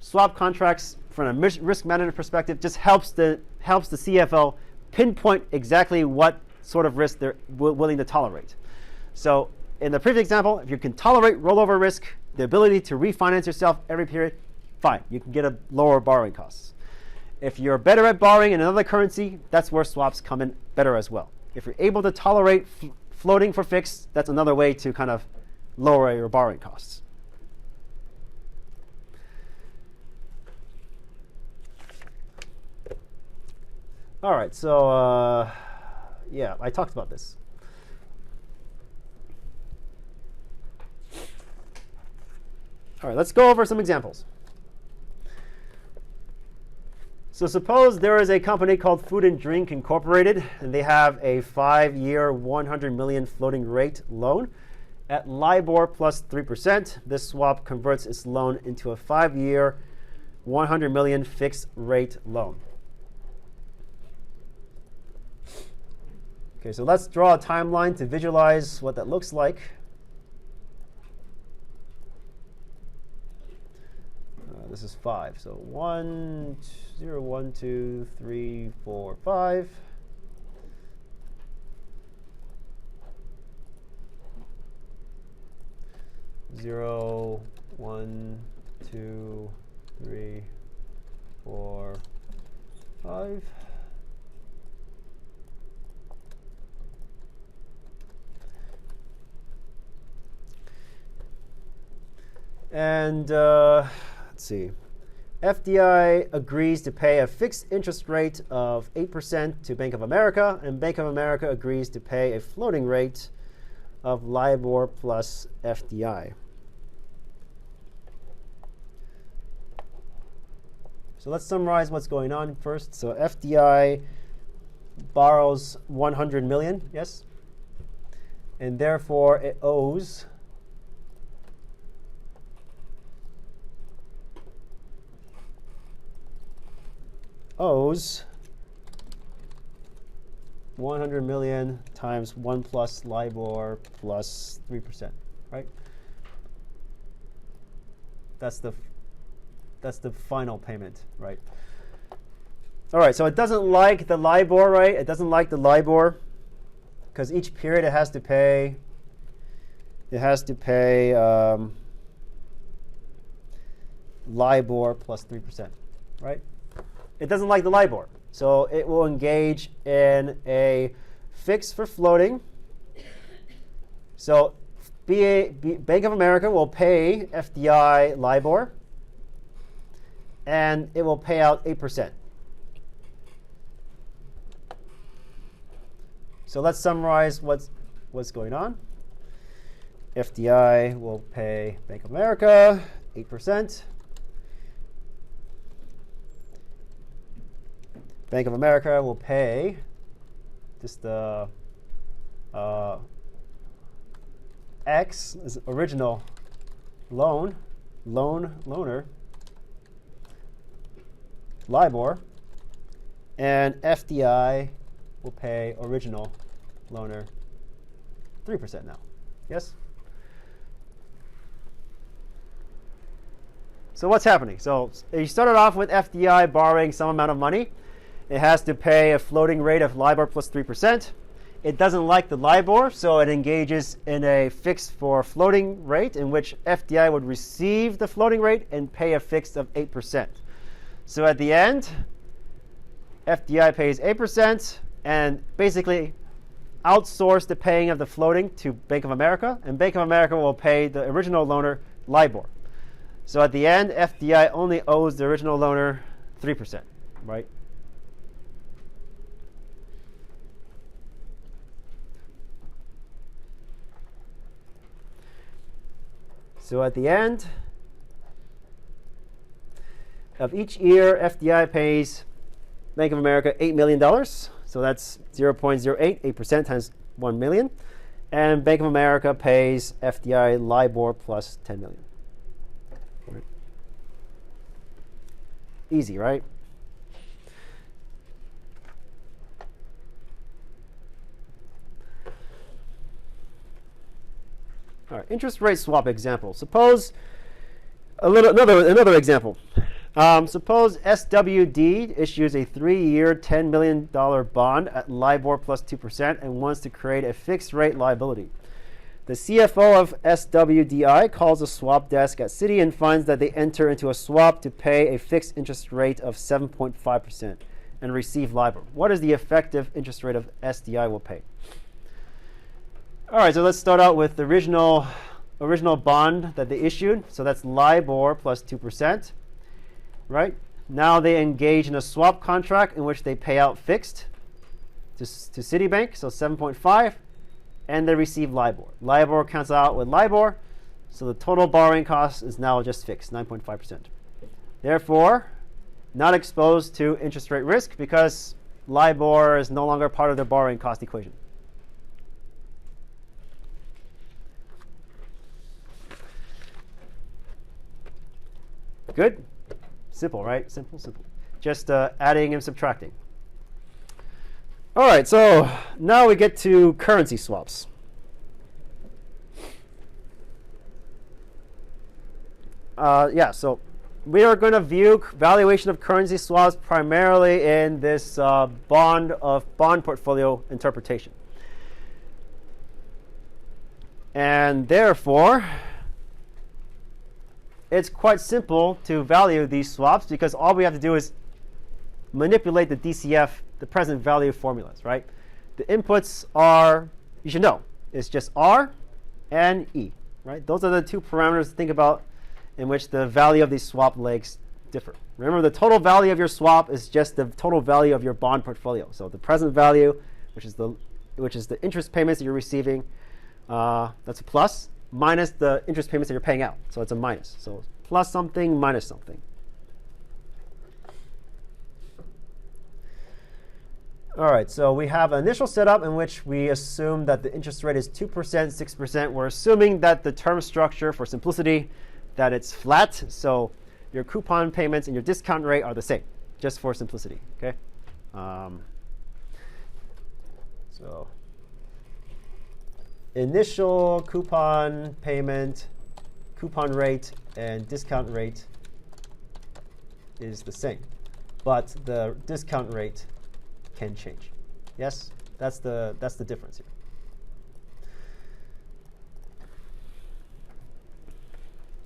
swap contracts from a risk management perspective just helps the CFO pinpoint exactly what sort of risk they're willing to tolerate. So in the previous example, if you can tolerate rollover risk, the ability to refinance yourself every period, fine, you can get a lower borrowing costs. If you're better at borrowing in another currency, that's where swaps come in better as well. If you're able to tolerate floating for fixed, that's another way to kind of lower your borrowing costs. All right, so yeah, I talked about this. All right, let's go over some examples. So suppose there is a company called Food and Drink Incorporated, and they have a 5-year, $100 million floating rate loan. at LIBOR plus 3%. This swap converts its loan into a 5-year, $100 million fixed rate loan. Okay, so let's draw a timeline to visualize what that looks like. This is 5. So 1, 0, 1, 2, 3, 4, 5. Zero, 1, 2, 3, 4, 5. And let's see. FDI agrees to pay a fixed interest rate of 8% to Bank of America, and Bank of America agrees to pay a floating rate of LIBOR plus FDI. So let's summarize what's going on first. So FDI borrows 100 million, yes? And therefore it owes owes 100 million times 1 plus LIBOR plus 3%, right? That's the final payment, right? All right, so it doesn't like the LIBOR, right? It doesn't like the LIBOR because each period it has to pay LIBOR plus 3%, right? It doesn't like the LIBOR, so it will engage in a fix for floating. So Bank of America will pay FDI LIBOR, and it will pay out 8%. So let's summarize what's going on. FDI will pay Bank of America 8%. Bank of America will pay just the X is original loaner, LIBOR, and FDI will pay original loaner 3% now. Yes? So what's happening? So you started off with FDI borrowing some amount of money. It has to pay a floating rate of LIBOR plus 3%. It doesn't like the LIBOR, so it engages in a fixed for floating rate in which FDI would receive the floating rate and pay a fixed of 8%. So at the end, FDI pays 8% and basically outsource the paying of the floating to Bank of America, and Bank of America will pay the original loaner LIBOR. So at the end, FDI only owes the original loaner 3%, right? So at the end of each year, FDI pays Bank of America $8 million. So that's 0.08, 8% times 1 million. And Bank of America pays FDI LIBOR plus 10 million. Right. Easy, right? All right, interest rate swap example. Suppose another example. Suppose SWD issues a 3-year, $10 million bond at LIBOR plus 2% and wants to create a fixed rate liability. The CFO of SWDI calls a swap desk at Citi and finds that they enter into a swap to pay a fixed interest rate of 7.5% and receive LIBOR. What is the effective interest rate of SDI will pay? All right, so let's start out with the original bond that they issued. So that's LIBOR plus 2%, right? Now they engage in a swap contract in which they pay out fixed to Citibank, so 7.5, and they receive LIBOR. LIBOR cancels out with LIBOR, so the total borrowing cost is now just fixed, 9.5%. Therefore, not exposed to interest rate risk because LIBOR is no longer part of their borrowing cost equation. Good? Simple, right? Simple, simple. Just adding and subtracting. All right, so now we get to currency swaps. So we are going to view valuation of currency swaps primarily in this bond portfolio interpretation. And therefore, it's quite simple to value these swaps because all we have to do is manipulate the DCF, the present value formulas, right? The inputs are, you should know, it's just R and E, right? Those are the two parameters to think about in which the value of these swap legs differ. Remember, the total value of your swap is just the total value of your bond portfolio. So the present value, which is the interest payments that you're receiving, that's a plus, minus the interest payments that you're paying out. So it's a minus. So plus something, minus something. All right, so we have an initial setup in which we assume that the interest rate is 2%, 6%. We're assuming that the term structure, for simplicity, that it's flat. So your coupon payments and your discount rate are the same, just for simplicity. Okay. So initial coupon payment, coupon rate, and discount rate is the same, but the discount rate can change. Yes, that's the difference here.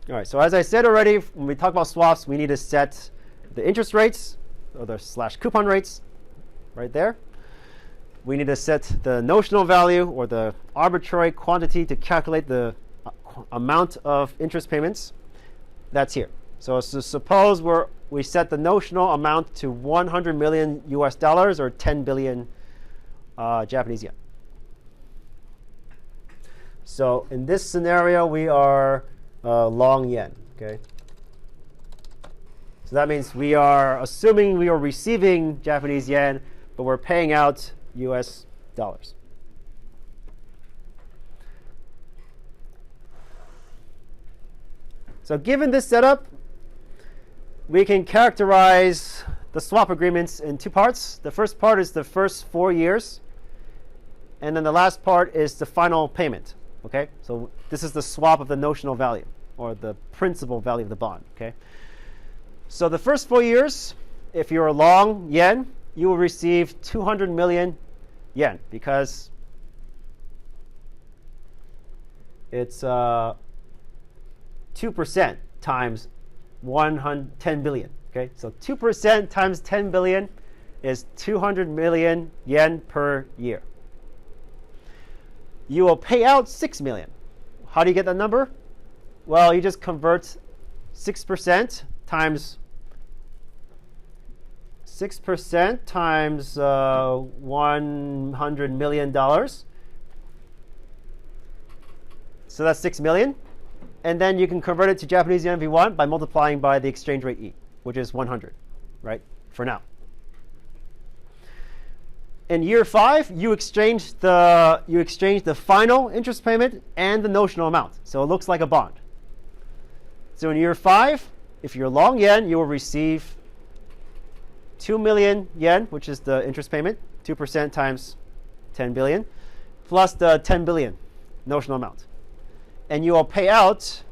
All right, so as I said already, when we talk about swaps, we need to set the interest rates, or the / coupon rates, right there. We need to set the notional value, or the arbitrary quantity to calculate the amount of interest payments. That's here. So suppose we set the notional amount to 100 million US dollars, or 10 billion Japanese yen. So in this scenario, we are long yen, okay? So that means we are assuming we are receiving Japanese yen, but we're paying out US dollars. So given this setup, we can characterize the swap agreements in two parts. The first part is the first 4 years, and then the last part is the final payment. Okay, so this is the swap of the notional value, or the principal value of the bond. Okay, so the first 4 years, if you're long yen, you will receive 200 million yen because it's 2% times 10 billion. Okay, so 2% times 10 billion is 200 million yen per year. You will pay out 6 million. How do you get that number? Well, you just convert 6% times 100 million dollars. So that's 6 million. And then you can convert it to Japanese yen if you want by multiplying by the exchange rate E, which is 100, right? For now. In year 5, you exchange the final interest payment and the notional amount. So it looks like a bond. So in year 5, if you're long yen, you will receive 2 million yen, which is the interest payment, 2% times 10 billion, plus the 10 billion notional amount. And you will pay out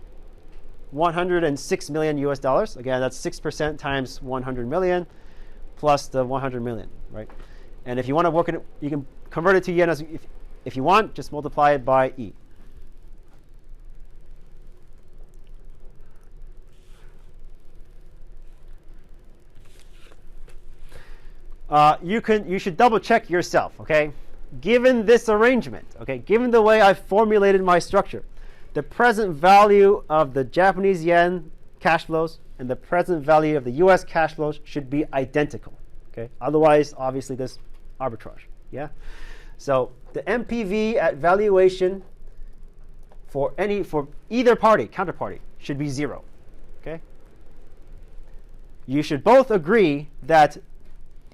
106 million US dollars. Again, that's 6% times 100 million plus the 100 million, right? And if you want to work it, you can convert it to yen if you want, just multiply it by E. You should double check yourself, okay? Given this arrangement, okay, given the way I formulated my structure, the present value of the Japanese yen cash flows and the present value of the US cash flows should be identical, okay? Otherwise, obviously, there's arbitrage, yeah? So the MPV at valuation for either party, counterparty, should be 0, okay? You should both agree that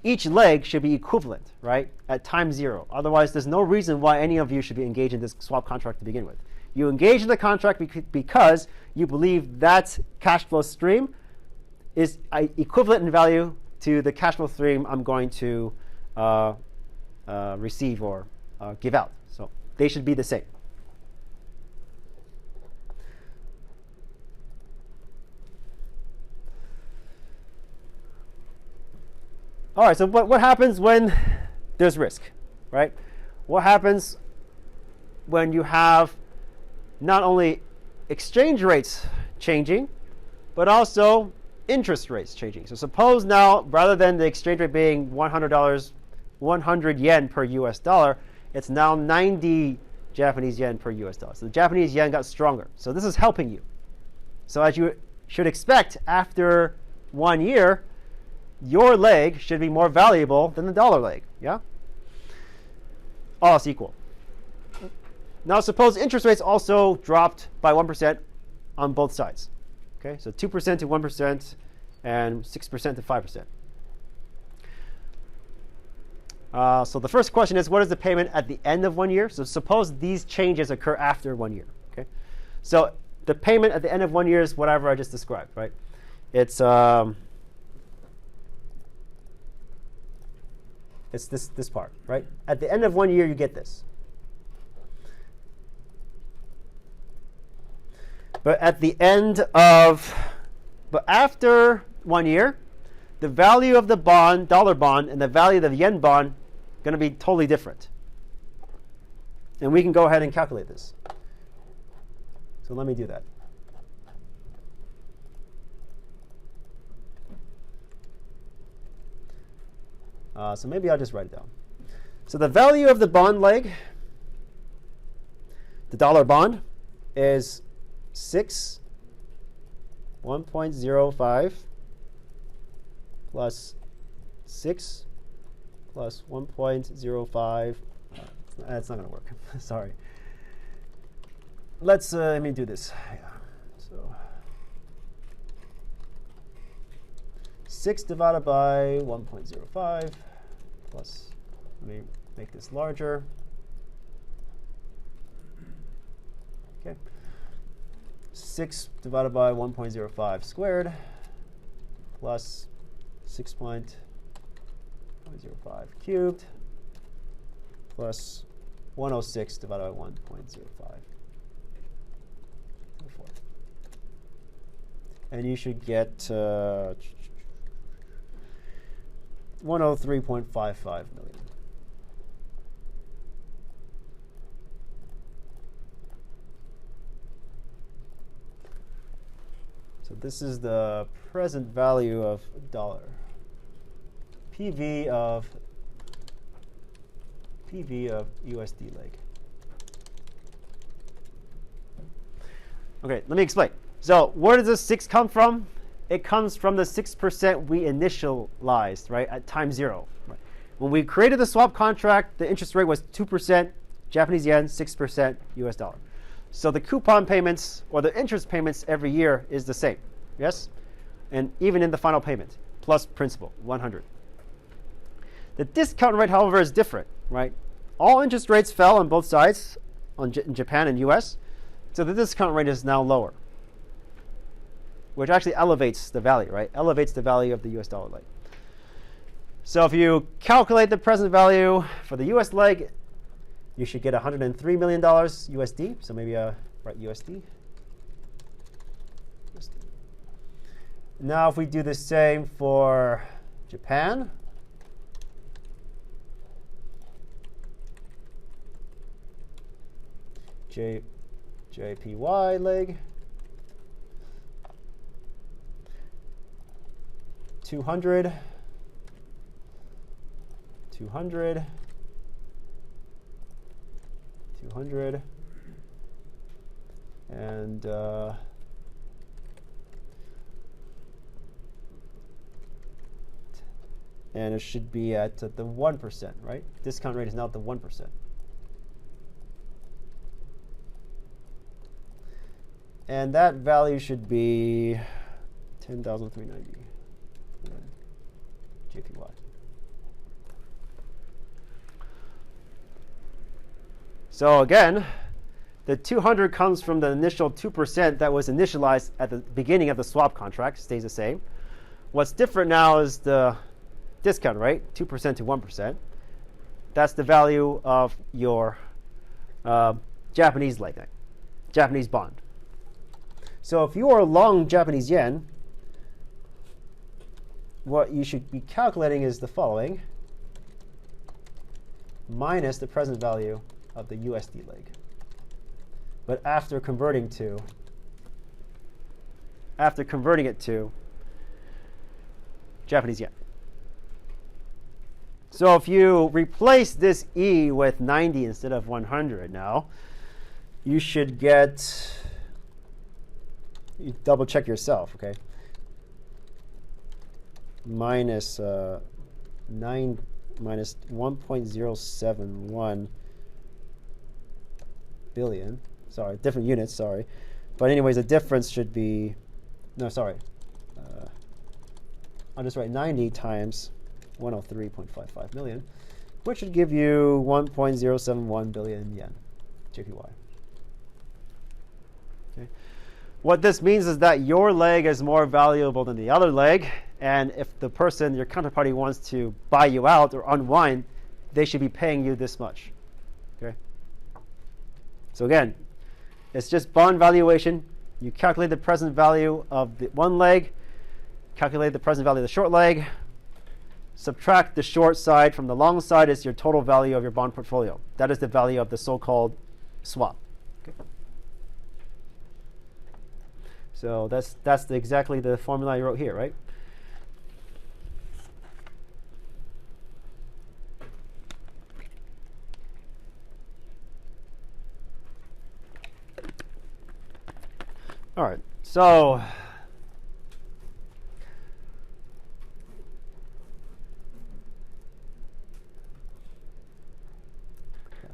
each leg should be equivalent, right, at time 0. Otherwise, there's no reason why any of you should be engaged in this swap contract to begin with. You engage in the contract because you believe that cash flow stream is equivalent in value to the cash flow stream I'm going to receive or give out. So they should be the same. All right, so what happens when there's risk, right? What happens when you have not only exchange rates changing, but also interest rates changing? So suppose now, rather than the exchange rate being $100, 100 yen per US dollar, it's now 90 Japanese yen per US dollar. So the Japanese yen got stronger. So this is helping you. So as you should expect, after 1 year, your leg should be more valuable than the dollar leg, yeah? All else equal. Now suppose interest rates also dropped by 1% on both sides. Okay, so 2% to 1% and 6% to 5%. So the first question is, what is the payment at the end of 1 year? So suppose these changes occur after 1 year. Okay, so the payment at the end of 1 year is whatever I just described, right? It's this part, right? At the end of 1 year, you get this. But after 1 year, the value of the bond, dollar bond, and the value of the yen bond going to be totally different. And we can go ahead and calculate this. So let me do that. So maybe I'll just write it down. So the value of the bond leg, the dollar bond, is 1.05 plus 6 plus 1.05. That's not going to work. Sorry. Let me do this. So 6 divided by 1.05 plus, let me make this larger. Okay. 6 divided by 1.05 squared plus 6.05 cubed plus 106 divided by 1.05. And you should get 103.55 million. So this is the present value of dollar. PV of USD leg. Okay, let me explain. So where does this 6 come from? It comes from the 6% we initialized, right, at time 0. Right. When we created the swap contract, the interest rate was 2% Japanese yen, 6% US dollar. So the coupon payments or the interest payments every year is the same, yes? And even in the final payment, plus principal, 100. The discount rate, however, is different, right? All interest rates fell on both sides, in Japan and US, so the discount rate is now lower, which actually elevates the value, right? Elevates the value of the US dollar leg. So if you calculate the present value for the US leg, you should get $103 million USD. So maybe write USD. Now if we do the same for Japan, JPY leg, 200, 200, 200, and it should be at the 1%, right? Discount rate is now at the 1%. And that value should be 10,390 JPY. So again, the 200 comes from the initial 2% that was initialized at the beginning of the swap contract, stays the same. What's different now is the discount rate, 2% to 1%. That's the value of your Japanese leg, Japanese bond. So if you are long Japanese yen, what you should be calculating is the following, minus the present value of the USD leg. But after converting it to Japanese yen. So if you replace this E with 90 instead of 100 now, you should get, you double check yourself, okay? Minus 1.071 billion. Sorry, different units, sorry. But anyways, the difference should be, no, sorry. I'll just write 90 times 103.55 million, which should give you 1.071 billion yen, JPY. Okay. What this means is that your leg is more valuable than the other leg, and if the person, your counterparty, wants to buy you out or unwind, they should be paying you this much. Okay. So again, it's just bond valuation. You calculate the present value of the one leg, calculate the present value of the short leg, subtract the short side from the long side is your total value of your bond portfolio. That is the value of the so-called swap. Okay. So that's exactly the formula I wrote here, right? All right, so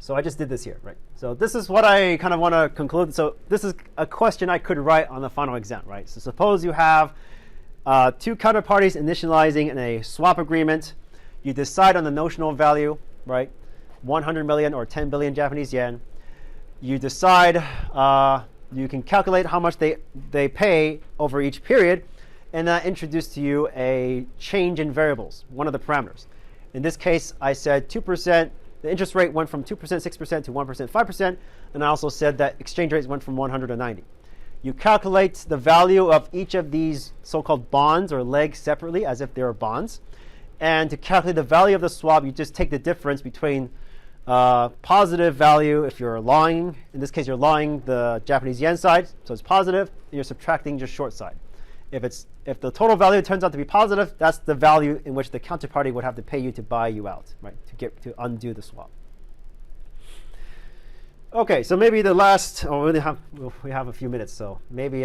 I just did this here, right? So this is what I kind of want to conclude. So this is a question I could write on the final exam, right? So suppose you have two counterparties initializing in a swap agreement. You decide on the notional value, right? 100 million or 10 billion Japanese yen. You decide, you can calculate how much they pay over each period, and that introduced to you a change in variables, one of the parameters. In this case, I said 2%. The interest rate went from 2%, 6% to 1%, 5%, and I also said that exchange rates went from 100 to 90. You calculate the value of each of these so-called bonds or legs separately as if they were bonds. And to calculate the value of the swap, you just take the difference between positive value if you're longing. In this case, you're longing the Japanese yen side, so it's positive, and you're subtracting just short side. If the total value turns out to be positive, that's the value in which the counterparty would have to pay you to buy you out, right? To undo the swap. Okay, so maybe the last. Oh, we have a few minutes, so maybe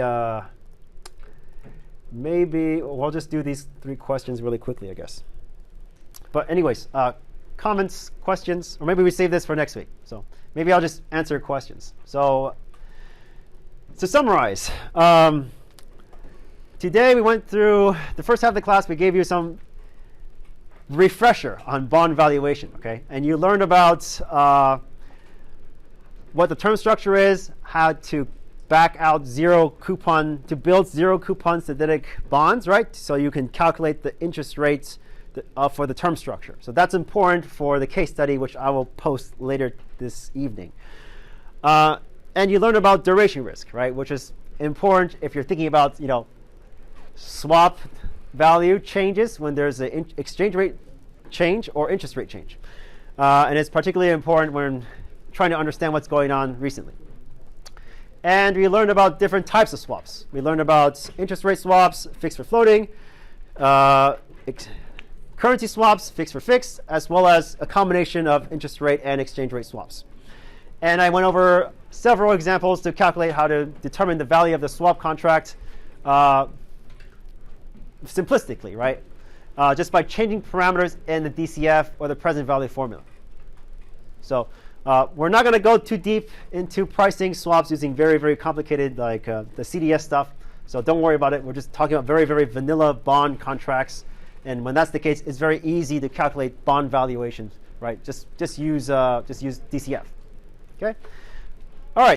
we'll just do these three questions really quickly, I guess. But anyways, comments, questions, or maybe we save this for next week. So maybe I'll just answer questions. So to summarize. Today we went through the first half of the class. We gave you some refresher on bond valuation, okay? And you learned about what the term structure is, how to back out zero coupon, to build zero coupon synthetic bonds, right? So you can calculate the interest rates for the term structure. So that's important for the case study, which I will post later this evening. And you learned about duration risk, right? Which is important if you're thinking about, swap value changes when there's an exchange rate change or interest rate change. And it's particularly important when trying to understand what's going on recently. And we learned about different types of swaps. We learned about interest rate swaps, fixed for floating, currency swaps, fixed for fixed, as well as a combination of interest rate and exchange rate swaps. And I went over several examples to calculate how to determine the value of the swap contract simplistically, right? Just by changing parameters in the DCF or the present value formula. So we're not going to go too deep into pricing swaps using very, very complicated like the CDS stuff. So don't worry about it. We're just talking about very, very vanilla bond contracts. And when that's the case, it's very easy to calculate bond valuations, right? Just use DCF. Okay.